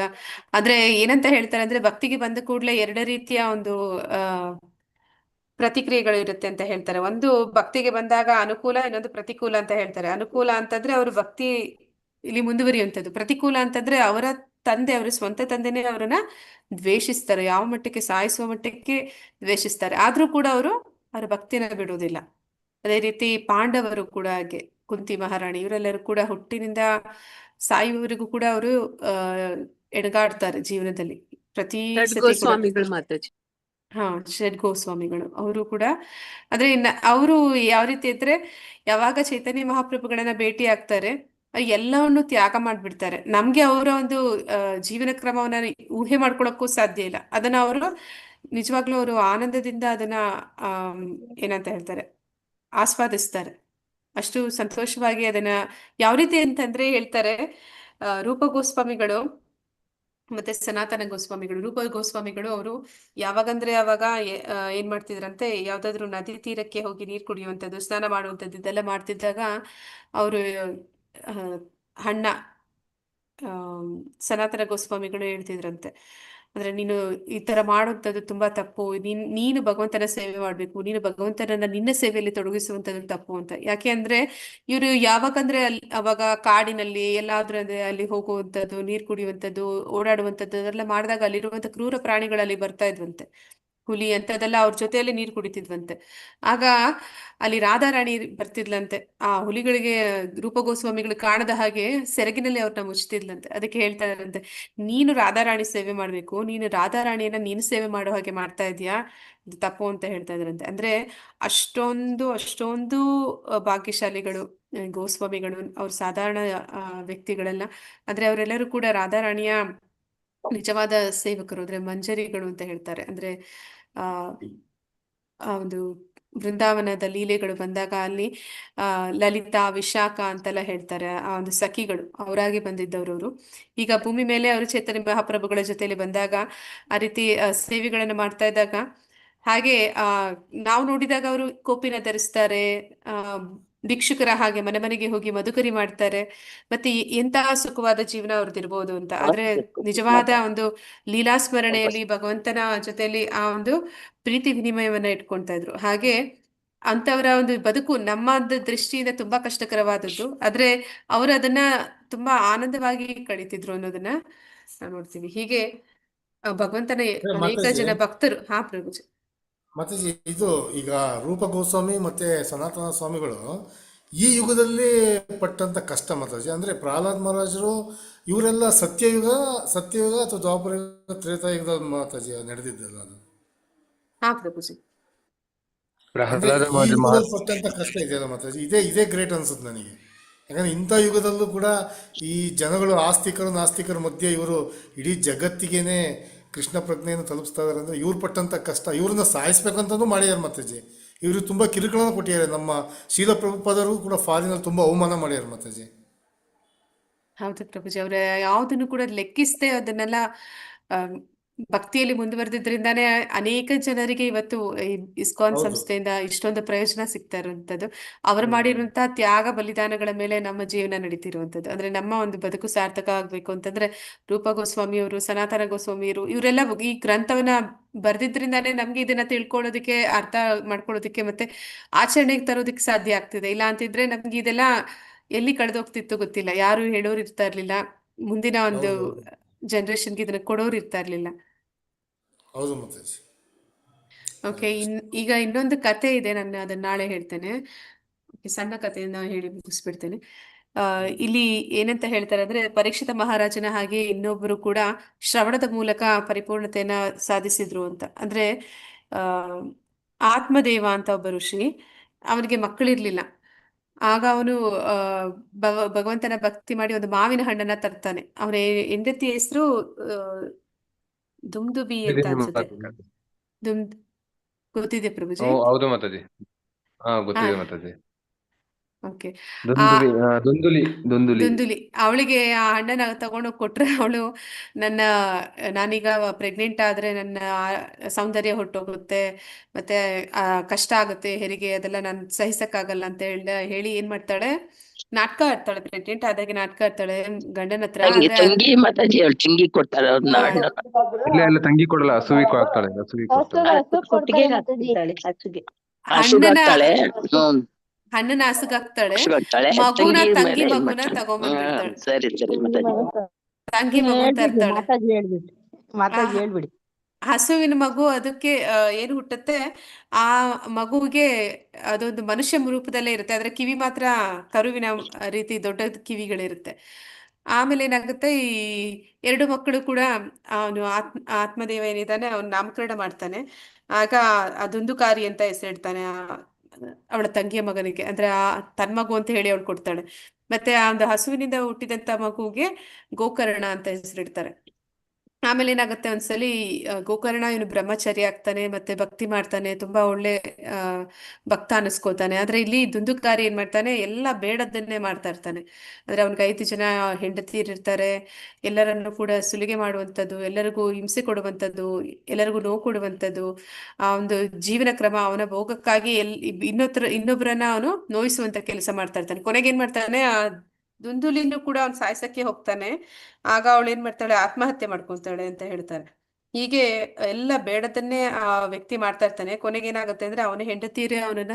ಅಂದ್ರೆ ಏನಂತ ಹೇಳ್ತಾರೆ ಅಂದ್ರೆ ಭಕ್ತಿಗೆ ಬಂದ ಕೂಡಲೇ ಎರಡು ರೀತಿಯ ಒಂದು ಪ್ರತಿಕ್ರಿಯೆಗಳು ಇರುತ್ತೆ ಅಂತ ಹೇಳ್ತಾರೆ. ಒಂದು ಭಕ್ತಿಗೆ ಬಂದಾಗ ಅನುಕೂಲ, ಇನ್ನೊಂದು ಪ್ರತಿಕೂಲ ಅಂತ ಹೇಳ್ತಾರೆ. ಅನುಕೂಲ ಅಂತಂದ್ರೆ ಅವರು ಭಕ್ತಿ ಇಲ್ಲಿ ಮುಂದುವರಿಯುವಂಥದ್ದು, ಪ್ರತಿಕೂಲ ಅಂತಂದ್ರೆ ಅವರ ತಂದೆ, ಅವರ ಸ್ವಂತ ತಂದೆನೇ ಅವರನ್ನ ದ್ವೇಷಿಸ್ತಾರೆ, ಯಾವ ಮಟ್ಟಕ್ಕೆ ಸಾಯಿಸುವ ಮಟ್ಟಕ್ಕೆ ದ್ವೇಷಿಸ್ತಾರೆ, ಆದ್ರೂ ಕೂಡ ಅವರು ಅವರ ಭಕ್ತಿನ ಬಿಡುವುದಿಲ್ಲ. ಅದೇ ರೀತಿ ಪಾಂಡವರು ಕೂಡ ಹಾಗೆ, ಕುಂತಿ ಮಹಾರಾಣಿ ಇವರೆಲ್ಲರೂ ಕೂಡ ಹುಟ್ಟಿನಿಂದ ಸಾಯುವವರೆಗೂ ಕೂಡ ಅವರು ಎಣಗಾಡ್ತಾರೆ ಜೀವನದಲ್ಲಿ ಪ್ರತಿ ಸತಿ. ಷಡ್ ಗೋಸ್ವಾಮಿಗಳು ಅವರು ಕೂಡ ಅಂದ್ರೆ ಅವರು ಯಾವ ರೀತಿ ಇದ್ರೆ ಯಾವಾಗ ಚೈತನ್ಯ ಮಹಾಪ್ರಭುಗಳನ್ನ ಭೇಟಿ ಆಗ್ತಾರೆ ಎಲ್ಲವನ್ನು ತ್ಯಾಗ ಮಾಡ್ಬಿಡ್ತಾರೆ. ನಮ್ಗೆ ಅವರ ಒಂದು ಜೀವನ ಕ್ರಮವನ್ನ ಊಹೆ ಮಾಡ್ಕೊಳಕ್ಕೂ ಸಾಧ್ಯ ಇಲ್ಲ. ಅದನ್ನ ಅವರು ನಿಜವಾಗ್ಲೂ ಅವರು ಆನಂದದಿಂದ ಅದನ್ನ ಏನಂತ ಹೇಳ್ತಾರೆ ಆಸ್ವಾದಿಸ್ತಾರೆ, ಅಷ್ಟು ಸಂತೋಷವಾಗಿ ಅದನ್ನ. ಯಾವ ರೀತಿ ಅಂತಂದ್ರೆ ಹೇಳ್ತಾರೆ, ರೂಪ ಗೋಸ್ವಾಮಿಗಳು ಮತ್ತೆ ಸನಾತನ ಗೋಸ್ವಾಮಿಗಳು, ರೂಪ ಗೋಸ್ವಾಮಿಗಳು ಅವರು ಯಾವಾಗಂದ್ರೆ ಅವಾಗ ಏನ್ ಮಾಡ್ತಿದ್ರಂತೆ, ಯಾವ್ದಾದ್ರು ನದಿ ತೀರಕ್ಕೆ ಹೋಗಿ ನೀರು ಕುಡಿಯುವಂಥದ್ದು, ಸ್ನಾನ ಮಾಡುವಂಥದ್ದು ಇದೆಲ್ಲ ಮಾಡ್ತಿದ್ದಾಗ ಅವರು ಹಣ್ಣ ಸನಾತನ ಗೋಸ್ವಾಮಿಗಳು ಹೇಳ್ತಿದ್ರಂತೆ, ಅಂದ್ರೆ ನೀನು ಈ ತರ ಮಾಡುವಂಥದ್ದು ತುಂಬಾ ತಪ್ಪು, ನೀನು ಭಗವಂತನ ಸೇವೆ ಮಾಡ್ಬೇಕು, ನೀನು ಭಗವಂತನನ್ನ ನಿನ್ನ ಸೇವೆಯಲ್ಲಿ ತೊಡಗಿಸುವಂಥದ್ದು ತಪ್ಪು ಅಂತ. ಯಾಕೆ ಅಂದ್ರೆ ಇವರು ಯಾವಾಗಂದ್ರೆ ಅವಾಗ ಕಾಡಿನಲ್ಲಿ ಎಲ್ಲಾದ್ರೂ ಅಂದ್ರೆ ಅಲ್ಲಿ ಹೋಗುವಂಥದ್ದು, ನೀರು ಕುಡಿಯುವಂಥದ್ದು, ಓಡಾಡುವಂಥದ್ದು ಅದೆಲ್ಲ ಮಾಡಿದಾಗ ಅಲ್ಲಿರುವಂತ ಕ್ರೂರ ಪ್ರಾಣಿಗಳಲ್ಲಿ ಬರ್ತಾ ಇದ್ವಂತೆ, ಹುಲಿ ಅಂತದೆಲ್ಲ ಅವ್ರ ಜೊತೆಯಲ್ಲಿ ನೀರು ಕುಡಿತಿದ್ವಂತೆ. ಆಗ ಅಲ್ಲಿ ರಾಧಾರಾಣಿ ಬರ್ತಿದ್ಲಂತೆ, ಆ ಹುಲಿಗಳಿಗೆ ರೂಪ ಗೋಸ್ವಾಮಿಗಳು ಕಾಣದ ಹಾಗೆ ಸೆರಗಿನಲ್ಲಿ ಅವ್ರನ್ನ ಮುಚ್ತಿದ್ಲಂತೆ. ಅದಕ್ಕೆ ಹೇಳ್ತಾ ಇದ್ರಂತೆ, ನೀನು ರಾಧಾರಾಣಿ ಸೇವೆ ಮಾಡ್ಬೇಕು, ನೀನು ರಾಧಾರಾಣಿಯನ್ನ ನೀನು ಸೇವೆ ಮಾಡೋ ಹಾಗೆ ಮಾಡ್ತಾ ಇದೀಯಾ, ಇದು ತಪ್ಪು ಅಂತ ಹೇಳ್ತಾ ಇದ್ರಂತೆ. ಅಂದ್ರೆ ಅಷ್ಟೊಂದು ಭಾಗ್ಯಶಾಲಿಗಳು ಗೋಸ್ವಾಮಿಗಳು, ಅವ್ರು ಸಾಧಾರಣ ವ್ಯಕ್ತಿಗಳೆಲ್ಲ. ಅಂದ್ರೆ ಅವರೆಲ್ಲರೂ ಕೂಡ ರಾಧಾರಾಣಿಯ ನಿಜವಾದ ಸೇವಕರು, ಅಂದ್ರೆ ಮಂಜರಿಗಳು ಅಂತ ಹೇಳ್ತಾರೆ. ಅಂದ್ರೆ ಆ ಒಂದು ಬೃಂದಾವನದ ಲೀಲೆಗಳು ಬಂದಾಗ ಅಲ್ಲಿ ಲಲಿತಾ, ವಿಶಾಖ ಅಂತೆಲ್ಲ ಹೇಳ್ತಾರೆ, ಆ ಒಂದು ಸಖಿಗಳು ಅವರಾಗಿ ಬಂದಿದ್ದವರು. ಈಗ ಭೂಮಿ ಮೇಲೆ ಅವರು ಚೈತನ್ಯ ಮಹಾಪ್ರಭುಗಳ ಜೊತೆಯಲ್ಲಿ ಬಂದಾಗ ಆ ರೀತಿ ಸೇವೆಗಳನ್ನು ಮಾಡ್ತಾ ಇದ್ದಾಗ, ಹಾಗೆ ನಾವು ನೋಡಿದಾಗ ಅವರು ಕೋಪಿನ ಧರಿಸ್ತಾರೆ, ಭಿಕ್ಷುಕರ ಹಾಗೆ ಮನೆ ಮನೆಗೆ ಹೋಗಿ ಮಧುಕರಿ ಮಾಡ್ತಾರೆ, ಮತ್ತೆ ಎಂತಹ ಸುಖವಾದ ಜೀವನ ಅವ್ರದ್ದಿರ್ಬೋದು ಅಂತ. ಆದ್ರೆ ನಿಜವಾದ ಒಂದು ಲೀಲಾಸ್ಮರಣೆಯಲ್ಲಿ ಭಗವಂತನ ಜೊತೆಯಲ್ಲಿ ಆ ಒಂದು ಪ್ರೀತಿ ವಿನಿಮಯವನ್ನ ಇಟ್ಕೊಳ್ತಾ ಇದ್ರು. ಹಾಗೆ ಅಂತವರ ಒಂದು ಬದುಕು ನಮ್ಮ ದೃಷ್ಟಿಯಿಂದ ತುಂಬಾ ಕಷ್ಟಕರವಾದದ್ದು, ಆದ್ರೆ ಅವರು ಅದನ್ನ ತುಂಬಾ ಆನಂದವಾಗಿ ಕಳೀತಿದ್ರು ಅನ್ನೋದನ್ನ ನಾವು ನೋಡ್ತೀವಿ. ಹೀಗೆ ಭಗವಂತನ ಅನೇಕ ಮಾತಾಜಿ ಜನ ಭಕ್ತರು. ಹಾ ಪ್ರಭುಜಿ. ಮಾತಾಜಿ, ಇದು ಈಗ ರೂಪ ಗೋಸ್ವಾಮಿ ಮತ್ತೆ ಸನಾತನ ಸ್ವಾಮಿಗಳು ಈ ಯುಗದಲ್ಲಿ ಪಟ್ಟಂತ ಕಷ್ಟ ಮಾತಾಜಿ, ಅಂದ್ರೆ ಪ್ರಹ್ಲಾದ್ ಮಹಾರಾಜರು ಇವರೆಲ್ಲ ಸತ್ಯಯುಗ ಅಥವಾ ದ್ವಾಪರ ಯುಗ, ತ್ರೇತಾಯುಗದ ಮಾತಾಜಿ ನಡೆದಿದ್ದಲ್ಲ ಅದು. ಹಾ ಪ್ರಭುಜಿ. ಅಂದ್ರೆ ಪ್ರಹ್ಲಾದ ಈ ಯುಗದಲ್ಲಿ ಪಟ್ಟಂತ ಕಷ್ಟ ಇದೆಯಲ್ಲ ಮಾತಾಜಿ, ಇದೇ ಗ್ರೇಟ್ ಅನ್ಸುತ್ತೆ ನನಗೆ. ಯಾಕಂದ್ರೆ ಇಂಥ ಯುಗದಲ್ಲೂ ಕೂಡ ಈ ಜನಗಳು ಆಸ್ತಿಕರು ನಾಸ್ತಿಕರ ಮಧ್ಯೆ ಇವರು ಇಡೀ ಜಗತ್ತಿಗೇನೆ ಕೃಷ್ಣ ಪ್ರಜ್ಞೆಯನ್ನು ತಲುಪಿಸ್ತಾ ಇದಾರೆ. ಅಂದ್ರೆ ಇವ್ರು ಪಟ್ಟಂತ ಕಷ್ಟ, ಇವ್ರನ್ನ ಸಾಯಿಸ್ಬೇಕಂತನೂ ಮಾಡಿದಾರೆ ಮಾತಾಜಿ. ಇವರು ತುಂಬಾ ಕಿರುಕುಳನ ಕೊಟ್ಟಿದ್ದಾರೆ. ನಮ್ಮ ಶೀಲ ಪ್ರಭುಪಾದರು ಕೂಡ ಫಾರಿನಲ್ಲಿ ತುಂಬಾ ಅವಮಾನ ಮಾಡ್ಯಾರ ಮಾತಾಜಿ. ಹೌದು ಪ್ರಭುಜಿ. ಅವ್ರ ಯಾವುದನ್ನು ಕೂಡ ಲೆಕ್ಕಿಸದೆ ಅದನ್ನೆಲ್ಲ ಆ, ಭಕ್ತಿಯಲ್ಲಿ ಮುಂದುವರೆದಿದ್ರಿಂದಾನೇ ಅನೇಕ ಜನರಿಗೆ ಇವತ್ತು ಈ ಇಸ್ಕಾನ್ ಹೌದು. ಸಂಸ್ಥೆಯಿಂದ ಇಷ್ಟೊಂದು ಪ್ರಯೋಜನ ಸಿಗ್ತಾ ಇರುವಂತದ್ದು. ಅವರು ಹ್ಮ್. ಮಾಡಿರುವಂತಹ ತ್ಯಾಗ ಬಲಿದಾನಗಳ ಮೇಲೆ ನಮ್ಮ ಜೀವನ ನಡೀತಿರುವಂತದ್ದು. ಅಂದ್ರೆ ನಮ್ಮ ಒಂದು ಬದುಕು ಸಾರ್ಥಕ ಆಗ್ಬೇಕು ಅಂತಂದ್ರೆ ರೂಪ ಗೋಸ್ವಾಮಿಯವರು, ಸನಾತನ ಗೋಸ್ವಾಮಿಯವರು ಇವರೆಲ್ಲ ಈ ಗ್ರಂಥವನ್ನ ಬರ್ದಿದ್ರಿಂದಾನೇ ನಮ್ಗೆ ಇದನ್ನ ತಿಳ್ಕೊಳ್ಳೋದಕ್ಕೆ, ಅರ್ಥ ಮಾಡ್ಕೊಳ್ಳೋದಕ್ಕೆ ಮತ್ತೆ ಆಚರಣೆಗೆ ತರೋದಕ್ಕೆ ಸಾಧ್ಯ ಆಗ್ತಿದೆ. ಇಲ್ಲ ಅಂತಿದ್ರೆ ನಮ್ಗೆ ಇದೆಲ್ಲ ಎಲ್ಲಿ ಕಳೆದೋಗ್ತಿತ್ತು ಗೊತ್ತಿಲ್ಲ. ಯಾರು ಹೇಳೋರು ಇರ್ತಾ ಇರ್ಲಿಲ್ಲ, ಮುಂದಿನ ಒಂದು ಹೌದೌದು. ಜನರೇಷನ್ಗೆ ಇದನ್ನ ಕೊಡೋರು ಇರ್ತಾ ಇರ್ಲಿಲ್ಲ. ಹೌದು ಮಾತಾಜಿ. ಓಕೆ, ಈಗ ಇನ್ನೊಂದು ಕತೆ ಇದೆ, ನಾನು ಅದನ್ನ ನಾಳೆ ಹೇಳ್ತೇನೆ. Okay, ಸಣ್ಣ ಕಥೆಯನ್ನ ಹೇಳಿ ಮುಗಿಸ್ಬಿಡ್ತೇನೆ. ಇಲ್ಲಿ ಏನಂತ ಹೇಳ್ತಾರೆ ಅಂದ್ರೆ, ಪರೀಕ್ಷಿತ ಮಹಾರಾಜನ ಹಾಗೆ ಇನ್ನೊಬ್ಬರು ಕೂಡ ಶ್ರವಣದ ಮೂಲಕ ಪರಿಪೂರ್ಣತೆಯನ್ನ ಸಾಧಿಸಿದ್ರು ಅಂತ. ಅಂದ್ರೆ ಆ ಆತ್ಮದೇವ ಅಂತ ಒಬ್ಬ ಋಷಿ, ಅವನಿಗೆ ಮಕ್ಕಳಿರ್ಲಿಲ್ಲ. ಆಗ ಅವನು ಆ ಭಗವಂತನ ಭಕ್ತಿ ಮಾಡಿ ಒಂದು ಮಾವಿನ ಹಣ್ಣನ್ನ ತರ್ತಾನೆ. ಅವನ ಹೆಂಡತಿ ಹೆಸರು ದುಮ್ದುಬಿ ಅಂತ ಅನ್ಸುತ್ತೆ. ದುಮ್ ಗೊತ್ತಿದೆ ಪ್ರಭುಜಿ? ಹೌದು ಮಾತಾಜಿ. ಹಾ, ಹಾ, ಗೊತ್ತಿದೆ ಮಾತಾಜಿ. ಓಕೆ. ಆ ದುಂದುಲಿ. ದುಂದುಲಿ ಅವಳಿಗೆ ಆ ಹಣ್ಣನ್ನ ತಗೊಂಡೋಗಿ ಕೊಟ್ರೆ, ಅವಳು ನಾನೀಗ ಪ್ರೆಗ್ನೆಂಟ್ ಆದ್ರೆ ನನ್ನ ಸೌಂದರ್ಯ ಹೊರಟೋಗುತ್ತೆ, ಮತ್ತೆ ಕಷ್ಟ ಆಗುತ್ತೆ ಹೆರಿಗೆ, ಅದೆಲ್ಲ ನಾನು ಸಹಿಸಕ್ಕಾಗಲ್ಲ ಅಂತ ಹೇಳಿ ಏನ್ ಮಾಡ್ತಾಳೆ, ನಾಟಕ ಆಡ್ತಾಳೆ. ಪ್ರೆಗ್ನೆಂಟ್ ಆದಾಗೆ ನಾಟಕ ಆಡ್ತಾಳೆ ಗಂಡನ ಹತ್ರ. ಆದ್ರೆ ತಂಗಿ ಮಾತಾಜಿ ಅವ್ರು ತಂಗಿ ಕೊಡ್ತಾರೆ ಅವ್ರನ್ನ ಹಣ್ಣು ಇಲ್ಲ ತಂಗಿ ಕೊಡಲ್ಲ, ಹಸುವಿಗೆ ಹಾಕ್ತಾಳೆ. ಕೊಟ್ಟಿಗೆ ಮಾತಾಜಿ. ಹಾಕ್ತಾಳೆ ಹಸುಗೆ ಹಣ್ಣನ ಹಾಕ್ತಾಳೆ. ಹಣ್ಣನ ಹಸುಗಾಕ್ತಾಳೆ, ಹಸುಗಾಕ್ತಾಳೆ. ಮಗುನ ತಂಗಿ ತಂಗಿ ಮೇಲೆ ಇದ್ ಮಗುನ ಮಾಡ್ತಾಳೆ. ತಗೊಂಬಂದ್ಬಿಡ್ತಾಳೆ. ಸರಿ ಮಾತಾಜಿ. ತಂಗಿ ಮಗುನ್ ತರ್ತಾಳೆ. ಮಾತಾಜಿ ಹೇಳ್ಬಿಡಿ, ಮಾತಾಜಿ ಹೇಳ್ಬಿಡಿ. ಹಸುವಿನ ಮಗು ಅದಕ್ಕೆ ಏನು ಹುಟ್ಟುತ್ತೆ, ಆ ಮಗುವಿಗೆ ಅದೊಂದು ಮನುಷ್ಯ ರೂಪದಲ್ಲೇ ಇರುತ್ತೆ, ಆದ್ರೆ ಕಿವಿ ಮಾತ್ರ ಕರುವಿನ ರೀತಿ ದೊಡ್ಡ ಕಿವಿಗಳಿರುತ್ತೆ. ಆಮೇಲೆ ಏನಾಗುತ್ತೆ, ಈ ಎರಡು ಮಕ್ಕಳು ಕೂಡ ಅವನು ಆತ್ಮದೇವ ಏನಿದ್ದಾನೆ ಅವನು ನಾಮಕರಣ ಮಾಡ್ತಾನೆ. ಆಗ ಅದೊಂದು ಕಾರಿ ಅಂತ ಹೆಸರಿಡ್ತಾನೆ ಅವಳ ತಂಗಿಯ ಮಗನಿಗೆ. ಅಂದ್ರೆ ತನ್ ಮಗು ಅಂತ ಹೇಳಿ ಅವಳು ಕೊಡ್ತಾಳೆ. ಮತ್ತೆ ಆ ಒಂದು ಹಸುವಿನಿಂದ ಹುಟ್ಟಿದಂತ ಮಗುವಿಗೆ ಗೋಕರ್ಣ ಅಂತ ಹೆಸರಿಡ್ತಾರೆ. ಆಮೇಲೆ ಏನಾಗುತ್ತೆ, ಒಂದ್ಸಲಿ ಗೋಕರ್ಣ ಇವನು ಬ್ರಹ್ಮಚಾರಿ ಆಗ್ತಾನೆ, ಮತ್ತೆ ಭಕ್ತಿ ಮಾಡ್ತಾನೆ, ತುಂಬಾ ಒಳ್ಳೆ ಭಕ್ತ ಅನಿಸ್ಕೋತಾನೆ. ಆದ್ರೆ ಇಲ್ಲಿ ದುಂದುಕಾರಿ ಏನ್ ಮಾಡ್ತಾನೆ, ಎಲ್ಲ ಬೇಡದನ್ನೇ ಮಾಡ್ತಾ ಇರ್ತಾನೆ. ಅಂದ್ರೆ ಅವನ್ಗೆ 5 ಜನ ಹೆಂಡತಿಯರಿರ್ತಾರೆ, ಎಲ್ಲರನ್ನು ಕೂಡ ಸುಲಿಗೆ ಮಾಡುವಂಥದ್ದು, ಎಲ್ಲರಿಗೂ ಹಿಂಸೆ ಕೊಡುವಂಥದ್ದು, ಎಲ್ಲರಿಗೂ ನೋವು ಕೊಡುವಂಥದ್ದು, ಆ ಒಂದು ಜೀವನ ಕ್ರಮ ಅವನ ಭೋಗಕ್ಕಾಗಿ ಇನ್ನೊಬ್ಬರನ್ನ ಅವನು ನೋಯಿಸುವಂತ ಕೆಲಸ ಮಾಡ್ತಾ ಇರ್ತಾನೆ. ಕೊನೆಗೆ ಏನ್ ಮಾಡ್ತಾನೆ, ಆ ದುಂದುಲಿನೂ ಕೂಡ ಅವ್ನು ಸಾಯ್ಸಕ್ಕೆ ಹೋಗ್ತಾನೆ. ಆಗ ಅವಳು ಏನ್ ಮಾಡ್ತಾಳೆ, ಆತ್ಮಹತ್ಯೆ ಮಾಡ್ಕೊಳ್ತಾಳೆ ಅಂತ ಹೇಳ್ತಾರೆ. ಹೀಗೆ ಎಲ್ಲ ಬೇಡದನ್ನೇ ಆ ವ್ಯಕ್ತಿ ಮಾಡ್ತಾ ಇರ್ತಾನೆ. ಕೊನೆಗೆ ಏನಾಗುತ್ತೆ ಅಂದ್ರೆ, ಅವನ ಹೆಂಡತಿಯರೇ ಅವನನ್ನ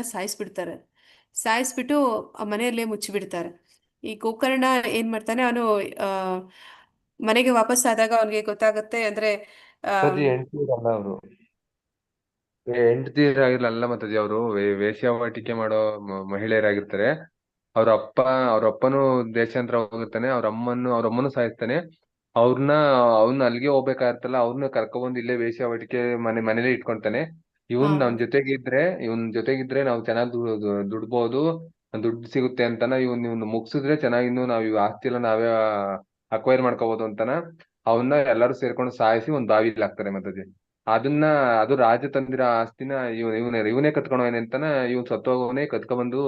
ಸಾಯಿಸ್ಬಿಟ್ಟು ಆ ಮನೆಯಲ್ಲೇ ಮುಚ್ಚಿಬಿಡ್ತಾರೆ. ಈ ಗೋಕರ್ಣ ಏನ್ ಮಾಡ್ತಾನೆ, ಅವನು ಮನೆಗೆ ವಾಪಸ್ ಆದಾಗ ಅವನಿಗೆ ಗೊತ್ತಾಗುತ್ತೆ, ಅಂದ್ರೆ ಹೆಂಡತಿಯರಾಗಿರಲ್ಲ ಮಾತಾಜಿ, ಅವರು ವೇಶ್ಯಾವಾಟಿಕೆ ಮಾಡೋ ಮಹಿಳೆಯರಾಗಿರ್ತಾರೆ. ಅವ್ರ ಅಪ್ಪನು ದೇಶಾಂತರ ಹೋಗಿರ್ತಾನೆ, ಅವ್ರ ಅಮ್ಮನ್ನು ಸಾಯಿಸ್ತಾನೆ. ಅವ್ನ ಅಲ್ಲಿಗೆ ಹೋಗ್ಬೇಕಾಗಿರ್ತಲ್ಲ, ಅವ್ರನ್ನ ಕರ್ಕೊಂಡ್ಬಂದು ಇಲ್ಲೇ ವೇಶ್ಯಾವಾಟಿಕೆ ಮನೇಲಿ ಇಟ್ಕೊಂತಾನೆ. ಇವನ್ ಜೊತೆಗಿದ್ರೆ ನಾವು ಚೆನ್ನಾಗಿ ದುಡ್ಬೋದು, ದುಡ್ಡು ಸಿಗುತ್ತೆ ಅಂತಾನ. ಇವ್ನ ಮುಗ್ಸಿದ್ರೆ ಚೆನ್ನಾಗಿ ನಾವ್ ಇವ್ ಆಸ್ತಿ ಎಲ್ಲ ನಾವೇ ಅಕ್ವೈರ್ ಮಾಡ್ಕೋಬಹುದು ಅಂತಾನ. ಅವನ್ನ ಎಲ್ಲರೂ ಸೇರ್ಕೊಂಡು ಸಾಯಿಸಿ ಒಂದ್ ಬಾವಿಲಿ ಹಾಕ್ತಾರೆ ಮಾತಾಜಿ. ಅದು ರಾಜ ತಂದಿರೋ ಆಸ್ತಿನ ಇವನೇ ಕತ್ಕೊಂಡವನೆ ಅಂತಾನ. ಇವ್ನ್ ಸತ್ತೋಗವನೇ ಕತ್ಕೊಂಡ್ಬಂದು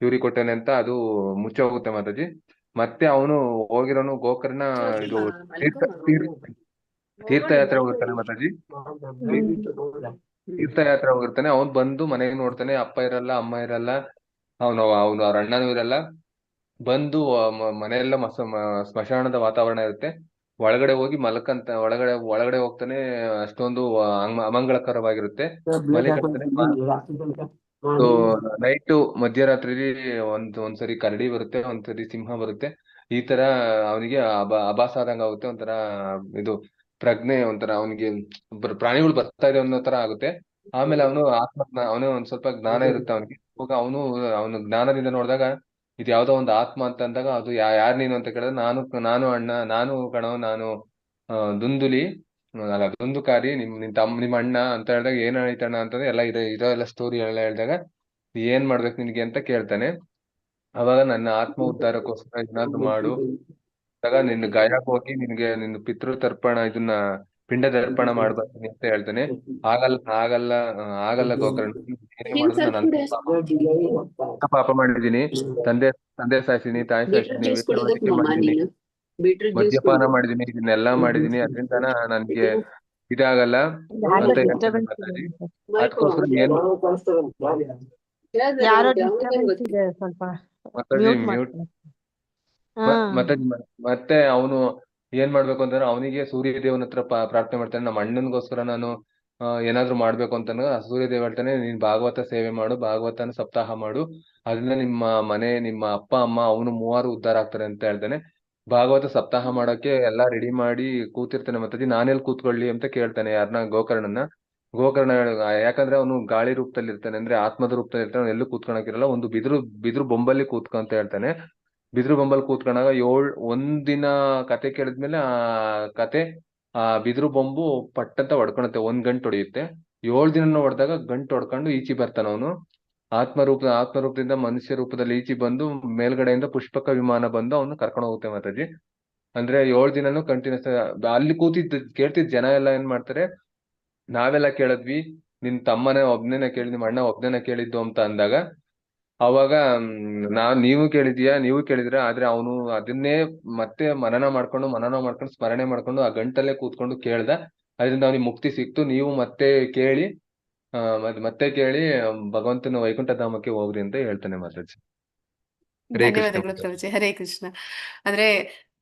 ಇವ್ರಿಗೆ ಕೊಟ್ಟವನೆ ಅಂತ ಅದು ಮುಚ್ಚ ಹೋಗುತ್ತೆ ಮಾತಾಜಿ. ಮತ್ತೆ ಅವನು ಹೋಗಿರೋನು ಗೋಕರ್ಣ ಇದು ತೀರ್ಥಯಾತ್ರೆ ಹೋಗಿರ್ತಾನೆ ಮಾತಾಜಿ. ತೀರ್ಥಯಾತ್ರೆ ಹೋಗಿರ್ತಾನೆ. ಅವ್ನ್ ಬಂದು ಮನೆಗೆ ನೋಡ್ತಾನೆ, ಅಪ್ಪ ಇರಲ್ಲ, ಅಮ್ಮ ಇರಲ್ಲ, ಅವನು ಅವ್ರ ಅಣ್ಣನೂ ಇರಲ್ಲ. ಬಂದು ಮನೆಯೆಲ್ಲ ಸ್ಮಶಾನದ ವಾತಾವರಣ ಇರುತ್ತೆ. ಒಳಗಡೆ ಹೋಗಿ ಒಳಗಡೆ ಹೋಗ್ತಾನೆ. ಅಷ್ಟೊಂದು ಅಮಂಗಳಕರವಾಗಿರುತ್ತೆ. ಮನೆ ಕಟ್ತಾನೆ. ನೈಟ್ ಮಧ್ಯರಾತ್ರಿ ಒಂದ್ಸರಿ ಕರಡಿ ಬರುತ್ತೆ, ಒಂದ್ಸರಿ ಸಿಂಹ ಬರುತ್ತೆ. ಈ ತರ ಅವನಿಗೆ ಆಭಾಸ ಆದಂಗ ಆಗುತ್ತೆ. ಒಂಥರ ಇದು ಪ್ರಜ್ಞೆ ಒಂಥರ ಅವನಿಗೆ ಪ್ರಾಣಿಗಳು ಬರ್ತಾ ಇದೆ ಅನ್ನೋ ತರ ಆಗುತ್ತೆ. ಆಮೇಲೆ ಅವನು ಅವನು ಒಂದ್ ಸ್ವಲ್ಪ ಜ್ಞಾನ ಇರುತ್ತೆ ಅವನಿಗೆ. ಅವಾಗ ಅವನು ಜ್ಞಾನದಿಂದ ನೋಡಿದಾಗ ಇದು ಯಾವ್ದೋ ಒಂದು ಆತ್ಮ ಅಂತ ಅಂದಾಗ ಅದು ಯಾರ್ ನೀನು ಅಂತ ಕೇಳಿದ್ರೆ ನಾನು ಅಣ್ಣ, ನಾನು ಕಣೋ, ನಾನು ದುಂದುಲಿ ಅಲ್ಲ ದುಂದುಕಾರಿ, ನಿಮ್ಮ ಅಣ್ಣ ಅಂತ ಹೇಳಿದಾಗ ಏನ್ ಆಯ್ತಣ್ಣ ಅಂತಂದ್ರೆ ಎಲ್ಲ ಇರೋ ಎಲ್ಲ ಸ್ಟೋರಿ ಎಲ್ಲ ಹೇಳಿದಾಗ ಏನ್ ಮಾಡ್ಬೇಕು ನಿನ್ಗೆ ಅಂತ ಕೇಳ್ತಾನೆ. ಅವಾಗ ನನ್ನ ಆತ್ಮ ಉದ್ಧಾರಕ್ಕೋಸ್ಕರ ಏನಾದ್ರು ಮಾಡು ನಿನ್ನ ಗಯಾಗ್ ಹೋಗಿ ನಿನ್ನ ಪಿತೃ ತರ್ಪಣ ಇದನ್ನ ಪಿಂಡ ತರ್ಪಣ ಮಾಡ್ಬರ್ತೀನಿ ಅಂತ ಹೇಳ್ತಾನೆ. ಆಗಲ್ಲ ಗೋಕರ್ಣ, ಏನೇ ಮಾಡಿದ್ರು ನಾನು ಅಲ್ಪ ಪಾಪ ಮಾಡಿದೀನಿ. ತಂದೆ ಸಾಯಿಸಿದೀನಿ, ತಾಯಿ ಸಾಯಿಸಿದೀನಿ, ವೇಶ್ಯಾವಾಟಿಕೆ ಮಾಡಿದೀನಿ, ಮದ್ಯಪಾನ ಮಾಡಿದೀನಿ, ಇದನ್ನೆಲ್ಲಾ ಮಾಡಿದೀನಿ, ಅದರಿಂದ ನನ್ಗೆ ಇದಾಗಲ್ಲ ಅಂತ ಹೇಳ್ತಾನೆ ಮಾತಾಜಿ. ಅದಕ್ಕೋಸ್ಕರ ಏನ್ ಯಾರೋ ಡಿಸ್ಟರ್ಬೆನ್ಸ್ ಇದೆ, ಸ್ವಲ್ಪ ಮಾತಾಜಿ ಮ್ಯೂಟ್ ಮ್ಯೂಟ್ ಮಾಡ್ಕೊಳ್ಳಿ. ಹಾ ಮತ್ತೆ ಅವನು ಏನ್ ಮಾಡ್ಬೇಕು ಅಂತಂದ್ರೆ ಅವನಿಗೆ ಸೂರ್ಯದೇವನ ಹತ್ರ ಪ್ರಾರ್ಥನೆ ಮಾಡ್ತಾನೆ. ನಮ್ಮ ಅಣ್ಣನ್ಗೋಸ್ಕರ ನಾನು ಏನಾದ್ರು ಮಾಡ್ಬೇಕು ಅಂತಂದ್ರೆ ಸೂರ್ಯದೇವ ಹೇಳ್ತಾನೆ, ನೀನ್ ಭಾಗವತ ಸೇವೆ ಮಾಡು, ಭಾಗವತನ ಸಪ್ತಾಹ ಮಾಡು, ಅದರಿಂದ ನಿಮ್ಮ ಅಪ್ಪ ಅಮ್ಮ ಅವನು 3 ಉದ್ಧಾರ ಆಗ್ತಾರೆ ಅಂತ ಹೇಳ್ತಾನೆ. ಭಾಗವತ ಸಪ್ತಾಹ ಮಾಡಕ್ಕೆ ಎಲ್ಲಾ ರೆಡಿ ಮಾಡಿ ಕೂತಿರ್ತಾನೆ ಮಾತಾಜಿ. ನಾನೆಲ್ಲಿ ಕೂತ್ಕೊಳ್ಳಿ ಅಂತ ಕೇಳ್ತಾನೆ ಯಾರನ್ನ, ಗೋಕರ್ಣನ. ಯಾಕಂದ್ರೆ ಅವನು ಗಾಳಿ ರೂಪದಲ್ಲಿ ಇರ್ತಾನೆ, ಅಂದ್ರೆ ಆತ್ಮದ ರೂಪದಲ್ಲಿ ಇರ್ತಾನೆ, ಎಲ್ಲೂ ಕೂತ್ಕೊಳಕಿರಲ್ಲ. ಒಂದು ಬಿದ್ರು ಬೊಂಬಲ್ಲಿ ಕೂತ್ಕೊ ಅಂತ ಹೇಳ್ತಾನೆ. ಬಿದ್ರು ಬೊಂಬಲ್ ಕೂತ್ಕೊಂಡಾಗ ಒಂದಿನ ಕತೆ ಕೇಳಿದ್ಮೇಲೆ ಬಿದ್ರು ಬೊಂಬು ಪಟ್ಟಂತ ಹೊಡ್ಕೊಳತ್ತೆ, 1 ಗಂಟೆ ಹೊಡೆಯುತ್ತೆ. 7 ದಿನ ಹೊಡೆದಾಗ ಗಂಟು ಹೊಡ್ಕೊಂಡು ಈಚಿ ಬರ್ತಾನ ಅವನು. ಆತ್ಮರೂಪದಿಂದ ಮನುಷ್ಯ ರೂಪದಲ್ಲಿ ಈಚಿ ಬಂದು ಮೇಲ್ಗಡೆಯಿಂದ ಪುಷ್ಪಕ ವಿಮಾನ ಬಂದು ಅವನು ಕರ್ಕೊಂಡು ಹೋಗುತ್ತೆ ಮಾತಾಜಿ. ಅಂದ್ರೆ 7 ದಿನನೂ ಕಂಟಿನ್ಯೂಸ್ ಅಲ್ಲಿ ಕೇಳ್ತಿದ್ ಜನ ಎಲ್ಲ ಏನ್ ಮಾಡ್ತಾರೆ, ನಾವೆಲ್ಲ ಕೇಳಿದ್ವಿ, ನಿನ್ ತಮ್ಮನೇ ಒಬ್ನೇನ ನಿಮ್ಮ ಅಣ್ಣ ಒಬ್ನೇನ ಕೇಳಿದ್ದು ಅಂತ ಅಂದಾಗ ಅವಾಗ ನೀವು ಕೇಳಿದ್ರ, ಆದ್ರೆ ಅವನು ಅದನ್ನೇ ಮತ್ತೆ ಮನನ ಮಾಡ್ಕೊಂಡು ಸ್ಮರಣೆ ಮಾಡ್ಕೊಂಡು ಆ ಗಂಟಲ್ಲೇ ಕೂತ್ಕೊಂಡು ಕೇಳ್ದ. ಅದರಿಂದ ಅವನಿಗೆ ಮುಕ್ತಿ ಸಿಕ್ತು. ನೀವು ಮತ್ತೆ ಕೇಳಿ ಭಗವಂತನ ವೈಕುಂಠ ಧಾಮಕ್ಕೆ ಹೋಗ್ರಿ ಅಂತ ಹೇಳ್ತಾನೆ ಮಾತಾಜಿ. ಹರೇ ಕೃಷ್ಣ ಧನ್ಯವಾದಗಳು ಪ್ರಭುಜಿ. ಹರೇ ಕೃಷ್ಣ. ಅಂದ್ರೆ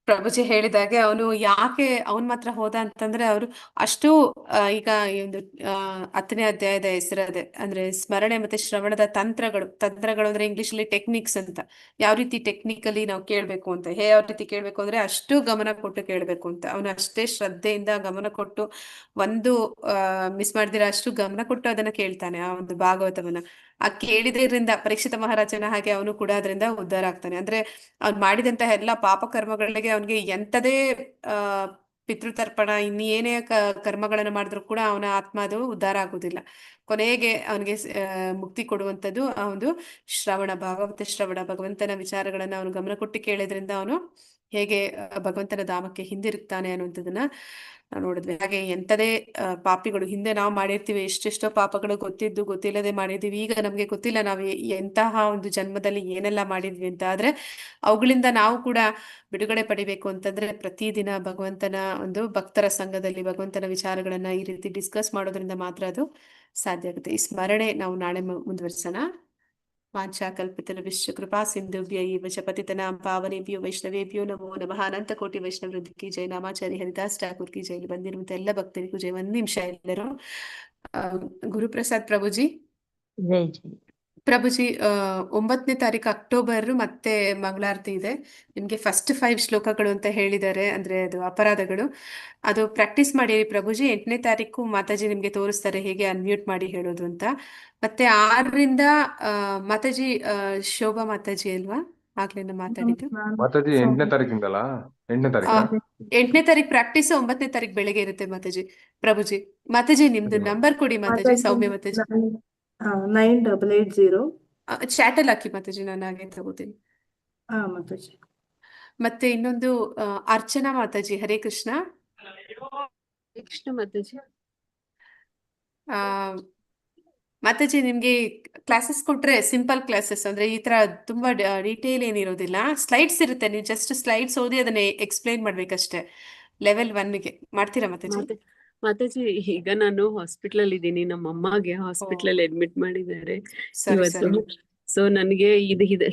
ಪ್ರಭುಜಿ ಹೇಳಿದಾಗೆ ಅವನು ಯಾಕೆ ಅವನ್ ಮಾತ್ರ ಹೋದ ಅಂತಂದ್ರೆ ಅವರು ಅಷ್ಟು ಈಗ ಈ ಒಂದು 10ನೇ ಅಧ್ಯಾಯದ ಹೆಸರದೆ ಅಂದ್ರೆ ಸ್ಮರಣೆ ಮತ್ತೆ ಶ್ರವಣದ ತಂತ್ರಗಳು ಅಂದ್ರೆ ಇಂಗ್ಲಿಷ್ ಅಲ್ಲಿ ಟೆಕ್ನಿಕ್ಸ್ ಅಂತ. ಯಾವ ರೀತಿ ಟೆಕ್ನಿಕಲಿ ನಾವು ಕೇಳ್ಬೇಕು ಅಂತ, ಯಾವ ರೀತಿ ಕೇಳ್ಬೇಕು ಅಂದ್ರೆ ಅಷ್ಟು ಗಮನ ಕೊಟ್ಟು ಕೇಳ್ಬೇಕು ಅಂತ. ಅವನು ಅಷ್ಟೇ ಶ್ರದ್ಧೆಯಿಂದ ಗಮನ ಕೊಟ್ಟು ಒಂದು ಮಿಸ್ ಮಾಡ್ದಿರ ಅಷ್ಟು ಗಮನ ಕೊಟ್ಟು ಅದನ್ನ ಕೇಳ್ತಾನೆ, ಆ ಒಂದು ಭಾಗವತವನ್ನ. ಆ ಕೇಳಿದ್ರಿಂದ ಪರೀಕ್ಷಿತ ಮಹಾರಾಜನ ಹಾಗೆ ಅವನು ಕೂಡ ಅದರಿಂದ ಉದ್ಧಾರ ಆಗ್ತಾನೆ. ಅಂದ್ರೆ ಅವ್ನು ಮಾಡಿದಂತಹ ಎಲ್ಲಾ ಪಾಪ ಕರ್ಮಗಳಿಗೆ ಅವನಿಗೆ ಎಂತದೇ ಪಿತೃತರ್ಪಣ ಇನ್ನೇನೇ ಕರ್ಮಗಳನ್ನ ಮಾಡಿದ್ರು ಕೂಡ ಅವನ ಆತ್ಮ ಅದು ಉದ್ಧಾರ ಆಗುದಿಲ್ಲ. ಕೊನೆಗೆ ಅವನಿಗೆ ಮುಕ್ತಿ ಕೊಡುವಂಥದ್ದು ಆ ಒಂದು ಭಾಗವತ ಶ್ರವಣ, ಭಗವಂತನ ವಿಚಾರಗಳನ್ನ ಅವನು ಗಮನ ಕೊಟ್ಟು ಕೇಳೋದ್ರಿಂದ ಅವನು ಹೇಗೆ ಭಗವಂತನ ಧಾಮಕ್ಕೆ ಹಿಂದಿರುಗ್ತಾನೆ ಅನ್ನುವಂಥದ್ದನ್ನ ನಾವು ನೋಡಿದ್ವಿ. ಹಾಗೆ ಎಂತದೇ ಪಾಪಿಗಳು ಹಿಂದೆ ನಾವು ಮಾಡಿರ್ತೀವಿ, ಎಷ್ಟೆಷ್ಟೋ ಪಾಪಗಳು ಗೊತ್ತಿದ್ದು ಗೊತ್ತಿಲ್ಲದೆ ಮಾಡಿದೀವಿ. ಈಗ ನಮ್ಗೆ ಗೊತ್ತಿಲ್ಲ ನಾವು ಎಂತಹ ಒಂದು ಜನ್ಮದಲ್ಲಿ ಏನೆಲ್ಲ ಮಾಡಿದ್ವಿ ಅಂತ. ಆದ್ರೆ ಅವುಗಳಿಂದ ನಾವು ಕೂಡ ಬಿಡುಗಡೆ ಪಡಿಬೇಕು ಅಂತಂದ್ರೆ ಪ್ರತಿದಿನ ಭಗವಂತನ ಒಂದು ಭಕ್ತರ ಸಂಘದಲ್ಲಿ ಭಗವಂತನ ವಿಚಾರಗಳನ್ನ ಈ ರೀತಿ ಡಿಸ್ಕಸ್ ಮಾಡೋದ್ರಿಂದ ಮಾತ್ರ ಅದು ಸಾಧ್ಯ ಆಗುತ್ತೆ. ಈ ಸ್ಮರಣೆ ನಾವು ನಾಳೆ ಮುಂದುವರಿಸೋಣ. ವಾಂಛಾಕಲ್ಪಿತರವಿಶ್ಚ ಕೃಪಾ ಸಿಂಧುಭ್ಯ ಏವ ಚ ಪತಿತನಾಂ ಪಾವನೇಭ್ಯೋ ವೈಷ್ಣವೇಭ್ಯೋ ನಮೋ ನಮಃ. ಅನಂತ ಕೋಟಿ ವೈಷ್ಣವೃದ್ಧಿ ಕಿ ಜೈ. ನಾಮಾಚಾರಿ ಹರಿದಾಸ್ ಠಾಕೂರ್ ಕಿ ಜೈ. ಬಂದಿರುವಂತ ಎಲ್ಲ ಭಕ್ತರಿಗೂ ಜೈ. 1 ನಿಮಿಷ ಎಲ್ಲರೂ. ಗುರುಪ್ರಸಾದ್ ಪ್ರಭುಜಿ. ಜೈ ಜೈ. ಪ್ರಭುಜಿ 9ನೇ ತಾರೀಕು ಅಕ್ಟೋಬರ್ ಮತ್ತೆ ಮಂಗಳಾರತಿ ಇದೆ. ನಿಮ್ಗೆ ಫಸ್ಟ್ 5 ಶ್ಲೋಕಗಳು ಅಂತ ಹೇಳಿದ್ದಾರೆ, ಅಂದ್ರೆ ಅದು ಅಪರಾಧಗಳು. ಅದು ಪ್ರಾಕ್ಟೀಸ್ ಮಾಡಿ ಪ್ರಭುಜಿ. 8ನೇ ತಾರೀಕು ಮಾತಾಜಿ ನಿಮ್ಗೆ ತೋರಿಸ್ತಾರೆ ಹೇಗೆ ಅನ್ಮ್ಯೂಟ್ ಮಾಡಿ ಹೇಳೋದು ಅಂತ. ಮತ್ತೆ 6ರಿಂದ ಮಾತಾಜಿ ಶೋಭಾ ಮಾತಾಜಿ ಅಲ್ವಾ ಆಗ್ಲೇನ ಮಾತಾಡಿದ್ದು? ಮಾತಾಜಿ 8ನೇ ತಾರೀಕಿಂದಲ್ಲ? 8ನೇ ತಾರೀಕಾ? 8ನೇ ತಾರೀಕು ಪ್ರಾಕ್ಟೀಸ್, 9ನೇ ತಾರೀಕು ಬೆಳಗ್ಗೆ ಇರುತ್ತೆ ಮಾತಾಜಿ. ಪ್ರಭುಜಿ ಮಾತಾಜಿ ನಿಮ್ದು ನಂಬರ್ ಕೊಡಿ ಮಾತಾಜಿ. ಸೌಮ್ಯ ಮಾತಾಜಿ 9880. ಚಾಟ್ ಅಲ್ಲಿ ಹಾಕಿ ಮಾತಾಜಿ, ನಾನು ಹಾಗೆ ತಗೋತೀನಿ. ಮಾತಾಜಿ. ಮತ್ತೆ ಇನ್ನೊಂದು ಅರ್ಚನಾ ಮಾತಾಜಿ. ಹರೇ ಕೃಷ್ಣ. ಕೃಷ್ಣ ಮಾತಾಜಿ. ಮಾತಾಜಿ ನಿಮ್ಗೆ ಕ್ಲಾಸಸ್ ಕೊಟ್ರೆ ಸಿಂಪಲ್ ಕ್ಲಾಸಸ್, ಅಂದ್ರೆ ಈ ತರ ತುಂಬಾ ಡೀಟೇಲ್ ಏನಿರೋದಿಲ್ಲ. ಸ್ಲೈಡ್ಸ್ ಇರುತ್ತೆ, ನೀವು ಜಸ್ಟ್ ಸ್ಲೈಡ್ಸ್ ಓದಿ ಅದನ್ನ ಎಕ್ಸ್ಪ್ಲೈನ್ ಮಾಡ್ಬೇಕಷ್ಟೇ. ಲೆವೆಲ್ 1ಗೆ ಮಾಡ್ತೀರಾ ಮಾತಾಜಿ? ಮಾತಾಜಿ ಈಗ ನಾನು ಹಾಸ್ಪಿಟಲ್ ಅಲ್ಲಿ ಇದ್ದೀನಿ. ನಮ್ಮ ಅಮ್ಮಗೆ ಹಾಸ್ಪಿಟಲ್ ಅಲ್ಲಿ ಅಡ್ಮಿಟ್ ಮಾಡಿದ್ದಾರೆ ಸರಿ ಇವತ್ತು. ಸರಿ. ಸೊ ನನಗೆ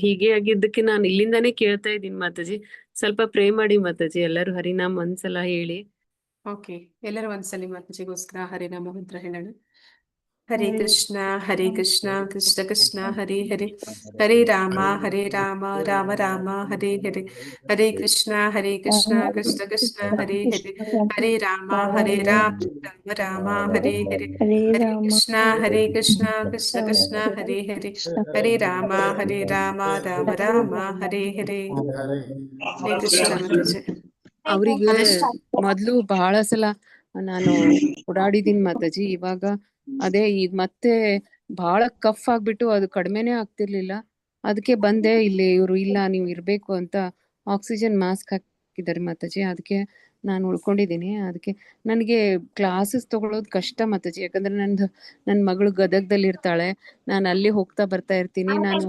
ಹೀಗೆ ಆಗಿದ್ದಕ್ಕೆ ನಾನು ಇಲ್ಲಿಂದಾನೇ ಕೇಳ್ತಾ ಇದ್ದೀನಿ ಮಾತಾಜಿ. ಸ್ವಲ್ಪ ಪ್ರೇ ಮಾಡಿ ಮಾತಾಜಿ. ಎಲ್ಲರೂ ಹರಿನಾಮ ಒಂದ್ಸಲ ಹೇಳಿ. ಓಕೆ, ಎಲ್ಲರೂ ಒಂದ್ಸಲಿ ಮಾತಾಜಿಗೋಸ್ಕರ ಹರಿನಾಮ ಮಂತ್ರ ಹೇಳೋಣ. ಹರೇ ಕೃಷ್ಣ ಕೃಷ್ಣ ಕೃಷ್ಣ ಹರೇ ಹರೇ ಹರೇ ರಾಮ ರಾಮ ರಾಮ ಹರೇ ಹರೇ ಹರೇ ಕೃಷ್ಣ ಕೃಷ್ಣ ಕೃಷ್ಣ ಹರೇ ಹರೇ ಹರೇ ರಾಮ ರಾಮ ರಾಮ ಹರೇ ಹರೇ ಹರೇ ಕೃಷ್ಣ ಕೃಷ್ಣ ಕೃಷ್ಣ ಹರೇ ಹರೇ ಹರೇ ರಾಮ ರಾಮ ರಾಮ ಹರೇ ಹರೇ ಹರೇ ಕೃಷ್ಣ ಮಾತಾಜಿ. ಅವರಿಗೆ ಅದೆಷ್ಟು ಮೊದ್ಲು ಬಹಳ ಸಲ ನಾನು ಓಡಾಡಿದೀನಿ ಮಾತಾಜಿ. ಇವಾಗ ಅದೇ ಈಗ ಮತ್ತೆ ಬಹಳ ಕಫ್ ಆಗ್ಬಿಟ್ಟು ಅದು ಕಡಿಮೆನೆ ಆಗ್ತಿರ್ಲಿಲ್ಲ. ಅದಕ್ಕೆ ಬಂದೆ ಇಲ್ಲಿ. ಇವ್ರು ಇಲ್ಲ ನೀವು ಇರ್ಬೇಕು ಅಂತ ಆಕ್ಸಿಜನ್ ಮಾಸ್ಕ್ ಹಾಕಿದ್ದಾರೆ ಮಾತಾಜಿ. ಅದಕ್ಕೆ ನಾನು ಉಳ್ಕೊಂಡಿದ್ದೀನಿ. ಅದಕ್ಕೆ ನನಗೆ ಕ್ಲಾಸಸ್ ತಗೊಳ್ಳೋದು ಕಷ್ಟ ಮಾತಾಜಿ. ಯಾಕಂದ್ರೆ ನನ್ನ ಮಗಳು ಗದಗದಲ್ಲಿ ಇರ್ತಾಳೆ. ನಾನು ಅಲ್ಲಿ ಹೋಗ್ತಾ ಬರ್ತಾ ಇರ್ತೀನಿ. ನಾನು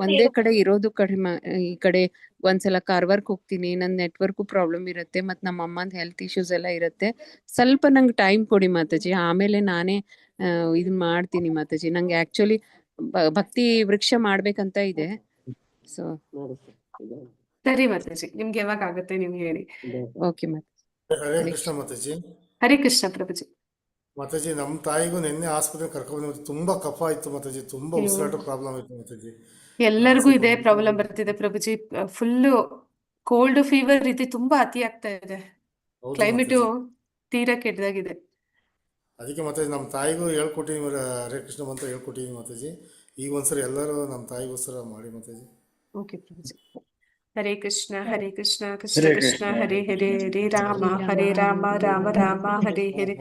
ಒಂದೇ ಕಡೆ ಇರೋದು ಕಡಿಮೆ. ಈ ಕಡೆ ಒಂದ್ಸಲ ಕಾರವಾರಕ್ಕೆ ಹೋಗ್ತೀನಿ. ನನ್ನ ನೆಟ್ವರ್ಕು ಪ್ರಾಬ್ಲಮ್ ಇರುತ್ತೆ. ಮತ್ತು ನಮ್ಮ ಅಮ್ಮಂದು ಹೆಲ್ತ್ ಇಶ್ಯೂಸ್ ಎಲ್ಲ ಇರುತ್ತೆ. ಸ್ವಲ್ಪ ನಂಗೆ ಟೈಮ್ ಕೊಡಿ ಮಾತಾಜಿ. ಆಮೇಲೆ ನಾನೇ ಇದನ್ನ ಮಾಡ್ತೀನಿ ಮಾತಾಜಿ. ನಂಗೆ ಆಕ್ಚುಲಿ ಭಕ್ತಿ ವೃಕ್ಷ ಮಾಡ್ಬೇಕಂತ ಇದೆ. ಸೊ ಸರಿ ಮಾತಾಜಿ, ನಿಮ್ಗೆ ಯಾವಾಗ ಆಗುತ್ತೆ ನೀವು ಹೇಳಿ. ಓಕೆ ಮಾತಾಜಿ. ಹರೇ ಕೃಷ್ಣ ಮಾತಾಜಿ. ಹರೇ ಕೃಷ್ಣ ಪ್ರಭುಜಿ. ಮಾತಾಜಿ, ನಮ್ಮ ತಾಯಿಗೂ ನಿನ್ನೆ ಆಸ್ಪತ್ರೆ ಕರ್ಕೊಂಡು ತುಂಬಾ ಕಫ ಆಯ್ತು ಮಾತಾಜಿ. ತುಂಬಾ ಅಯ್ಯೋ. ಉಸಿರಾಟ ಪ್ರಾಬ್ಲಮ್ ಆಯ್ತು ಮಾತಾಜಿ. ಎಲ್ಲರಿಗೂ ಸ್ವಲ್ಪ ಇದೇ ಪ್ರಾಬ್ಲಮ್ ಬರ್ತಿದೆ ಪ್ರಭುಜಿ. ಫುಲ್ಲು ಕೋಲ್ಡ್ ಫೀವರ್ ಇದೆ, ತುಂಬಾ ಅತಿ ಆಗ್ತಾ ಇದೆ. ಹೌದು ಕ್ಲೈಮೇಟು ಮಾತಾಜಿ. ತೀರಾ ಕೆಟ್ಟದಾಗಿದೆ. ಅದಕ್ಕೆ ಮಾತಾಜಿ ನಮ್ಮ ತಾಯಿಗೂ ಹೇಳ್ಕೊಟ್ಟಿದ್ದೀನಿ, ಹರೇ ಕೃಷ್ಣ ಮಂತ್ರ ಹೇಳ್ಕೊಟ್ಟಿದ್ದೀನಿ ಮಾತಾಜಿ. ಈಗ ಒಂದ್ಸರಿ ಎಲ್ಲರೂ ನಮ್ಮ ತಾಯಿಗೋಸ್ಕರ ಮಾಡಿ ಮಾತಾಜಿ. ಓಕೆ ಪ್ರಭುಜಿ. ಹರೇ ಕೃಷ್ಣ ಕೃಷ್ಣ ಕೃಷ್ಣ ಹರೇ ಹರೇ ಹರೇ ರಾಮ ರಾಮ ರಾಮ ಹರೇ ಹರೇ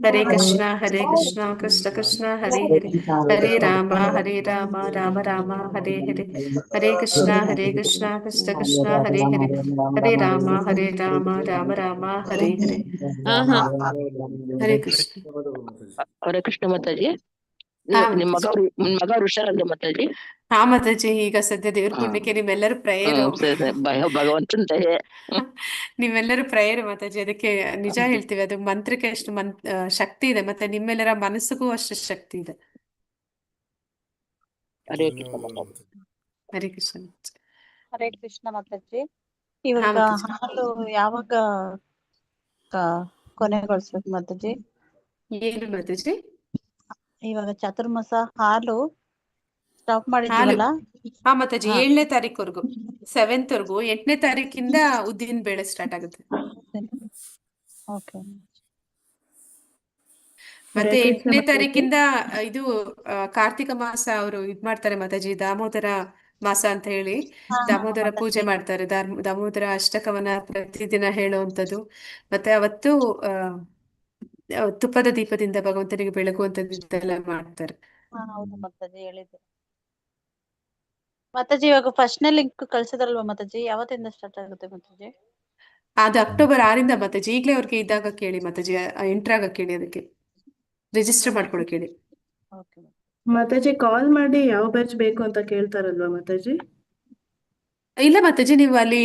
ಹರೇ ಕೃಷ್ಣ ಕೃಷ್ಣ ಕೃಷ್ಣ ಹರೇ ಹರೇ ಹರೇ ರಾಮ ರಾಮ ರಾಮ ಹರೇ ಹರೇ ಹರೇ ಕೃಷ್ಣ ಕೃಷ್ಣ ಕೃಷ್ಣ ಹರೇ ಹರೇ ಹರೇ ರಾಮ ರಾಮ ರಾಮ ಹರೇ ಹರೇ ಹಾ ಹಾ ಹರೇ ಕೃಷ್ಣ. ಹರೇ ಕೃಷ್ಣ ಮಾತಾಜಿ. ಹಾ ನಿಮ್ ಮಾತಾಜಿ. ನಿಮ್ ಮಗ ಹುಷಾರಲ್ಲ ಮಾತಾಜಿ? ಹಾ ಮಾತಾಜಿ, ಈಗ ಸದ್ಯ ದೇವ್ರ ಹಾ. ಪುಣ್ಯಕ್ಕೆ ನಿಮ್ಮೆಲ್ಲರೂ ಪ್ರೇಯರು ಸರಿ ಸರಿ. ಭಗವಂತನ ದಯೆ. ನಿಮ್ಮೆಲ್ಲರೂ ಪ್ರೇಯರ್ ಮಾತಾಜಿ. ಅದಕ್ಕೆ ನಿಜ ಹೇಳ್ತೀವಿ, ಅದು ಮಂತ್ರಕ್ಕೆ ಅಷ್ಟು ಶಕ್ತಿ ಇದೆ, ಮತ್ತೆ ನಿಮ್ಮೆಲ್ಲರ ಮನಸ್ಸಿಗೂ ಅಷ್ಟು ಶಕ್ತಿ ಇದೆ. ಹರೇ ಕೃಷ್ಣ ಧನ್ಯವಾದಗಳು ಮಾತಾಜಿ. ಮಾತಾಜಿ. ಹರೇ ಕೃಷ್ಣ. ಹರೇ ಕೃಷ್ಣ ಮಾತಾಜಿ. ಹಾ ಇವಾಗ ಮಾತಾಜಿ. ಹಾಲು ಯಾವಾಗ ಕೊನೆಗೊಳಿಸ್ಬೇಕು ಮಾತಾಜಿ? ಏನು ಮಾತಾಜಿ? ಇವಾಗ ಚತುರ್ಮಾಸ ಹಾಲು ಸ್ಟಾಪ್ ಹಾಲು ಮಾಡಿದೀವಲ್ಲ? ಹಾ ಮಾತಾಜಿ, ಹಾ 7ನೇ ತಾರೀಕುವರೆಗೂ, 7th ವರೆಗೂ. 8ನೇ ತಾರೀಕಿಂದ ಉದ್ದಿನ ಬೇಳೆ ಸ್ಟಾರ್ಟ್ ಆಗುತ್ತೆ. ಓಕೆ. ಹರೇ ಮತ್ತೆ ಕೃಷ್ಣ 8ನೇ ಮಾತಾಜಿ. ತಾರೀಕಿಂದ ಇದು ಕಾರ್ತಿಕ ಮಾಸ ಅವರು ಇದ್ ಮಾಡ್ತಾರೆ ಮಾತಾಜಿ, ದಾಮೋದರ ಮಾಸ ಅಂತ ಹೇಳಿ ದಾಮೋದರ ಪೂಜೆ ಮಾತಾಜಿ. ಮಾಡ್ತಾರೆ. ದಾಮೋದರ ಅಷ್ಟಕವನ್ನ ಪ್ರತಿದಿನ ಹೇಳುವಂಥದ್ದು. ಮತ್ತೆ ಅವತ್ತು ತುಪ್ಪದ ದೀಪದಿಂದ ಭಗವಂತನಿಗೆ ಬೆಳಗುವಂಥದ್ದೆಲ್ಲ ಮಾಡ್ತಾರೆ. ಹೌದು ಮಾತಾಜಿ ಹೇಳಿದ್ರು. ಮಾತಾಜಿ ಇವಾಗ ಫಸ್ಟ್ನೇ ಲಿಂಕ್ ಕಳ್ಸಿದ್ರಲ್ವಾ ಮಾತಾಜಿ? ಯಾವತ್ತಿಂದ ಸ್ಟಾರ್ಟ್ ಆಗುತ್ತೆ ಮಾತಾಜಿ? ಅದು ಅಕ್ಟೋಬರ್ 6ರಿಂದ ಮಾತಾಜಿ. ಈಗಲೇ ಅವ್ರಿಗೆ ಇದ್ದಾಗ ಕೇಳಿ ಮಾತಾಜಿ, ಎಂಟ್ರಾಗ ಕೇಳಿ, ಅದಕ್ಕೆ ರಿಜಿಸ್ಟರ್ ಮಾಡ್ಕೊಳಕ್ ಹೇಳಿ. ಓಕೆ. ಮಾತಾಜಿ ಕಾಲ್ ಮಾಡಿ ಯಾವ ಬ್ಯಾಚ್ ಬೇಕು ಅಂತ ಕೇಳ್ತಾರಲ್ವಾ ಮಾತಾಜಿ? ಇಲ್ಲ ಮಾತಾಜಿ, ನೀವು ಅಲ್ಲಿ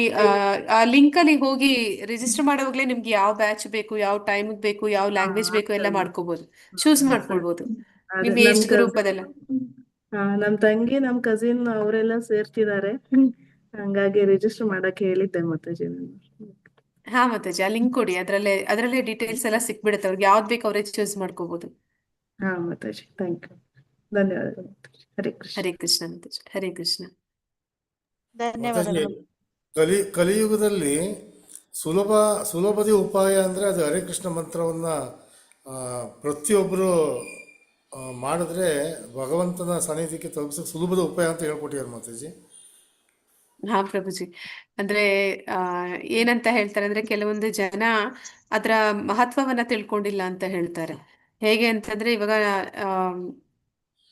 ಆ ಲಿಂಕ್ ಅಲ್ಲಿ ಹೋಗಿ ರಿಜಿಸ್ಟರ್ ಮಾಡೋವಾಗ್ಲೇ ನಿಮ್ಗೆ ಯಾವ ಬ್ಯಾಚ್ ಬೇಕು, ಯಾವ ಟೈಮ್ ಬೇಕು, ಯಾವ ಲ್ಯಾಂಗ್ವೇಜ್ ಬೇಕು ಎಲ್ಲ ಮಾಡ್ಕೋಬಹುದು, ಚೂಸ್ ಮಾಡ್ಕೊಳ್ಬಹುದು. ಅದೇ ನಿಮ್ ನಮ್ ಏಜ್ ಗ್ರೂಪ್ ಅದೆಲ್ಲ. ನಮ್ ತಂಗಿ, ನಮ್ ಕಸಿನ್ ಅವರೆಲ್ಲ ಸೇರ್ತಿದ್ದಾರೆ. ಹಂಗಾಗಿ ರಿಜಿಸ್ಟರ್ ಮಾಡಕ್ ಹೇಳಿದ್ದೆ ಮಾತಾಜಿ ನಾನು. ಹಾ ಮಾತಾಜಿ, ಆ ಲಿಂಕ್ ಕೊಡಿ. ಅದರಲ್ಲೇ ಡೀಟೇಲ್ಸ್ ಎಲ್ಲ ಸಿಕ್ಬಿಡುತ್ತೆ. ಅವ್ರಿಗೆ ಯಾವ್ದು ಬೇಕು ಅವರೇ ಚೂಸ್ ಮಾಡ್ಕೋಬಹುದು. ಹಾ ಮಾತಾಜಿ, ಥ್ಯಾಂಕ್ ಯು, ಧನ್ಯವಾದಗಳು ಮಾತಾಜಿ. ಹರೇ ಕೃಷ್ಣ. ಹರೇ ಕೃಷ್ಣ ಮಾತಾಜಿ. ಹರೇ ಕೃಷ್ಣ. ಮಾತಾಜಿ, ಧನ್ಯವಾದಗಳು. ಕಲಿಯುಗದಲ್ಲಿ ಸುಲಭದ ಉಪಾಯ ಅಂದ್ರೆ ಅದು ಹರೇ ಕೃಷ್ಣ ಮಂತ್ರವನ್ನ ಪ್ರತಿಯೊಬ್ಬರು ಮಾಡಿದ್ರೆ ಭಗವಂತನ ಸಾನ್ನಿಧ್ಯಕ್ಕೆ ತಲುಪಿಸೋಕೆ ಸುಲಭದ ಉಪಾಯ ಅಂತ ಹೇಳ್ಕೊಟ್ಟಿದ್ದಾರೆ ಮಾತಾಜಿ. ಹಾ ಪ್ರಭುಜಿ, ಅಂದ್ರೆ ಏನಂತ ಹೇಳ್ತಾರೆ ಅಂದ್ರೆ, ಕೆಲವೊಂದು ಜನ ಅದರ ಮಹತ್ವವನ್ನ ತಿಳ್ಕೊಂಡಿಲ್ಲ ಅಂತ ಹೇಳ್ತಾರೆ. ಹೇಗೆ ಅಂತಂದ್ರೆ, ಇವಾಗ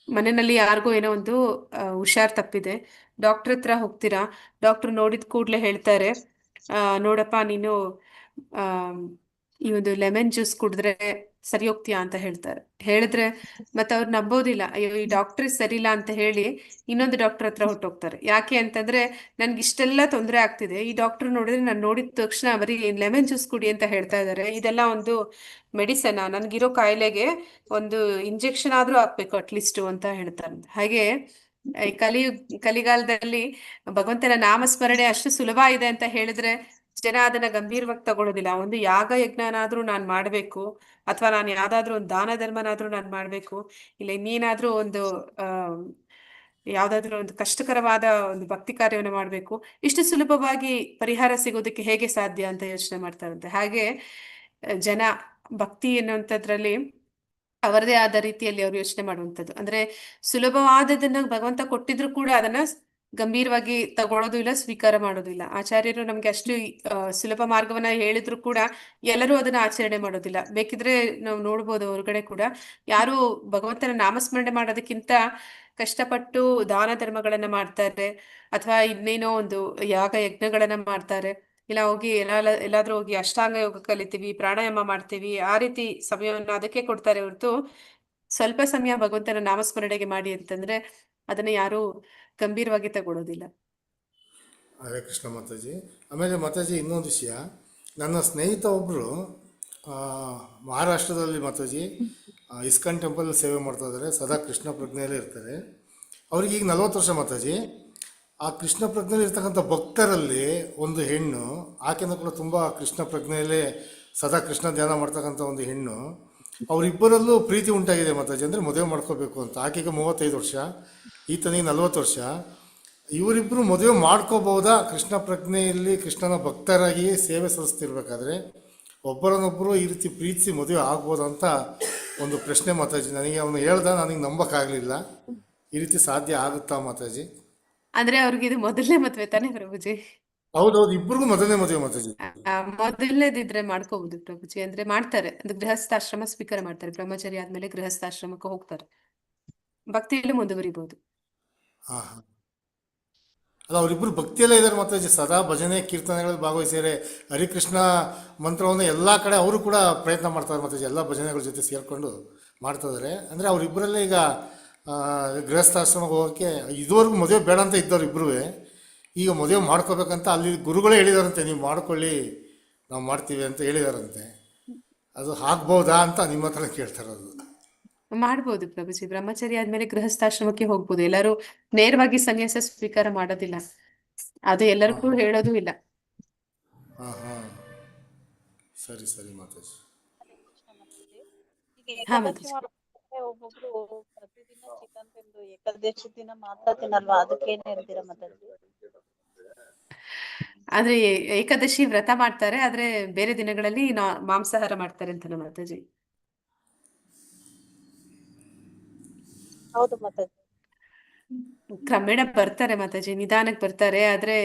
ಮನೆಯಲ್ಲಿ ಯಾರಿಗೋ ಏನೋ ಒಂದು ಹುಷಾರ್ ತಪ್ಪಿದೆ, ಡಾಕ್ಟರ್ ಹತ್ರ ಹೋಗ್ತೀರಾ. ಡಾಕ್ಟರ್ ನೋಡಿದ ಕೂಡ್ಲೆ ಹೇಳ್ತಾರೆ, ನೋಡಪ್ಪ ನೀನು ಆ ಈ ಒಂದು ಲೆಮನ್ ಜ್ಯೂಸ್ ಕುಡಿದ್ರೆ ಸರಿ ಹೋಗ್ತೀಯಾ ಅಂತ ಹೇಳ್ತಾರೆ. ಹೇಳಿದ್ರೆ ಮತ್ತೆ ಅವ್ರು ನಂಬೋದಿಲ್ಲ. ಅಯ್ಯೋ, ಈ ಡಾಕ್ಟರ್ ಸರಿ ಇಲ್ಲ ಅಂತ ಹೇಳಿ ಇನ್ನೊಂದು ಡಾಕ್ಟರ್ ಹತ್ರ ಹೊಟ್ಟೋಗ್ತಾರೆ. ಯಾಕೆ ಅಂತಂದ್ರೆ, ನನ್ಗೆ ಇಷ್ಟೆಲ್ಲ ತೊಂದರೆ ಆಗ್ತಿದೆ, ಈ ಡಾಕ್ಟರ್ ನೋಡಿದ್ರೆ ನಾನು ನೋಡಿದ ತಕ್ಷಣ ಬರೀ ಲೆಮನ್ ಜ್ಯೂಸ್ ಕುಡಿ ಅಂತ ಹೇಳ್ತಾ ಇದ್ದಾರೆ. ಇದೆಲ್ಲ ಒಂದು ಮೆಡಿಸನ್, ನನ್ಗಿರೋ ಕಾಯಿಲೆಗೆ ಒಂದು ಇಂಜೆಕ್ಷನ್ ಆದ್ರೂ ಹಾಕ್ಬೇಕು ಅಟ್ಲೀಸ್ಟ್ ಅಂತ ಹೇಳ್ತಾರೆ. ಹಾಗೆ ಈ ಕಲಿಗಾಲದಲ್ಲಿ ಭಗವಂತನ ನಾಮಸ್ಮರಣೆ ಅಷ್ಟು ಸುಲಭ ಇದೆ ಅಂತ ಹೇಳಿದ್ರೆ ಜನ ಅದನ್ನ ಗಂಭೀರವಾಗಿ ತಗೊಳ್ಳೋದಿಲ್ಲ. ಒಂದು ಯಾಗ ಯಜ್ಞನಾದ್ರೂ ನಾನ್ ಮಾಡ್ಬೇಕು, ಅಥವಾ ನಾನು ಯಾವ್ದಾದ್ರು ಒಂದು ದಾನ ಧರ್ಮನಾದ್ರೂ ನಾನ್ ಮಾಡ್ಬೇಕು, ಇಲ್ಲ ಇನ್ನೇನಾದ್ರೂ ಒಂದು ಆ ಯಾವ್ದಾದ್ರು ಒಂದು ಕಷ್ಟಕರವಾದ ಒಂದು ಭಕ್ತಿ ಕಾರ್ಯವನ್ನು ಮಾಡ್ಬೇಕು, ಇಷ್ಟು ಸುಲಭವಾಗಿ ಪರಿಹಾರ ಸಿಗೋದಕ್ಕೆ ಹೇಗೆ ಸಾಧ್ಯ ಅಂತ ಯೋಚನೆ ಮಾಡ್ತಾರಂತೆ. ಹಾಗೆ ಜನ ಭಕ್ತಿ ಎನ್ನುವಂಥದ್ರಲ್ಲಿ ಅವರದೇ ಆದ ರೀತಿಯಲ್ಲಿ ಅವ್ರು ಯೋಚನೆ ಮಾಡುವಂಥದ್ದು. ಅಂದ್ರೆ ಸುಲಭವಾದದನ್ನ ಭಗವಂತ ಕೊಟ್ಟಿದ್ರು ಕೂಡ ಅದನ್ನ ಗಂಭೀರವಾಗಿ ತಗೊಳ್ಳೋದು ಇಲ್ಲ, ಸ್ವೀಕಾರ ಮಾಡೋದು ಇಲ್ಲ. ಆಚಾರ್ಯರು ನಮ್ಗೆ ಅಷ್ಟು ಸುಲಭ ಮಾರ್ಗವನ್ನ ಹೇಳಿದ್ರು ಕೂಡ ಎಲ್ಲರೂ ಅದನ್ನ ಆಚರಣೆ ಮಾಡೋದಿಲ್ಲ. ಬೇಕಿದ್ರೆ ನಾವು ನೋಡ್ಬೋದು ಹೊರಗಡೆ ಕೂಡ ಯಾರು ಭಗವಂತನ ನಾಮಸ್ಮರಣೆ ಮಾಡೋದಕ್ಕಿಂತ ಕಷ್ಟಪಟ್ಟು ದಾನ ಧರ್ಮಗಳನ್ನ ಮಾಡ್ತಾರೆ, ಅಥವಾ ಇನ್ನೇನೋ ಒಂದು ಯಾಗ ಯಜ್ಞಗಳನ್ನ ಮಾಡ್ತಾರೆ, ಇಲ್ಲ ಹೋಗಿ ಎಲ್ಲಾದ್ರೂ ಹೋಗಿ ಅಷ್ಟಾಂಗ ಯೋಗ ಕಲಿತೀವಿ, ಪ್ರಾಣಾಯಾಮ ಮಾಡ್ತೀವಿ, ಆ ರೀತಿ ಸಮಯವನ್ನ ಅದಕ್ಕೆ ಕೊಡ್ತಾರೆ ಹೊರತು ಸ್ವಲ್ಪ ಸಮಯ ಭಗವಂತನ ನಾಮಸ್ಮರಣೆಗೆ ಮಾಡಿ ಅಂತಂದ್ರೆ ಅದನ್ನ ಯಾರು ಗಂಭೀರವಾಗಿ ತಗೊಳ್ಳೋದಿಲ್ಲ. ಹರೇ ಕೃಷ್ಣ ಮಾತಾಜಿ. ಆಮೇಲೆ ಮಾತಾಜಿ ಇನ್ನೊಂದು ವಿಷಯ, ನನ್ನ ಸ್ನೇಹಿತ ಒಬ್ಬರು ಮಹಾರಾಷ್ಟ್ರದಲ್ಲಿ ಮಾತಾಜಿ ಇಸ್ಕಾನ್ ಟೆಂಪಲ್ ಸೇವೆ ಮಾಡ್ತಾ ಇದ್ದಾರೆ, ಸದಾ ಕೃಷ್ಣ ಪ್ರಜ್ಞೆಯಲ್ಲೇ ಇರ್ತಾರೆ. ಅವ್ರಿಗೆ ಈಗ 40 ವರ್ಷ ಮಾತಾಜಿ. ಆ ಕೃಷ್ಣ ಪ್ರಜ್ಞೆಯಲ್ಲಿ ಇರ್ತಕ್ಕಂಥ ಭಕ್ತರಲ್ಲಿ ಒಂದು ಹೆಣ್ಣು, ಆಕೆನೂ ಕೂಡ ತುಂಬ ಕೃಷ್ಣ ಪ್ರಜ್ಞೆಯಲ್ಲೇ ಸದಾ ಕೃಷ್ಣ ಧ್ಯಾನ ಮಾಡ್ತಕ್ಕಂಥ ಒಂದು ಹೆಣ್ಣು, ಅವರಿಬ್ಬರಲ್ಲೂ ಪ್ರೀತಿ ಉಂಟಾಗಿದೆ ಮಾತಾಜಿ. ಅಂದರೆ ಮದುವೆ ಮಾಡ್ಕೋಬೇಕು ಅಂತ. ಆಕೆಗೆ 35 ವರ್ಷ, ಈತನಿಗೆ 40 ವರ್ಷ. ಇವರಿಬ್ಬರು ಮದುವೆ ಮಾಡ್ಕೋಬಹುದಾ? ಕೃಷ್ಣ ಪ್ರಜ್ಞೆಯಲ್ಲಿ ಕೃಷ್ಣನ ಭಕ್ತರಾಗಿ ಸೇವೆ ಸಲ್ಲಿಸ್ತಿರ್ಬೇಕಾದ್ರೆ ಒಬ್ಬರನ್ನೊಬ್ಬರು ಈ ರೀತಿ ಪ್ರೀತಿಸಿ ಮದುವೆ ಆಗ್ಬೋದಾ ಅಂತ ಒಂದು ಪ್ರಶ್ನೆ ಮಾತಾಜಿ. ನನಗೆ ಅವನು ಹೇಳ್ದ, ನನಗೆ ನಂಬಕ್ಕಾಗಲಿಲ್ಲ. ಈ ರೀತಿ ಸಾಧ್ಯ ಆಗುತ್ತಾ ಮಾತಾಜಿ? ಅಂದ್ರೆ ಅವ್ರಿಗೆ ಇದು ಮೊದಲನೇ ಮದ್ವೆ ತಾನೇ ಪ್ರಭುಜಿ? ಹೌದೌದು, ಇಬ್ಬರಿಗೂ ಮೊದಲನೇ ಮದುವೆ ಮಾತಾಜಿ. ಮೊದಲನೇದಿದ್ರೆ ಮಾಡ್ಕೋಬಹುದು ಪ್ರಭುಜಿ. ಅಂದ್ರೆ ಮಾಡ್ತಾರೆ, ಅಂದ್ರೆ ಗೃಹಸ್ಥಾಶ್ರಮ ಸ್ವೀಕಾರ ಮಾಡ್ತಾರೆ, ಬ್ರಹ್ಮಚರ್ಯ ಆದ್ಮೇಲೆ ಗೃಹಸ್ಥಾಶ್ರಮಕ್ಕೆ ಹೋಗ್ತಾರೆ, ಭಕ್ತಿಯಲ್ಲಿ ಮುಂದುವರಿಬಹುದು. ಹಾ ಹಾ. ಅಲ್ಲ, ಅವರಿಬ್ಬರು ಭಕ್ತಿಯಲ್ಲೇ ಇದ್ದಾರೆ ಮಾತಾಜಿ. ಸದಾ ಭಜನೆ ಕೀರ್ತನೆಗಳಲ್ಲಿ ಭಾಗವಹಿಸಿದರೆ ಹರಿಕೃಷ್ಣ ಮಂತ್ರವನ್ನು ಎಲ್ಲ ಕಡೆ ಅವರು ಕೂಡ ಪ್ರಯತ್ನ ಮಾಡ್ತಾರೆ ಮಾತಾಜಿ. ಎಲ್ಲ ಭಜನೆಗಳ ಜೊತೆ ಸೇರಿಕೊಂಡು ಮಾಡ್ತಾ ಇದ್ದಾರೆ. ಅಂದರೆ ಅವರಿಬ್ಬರಲ್ಲೇ ಈಗ ಗೃಹಸ್ಥಾಶ್ರಮಕ್ಕೆ ಹೋಗೋಕ್ಕೆ ಇದುವರೆಗೂ ಮದುವೆ ಬೇಡ ಅಂತ ಇದ್ದವ್ರು ಇಬ್ಬರೂ ಈಗ ಮದುವೆ ಮಾಡ್ಕೋಬೇಕಂತ ಅಲ್ಲಿ ಗುರುಗಳೇ ಹೇಳಿದಾರಂತೆ, ನೀವು ಮಾಡ್ಕೊಳ್ಳಿ, ನಾವು ಮಾಡ್ತೀವಿ ಅಂತ ಹೇಳಿದಾರಂತೆ. ಅದು ಆಗ್ಬೋದಾ ಅಂತ ನಿಮ್ಮ ಹತ್ರ ಕೇಳ್ತಾರದು. ಮಾಡ್ಬೋದು ಪ್ರಭುಜಿ. ಬ್ರಹ್ಮಚರ್ಯ ಆದ್ಮೇಲೆ ಗೃಹಸ್ಥಾಶ್ರಮಕ್ಕೆ ಹೋಗ್ಬೋದು. ಎಲ್ಲರೂ ನೇರವಾಗಿ ಸನ್ಯಾಸ ಸ್ವೀಕಾರ ಮಾಡೋದಿಲ್ಲ, ಅದು ಎಲ್ಲರಿಗೂ ಹೇಳೋದು ಇಲ್ಲ. ಹಾಂ ಹಾಂ, ಸರಿ ಸರಿ ಮಾತಾಜಿ. ಈಗ ಹಾ ಏಕಾದಶಿ ಮಾತಾಜಿ. ಮಾಡ್ಬೇಕಾದ್ರೆ ಒಬ್ಬೊಬ್ರು ಪ್ರತಿದಿನ ಚಿಕನ್ ತಿಂದು ಏಕಾದಶಿ ದಿನ ಮಾತ್ರ ತಿನ್ನಲ್ವಾ, ಅದಕ್ಕೇನ್ ಹೇಳ್ತೀರಾ ಮಾತಾಜಿ? ಆದ್ರೆ ಏಕಾದಶಿ ವ್ರತ ಮಾಡ್ತಾರೆ, ಆದ್ರೆ ಬೇರೆ ದಿನಗಳಲ್ಲಿ ಮಾಂಸಾಹಾರ ಮಾಡ್ತಾರೆ ಅಂತ ಮಾತಾಜಿ. ಹೌದು ಮಾತಾಜಿ. ಕ್ರಮೇಣ ಬರ್ತಾರೆ ಮಾತಾಜಿ, ನಿಧಾನಕ್ಕೆ ಬರ್ತಾರೆ. ಆದ್ರೆ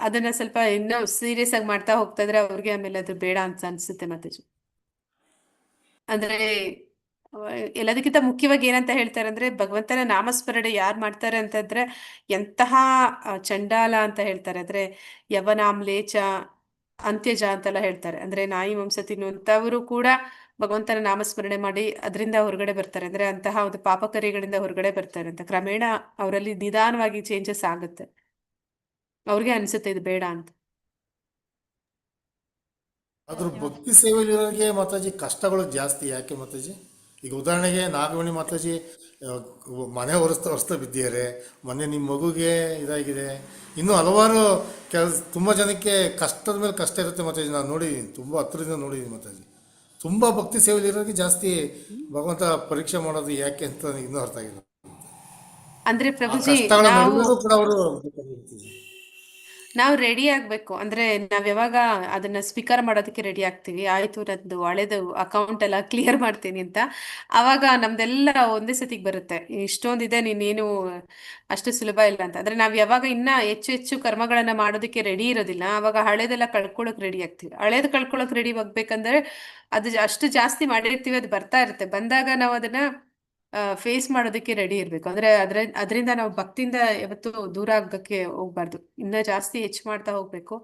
ಅದನ್ನ ಸ್ವಲ್ಪ ಇನ್ನೂ ಸೀರಿಯಸ್ ಆಗಿ ಮಾಡ್ತಾ ಹೋಗ್ತಾ ಇದ್ರೆ ಅವ್ರಿಗೆ ಆಮೇಲೆ ಅದು ಬೇಡ ಅಂತ ಅನ್ಸುತ್ತೆ ಮಾತಾಜಿ. ಅಂದ್ರೆ ಎಲ್ಲದಕ್ಕಿಂತ ಮುಖ್ಯವಾಗಿ ಏನಂತ ಹೇಳ್ತಾರೆ ಅಂದ್ರೆ, ಭಗವಂತನ ನಾಮಸ್ಮರಣೆ ಯಾರು ಮಾಡ್ತಾರೆ ಅಂತಂದ್ರೆ ಎಂತಹ ಚಂಡಾಲ ಅಂತ ಹೇಳ್ತಾರೆ. ಅಂದ್ರೆ ಯವನಾಮ್ಲೇಚ ಅಂತ್ಯಜ ಅಂತೆಲ್ಲ ಹೇಳ್ತಾರೆ. ಅಂದ್ರೆ ನಾಯಿ ಮಾಂಸ ತಿನ್ನುವಂತವರು ಕೂಡ ಭಗವಂತನ ನಾಮಸ್ಮರಣೆ ಮಾಡಿ ಅದರಿಂದ ಹೊರಗಡೆ ಬರ್ತಾರೆ. ಅಂದ್ರೆ ಅಂತಹ ಒಂದು ಪಾಪಕರ್ಯಗಳಿಂದ ಹೊರಗಡೆ ಬರ್ತಾರೆ ಅಂತ. ಕ್ರಮೇಣ ಅವರಲ್ಲಿ ನಿಧಾನವಾಗಿ ಚೇಂಜಸ್ ಆಗುತ್ತೆ, ಅವ್ರಿಗೆ ಅನ್ಸುತ್ತೆ ಇದು ಬೇಡ ಅಂತ. ಅದ್ರ ಭಕ್ತಿ ಸೇವೆಯಲ್ಲಿರೋರಿಗೆ ಮಾತಾಜಿ ಕಷ್ಟಗಳು ಜಾಸ್ತಿ. ಯಾಕೆ ಮಾತಾಜಿ? ಈಗ ಉದಾಹರಣೆಗೆ ನಾಗಮಣಿ ಮಾತಾಜಿ ಮನೆ ಒರೆಸ್ತಾ ಬಿದ್ದಿದ್ದಾರೆ, ಮೊನ್ನೆ ನಿಮ್ಮ ಮಗುಗೆ ಇದಾಗಿದೆ, ಇನ್ನೂ ಹಲವಾರು ತುಂಬ ಜನಕ್ಕೆ ಕಷ್ಟದ ಮೇಲೆ ಕಷ್ಟ ಇರುತ್ತೆ ಮಾತಾಜಿ. ನಾನು ನೋಡಿದ್ದೀನಿ, ತುಂಬ ಹತ್ರದಿಂದ ನೋಡಿದ್ದೀನಿ ಮಾತಾಜಿ. ತುಂಬ ಭಕ್ತಿ ಸೇವೆಯಲ್ಲಿರೋರಿಗೆ ಜಾಸ್ತಿ ಭಗವಂತ ಪರೀಕ್ಷೆ ಮಾಡೋದು ಯಾಕೆ ಅಂತ ನನಗೆ ಇನ್ನೂ ಅರ್ಥ ಆಗಿಲ್ಲ. ಅಂದ್ರೆ ಆ ಪ್ರಭುಜಿ, ಕಷ್ಟಗಳ ನಡುವೆಯೂ ಕೂಡ ಅವರು ನಾವು ರೆಡಿ ಆಗ್ಬೇಕು. ಅಂದ್ರೆ ನಾವ್ ಯಾವಾಗ ಅದನ್ನ ಸ್ವೀಕಾರ ಮಾಡೋದಕ್ಕೆ ರೆಡಿ ಆಗ್ತೀವಿ, ಆಯ್ತು ನಂದು ಹಳೇದು ಅಕೌಂಟ್ ಎಲ್ಲ ಕ್ಲಿಯರ್ ಮಾಡ್ತೀನಿ ಅಂತ, ಅವಾಗ ನಮ್ದೆಲ್ಲ ಒಂದೇ ಸತಿಗೆ ಬರುತ್ತೆ, ಇಷ್ಟೊಂದಿದೆ, ನೀನೇನು ಅಷ್ಟು ಸುಲಭ ಇಲ್ಲ ಅಂತ. ಅಂದ್ರೆ ನಾವ್ ಯಾವಾಗ ಇನ್ನ ಹೆಚ್ಚು ಹೆಚ್ಚು ಕರ್ಮಗಳನ್ನ ಮಾಡೋದಕ್ಕೆ ರೆಡಿ ಇರೋದಿಲ್ಲ, ಅವಾಗ ಹಳೇದೆಲ್ಲ ಕಳ್ಕೊಳಕ್ ರೆಡಿ ಆಗ್ತೀವಿ. ಹಳೇದು ಕಳ್ಕೊಳಕ್ ರೆಡಿ ಆಗ್ಬೇಕಂದ್ರೆ ಅದು ಅಷ್ಟು ಜಾಸ್ತಿ ಮಾಡಿರ್ತೀವಿ, ಅದು ಬರ್ತಾ ಇರುತ್ತೆ. ಬಂದಾಗ ನಾವು ಅದನ್ನ ಫೇಸ್ ಮಾಡೋದಕ್ಕೆ ರೆಡಿ ಇರ್ಬೇಕು. ಅಂದ್ರೆ ಅದರಿಂದ ನಾವು ಭಕ್ತಿಯಿಂದ ಯಾವತ್ತೂ ದೂರ ಆಗಕ್ಕೆ ಹೋಗ್ಬಾರ್ದು, ಇನ್ನ ಜಾಸ್ತಿ ಹೆಚ್ಚು ಮಾಡ್ತಾ ಹೋಗ್ಬೇಕು.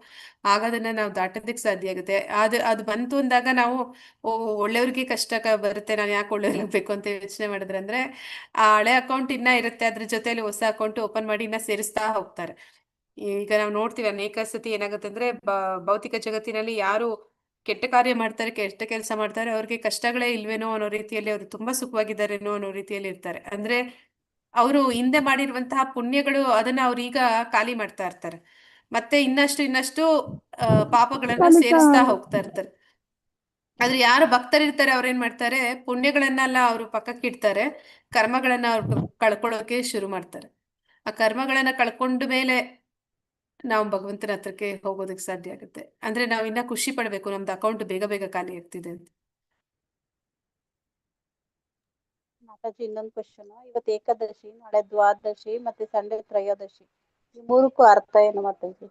ಆಗ ಅದನ್ನ ನಾವು ದಾಟೋದಕ್ಕೆ ಸಾಧ್ಯ ಆಗುತ್ತೆ. ಅದು ಬಂತು ಅಂದಾಗ ನಾವು ಒಳ್ಳೆಯವ್ರಿಗೆ ಕಷ್ಟ ಬರುತ್ತೆ, ನಾನು ಯಾಕೆ ಒಳ್ಳೆಯವ್ರಾಗಬೇಕು ಅಂತ ಯೋಚನೆ ಮಾಡಿದ್ರೆ, ಅಂದ್ರೆ ಆ ಹಳೆ ಅಕೌಂಟ್ ಇನ್ನ ಇರುತ್ತೆ, ಅದ್ರ ಜೊತೆಲಿ ಹೊಸ ಅಕೌಂಟ್ ಓಪನ್ ಮಾಡಿ ಇನ್ನ ಸೇರಿಸ್ತಾ ಹೋಗ್ತಾರೆ. ಈಗ ನಾವು ನೋಡ್ತೀವಿ ಅನೇಕ ಸತಿ ಏನಾಗುತ್ತೆ ಅಂದ್ರೆ, ಭೌತಿಕ ಜಗತ್ತಿನಲ್ಲಿ ಯಾರು ಕೆಟ್ಟ ಕಾರ್ಯ ಮಾಡ್ತಾರೆ, ಕೆಟ್ಟ ಕೆಲಸ ಮಾಡ್ತಾರೆ, ಅವ್ರಿಗೆ ಕಷ್ಟಗಳೇ ಇಲ್ವೇನೋ ಅನ್ನೋ ರೀತಿಯಲ್ಲಿ, ಅವರು ತುಂಬಾ ಸುಖವಾಗಿದ್ದಾರೇನೋ ಅನ್ನೋ ರೀತಿಯಲ್ಲಿ ಇರ್ತಾರೆ. ಅಂದ್ರೆ ಅವರು ಹಿಂದೆ ಮಾಡಿರುವಂತಹ ಪುಣ್ಯಗಳು ಅದನ್ನ ಅವ್ರೀಗ ಖಾಲಿ ಮಾಡ್ತಾ ಇರ್ತಾರೆ. ಮತ್ತೆ ಇನ್ನಷ್ಟು ಪಾಪಗಳನ್ನ ಸೇರಿಸ್ತಾ ಹೋಗ್ತಾ ಇರ್ತಾರೆ. ಆದ್ರೆ ಯಾರು ಭಕ್ತರಿರ್ತಾರೆ ಅವ್ರೇನ್ ಮಾಡ್ತಾರೆ, ಪುಣ್ಯಗಳನ್ನೆಲ್ಲ ಅವರು ಪಕ್ಕಕ್ಕೆ ಇಡ್ತಾರೆ, ಕರ್ಮಗಳನ್ನ ಅವ್ರು ಕಳ್ಕೊಳ್ಳೋಕೆ ಶುರು ಮಾಡ್ತಾರೆ. ಆ ಕರ್ಮಗಳನ್ನ ಕಳ್ಕೊಂಡ ಮೇಲೆ ನಾವು ಭಗವಂತನ ಹತ್ರಕ್ಕೆ ಹೋಗೋದಕ್ಕೆ ಸಾಧ್ಯ ಆಗುತ್ತೆ. ಅಂದ್ರೆ ನಾವ್ ಇನ್ನ ಖುಷಿ ಪಡ್ಬೇಕು, ನಮ್ದು ಅಕೌಂಟ್ ಬೇಗ ಬೇಗ ಖಾಲಿ ಆಗ್ತಿದೆ ಅಂತ. ಮಾತಾಜಿ ಇನ್ನೊಂದು ಕ್ವಶನ್, ಇವತ್ತು ಏಕಾದಶಿ, ನಾಳೆ ದ್ವಾದಶಿ, ಮತ್ತೆ ಸಂಡೆ ತ್ರಯೋದಶಿ, ಈ ಮೂರಕ್ಕೂ ಅರ್ಥ ಏನು ಮಾತಾಜಿ?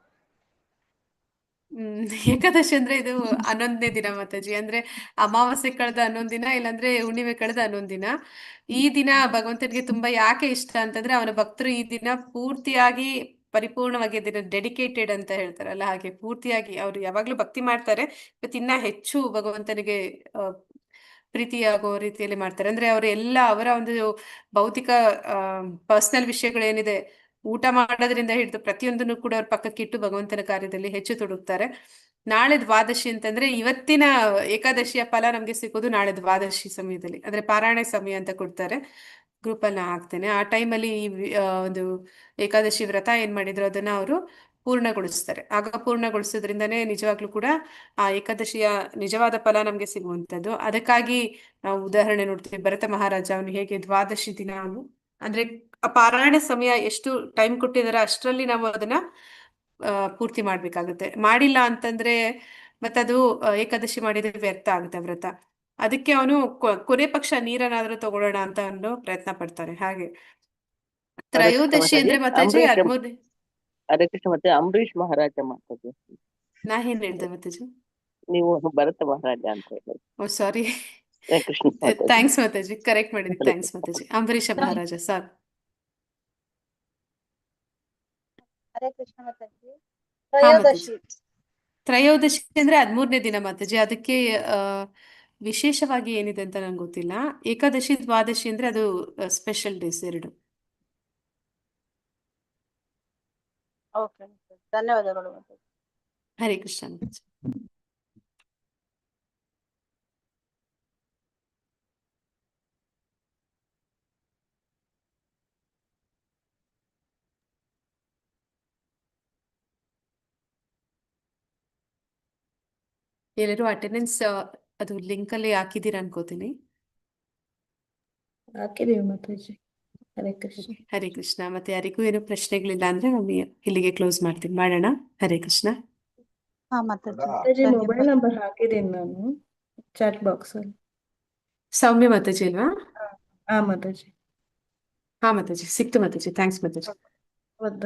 ಏಕಾದಶಿ ಅಂದ್ರೆ ಇದು 11ನೇ ದಿನ ಮಾತಾಜಿ. ಅಂದ್ರೆ ಅಮಾವಾಸ್ಯೆ ಕಳೆದ 11 ದಿನ, ಇಲ್ಲಾಂದ್ರೆ ಹುಣ್ಣಿಮೆ ಕಳೆದ 11 ದಿನ. ಈ ದಿನ ಭಗವಂತನಿಗೆ ತುಂಬಾ ಯಾಕೆ ಇಷ್ಟ ಅಂತಂದ್ರೆ, ಅವನ ಭಕ್ತರು ಈ ದಿನ ಪೂರ್ತಿಯಾಗಿ ಪರಿಪೂರ್ಣವಾಗಿ ದಿನ ಡೆಡಿಕೇಟೆಡ್ ಅಂತ ಹೇಳ್ತಾರಲ್ಲ, ಹಾಗೆ ಪೂರ್ತಿಯಾಗಿ ಅವ್ರು ಯಾವಾಗ್ಲೂ ಭಕ್ತಿ ಮಾಡ್ತಾರೆ, ಇವತ್ತು ಇನ್ನ ಹೆಚ್ಚು ಭಗವಂತನಿಗೆ ಪ್ರೀತಿಯಾಗೋ ರೀತಿಯಲ್ಲಿ ಮಾಡ್ತಾರೆ. ಅಂದ್ರೆ ಅವರು ಎಲ್ಲ ಅವರ ಒಂದು ಭೌತಿಕ ಪರ್ಸನಲ್ ವಿಷಯಗಳೇನಿದೆ, ಊಟ ಮಾಡೋದ್ರಿಂದ ಹಿಡಿದು ಪ್ರತಿಯೊಂದನ್ನು ಕೂಡ ಅವ್ರ ಪಕ್ಕಕ್ಕಿಟ್ಟು ಭಗವಂತನ ಕಾರ್ಯದಲ್ಲಿ ಹೆಚ್ಚು ತೊಡಗ್ತಾರೆ. ನಾಳೆ ದ್ವಾದಶಿ ಅಂತಂದ್ರೆ ಇವತ್ತಿನ ಏಕಾದಶಿಯ ಫಲ ನಮ್ಗೆ ಸಿಗೋದು ನಾಳೆ ದ್ವಾದಶಿ ಸಮಯದಲ್ಲಿ. ಅಂದ್ರೆ ಪಾರಾಯಣ ಸಮಯ ಅಂತ ಕೊಡ್ತಾರೆ, ಗ್ರೂಪ್ ಅಲ್ಲಿ ನಾ ಹಾಕ್ತೇನೆ. ಆ ಟೈಮಲ್ಲಿ ಒಂದು ಏಕಾದಶಿ ವ್ರತ ಏನ್ ಮಾಡಿದ್ರು ಅದನ್ನ ಅವರು ಪೂರ್ಣಗೊಳಿಸ್ತಾರೆ. ಆಗ ಪೂರ್ಣಗೊಳಿಸೋದ್ರಿಂದನೇ ನಿಜವಾಗ್ಲೂ ಕೂಡ ಆ ಏಕಾದಶಿಯ ನಿಜವಾದ ಫಲ ನಮ್ಗೆ ಸಿಗುವಂಥದ್ದು. ಅದಕ್ಕಾಗಿ ನಾವು ಉದಾಹರಣೆ ನೋಡ್ತೀವಿ, ಭರತ ಮಹಾರಾಜ ಅವನು ಹೇಗೆ ದ್ವಾದಶಿ ದಿನ ಅವನು ಅಂದ್ರೆ ಆ ಪಾರಾಯಣ ಸಮಯ ಎಷ್ಟು ಟೈಮ್ ಕೊಟ್ಟಿದಾರೆ ಅಷ್ಟರಲ್ಲಿ ನಾವು ಅದನ್ನ ಪೂರ್ತಿ ಮಾಡ್ಬೇಕಾಗುತ್ತೆ. ಮಾಡಿಲ್ಲ ಅಂತಂದ್ರೆ ಮತ್ತದು ಏಕಾದಶಿ ಮಾಡಿದ್ರೆ ವ್ಯರ್ಥ ಆಗುತ್ತೆ ವ್ರತ. ಅದಕ್ಕೆ ಅವನು ಕೊನೆ ಪಕ್ಷ ನೀರನ್ನಾದ್ರೂ ತಗೊಳ್ಳೋಣ ಅಂತ ಅನ್ನೋ ಪ್ರಯತ್ನ ಪಡ್ತಾನೆ. ಹಾಗೆ ತ್ರಯೋದಶಿ ಅಂದ್ರೆ ಮಾತಾಜಿ 13ನೇ. ಹರೇ ಕೃಷ್ಣ. ಮತ್ತೆ ಅಂಬರೀಷ್ ಮಹಾರಾಜ ಮಾತಾಜಿ, ನಾ ಏನ್ ಹೇಳ್ದೆ ಮಾತಾಜಿ? ನೀವು ಭರತ ಮಹಾರಾಜ ಅಂತ ಹೇಳಿ. ಓ ಸಾರಿ, ಕೃಷ್ಣ ಮಾತಾಜಿ. ಥ್ಯಾಂಕ್ಸ್ ಮಾತಾಜಿ, ಕರೆಕ್ಟ್ ಮಾಡಿದ್ರಿ. ಥ್ಯಾಂಕ್ಸ್ ಮಾತಾಜಿ. ಅಂಬರೀಷ ಮಹಾರಾಜ ಸಾರ್. ಹರೇ ಕೃಷ್ಣ ಮಾತಾಜಿ. ಹಾ ಮಾತಾಜಿ. ತ್ರಯೋದಶಿ ತ್ರಯೋದಶಿ ಅಂದ್ರೆ 13ನೇ ದಿನ ಮಾತಾಜಿ. ಅದಕ್ಕೆ ವಿಶೇಷವಾಗಿ ಏನಿದೆ ಅಂತ ನಂಗೆ ಗೊತ್ತಿಲ್ಲ. ಏಕಾದಶಿ ದ್ವಾದಶಿ ಅಂದ್ರೆ ಅದು ಸ್ಪೆಷಲ್ ಡೇಸ್ ಎರಡು. ಓಕೆ, ಧನ್ಯವಾದಗಳು ಮಾತಾಜಿ. ಹರೇ ಕೃಷ್ಣ ಮಾತಾಜಿ. ಎಲ್ಲರೂ ಅಟೆಂಡೆನ್ಸ್ ಅದು ಲಿಂಕ್ ಅಲ್ಲಿ ಹಾಕಿದೀರ ಅನ್ಕೋತೀನಿ. ಹಾಕಿದೀವಿ ಮಾತಾಜಿ. ಹರೇ ಕೃಷ್ಣ. ಹರೇ ಕೃಷ್ಣ. ಮತ್ತೆ ಯಾರಿಗೂ ಏನು ಪ್ರಶ್ನೆಗಳಿಲ್ಲ ಅಂದ್ರೆ ನಾವು ಇಲ್ಲಿಗೆ ಕ್ಲೋಸ್ ಮಾಡೋಣ. ಹರೇ ಕೃಷ್ಣ. ಹಾ ಮಾತಾಜಿ. ಮಾತಾಜಿ ಮೊಬೈಲ್ ನಂಬರ್ ಹಾಕಿದೀನಿ ನಾನು ಚಾಟ್ ಬಾಕ್ಸ್ ಅಲ್ಲಿ. ಸೌಮ್ಯ ಮಾತಾಜಿ ಅಲ್ವಾ? ಹಾ ಮಾತಾಜಿ. ಹಾ ಮಾತಾಜಿ, ಸಿಕ್ತು ಮಾತಾಜಿ. ಥ್ಯಾಂಕ್ಸ್ ಮಾತಾಜಿ.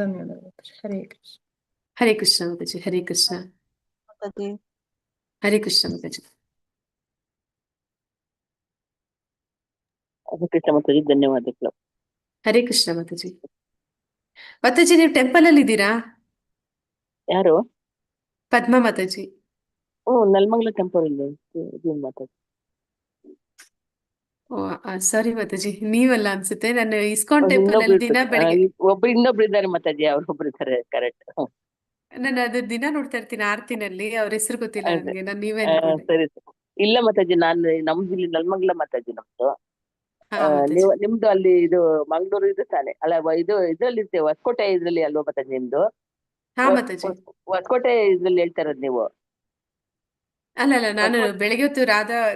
ಧನ್ಯವಾದಗಳು. ಹರೇ ಕೃಷ್ಣ. ಹರೇ ಕೃಷ್ಣ ಮಾತಾಜಿ. ಹರೇ ಕೃಷ್ಣ. ಮಾತಾಜಿ. ಹರೇ ಕೃಷ್ಣ ಮಾತಾಜಿ. ಹರೇ ಕೃಷ್ಣ ಮಾತಾಜಿ, ಧನ್ಯವಾದಗಳು. ಹರೇ ಕೃಷ್ಣ ಮಾತಾಜಿ. ಮಾತಾಜಿ ನೀವು ಟೆಂಪಲ್ ಅಲ್ಲಿ ಇದ್ದೀರಾ? ಯಾರು? ಪದ್ಮ ಮಾತಾಜಿ. ನಲ್ಮಂಗ್ಲ ಟೆಂಪಲ್ ಇದೆ ಮಾತಾಜಿ. ಓ ಸಾರಿ ಮಾತಾಜಿ, ನೀವಲ್ಲ ಅನ್ಸುತ್ತೆ. ನಾನು ಇಸ್ಕಾನ್ ಟೆಂಪಲ್ ಅಲ್ಲಿ ದಿನ ಬೆಳಿಗ್ಗೆ ಇನ್ನೊಬ್ರು ಇದ್ದಾರೆ ಮಾತಾಜಿ, ಅವ್ರೊಬ್ರು ಇದ್ದಾರೆ. ಕರೆಕ್ಟ್. ನಾನು ಅದು ದಿನ ನೋಡ್ತಾ ಇರ್ತೀನಿ ಆರ್ತಿನಲ್ಲಿ. ಅವ್ರ ಹೆಸರು ಗೊತ್ತಿಲ್ಲ ನನಗೆ, ನಾನು ನೀವೇ ಸರಿ. ಇಲ್ಲ ಮಾತಾಜಿ, ನಾನು ನಮ್ದು ಇಲ್ಲಿ ನಲ್ಮಂಗ್ಲ ಮಾತಾಜಿ ನಮ್ದು. ನಿಮ್ದು ಅಲ್ಲಿ ಇದು ಮಂಗಳೂರು ಇದು ತಾನೆ ಅಲ್ಲ? ಇದು ಇದ್ರಲ್ಲಿ ಇರ್ತೇವೆ, ಹೊಸಕೋಟೆ ಇದ್ರಲ್ಲಿ ಅಲ್ವಾ ಮಾತಾಜಿ ನಿಮ್ದು? ಹೊಸಕೋಟೆ ಇದ್ರಲ್ಲಿ ಹೇಳ್ತಾ ಇರೋದು ನೀವು? ಅಲ್ಲ, ನಾನು ಬೆಳಗ್ಗೆ ಹೊತ್ತು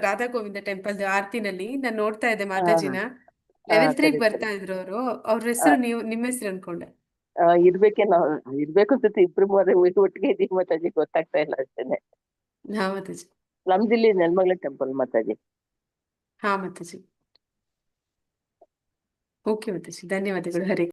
ರಾಧಾ ಗೋವಿಂದ ಟೆಂಪಲ್ ಆರ್ತಿನಲ್ಲಿ ನಾನು ನೋಡ್ತಾ ಇದ್ದೆ ಮಾತಾಜಿನ. ಲೆವೆಲ್ 3 ಬರ್ತಾ ಇದ್ರು ಅವರು. ಅವ್ರ ಹೆಸರು ನಿಮ್ಮ ಹೆಸರು ಅನ್ಕೊಂಡೆ. ಇರ್ಬೇಕು ಅನ್ಸುತ್ತೆ. ಇಬ್ರು ಒಟ್ಟಿಗೆ ಇದೀವಿ ಮಾತಾಜಿ, ಗೊತ್ತಾಗ್ತಾ ಇಲ್ಲ ಅಷ್ಟೇನೆ. ಹಾ ಮಾತಾಜಿ. ನಮ್ದಿಲ್ಲಿ ನೆಲಮಂಗಲ ಟೆಂಪಲ್ ಮಾತಾಜಿ. ಹಾ ಮಾತಾಜಿ. ಓಕೆ ಮಾತಾಜಿ, ಧನ್ಯವಾದಗಳು. ಹರೇ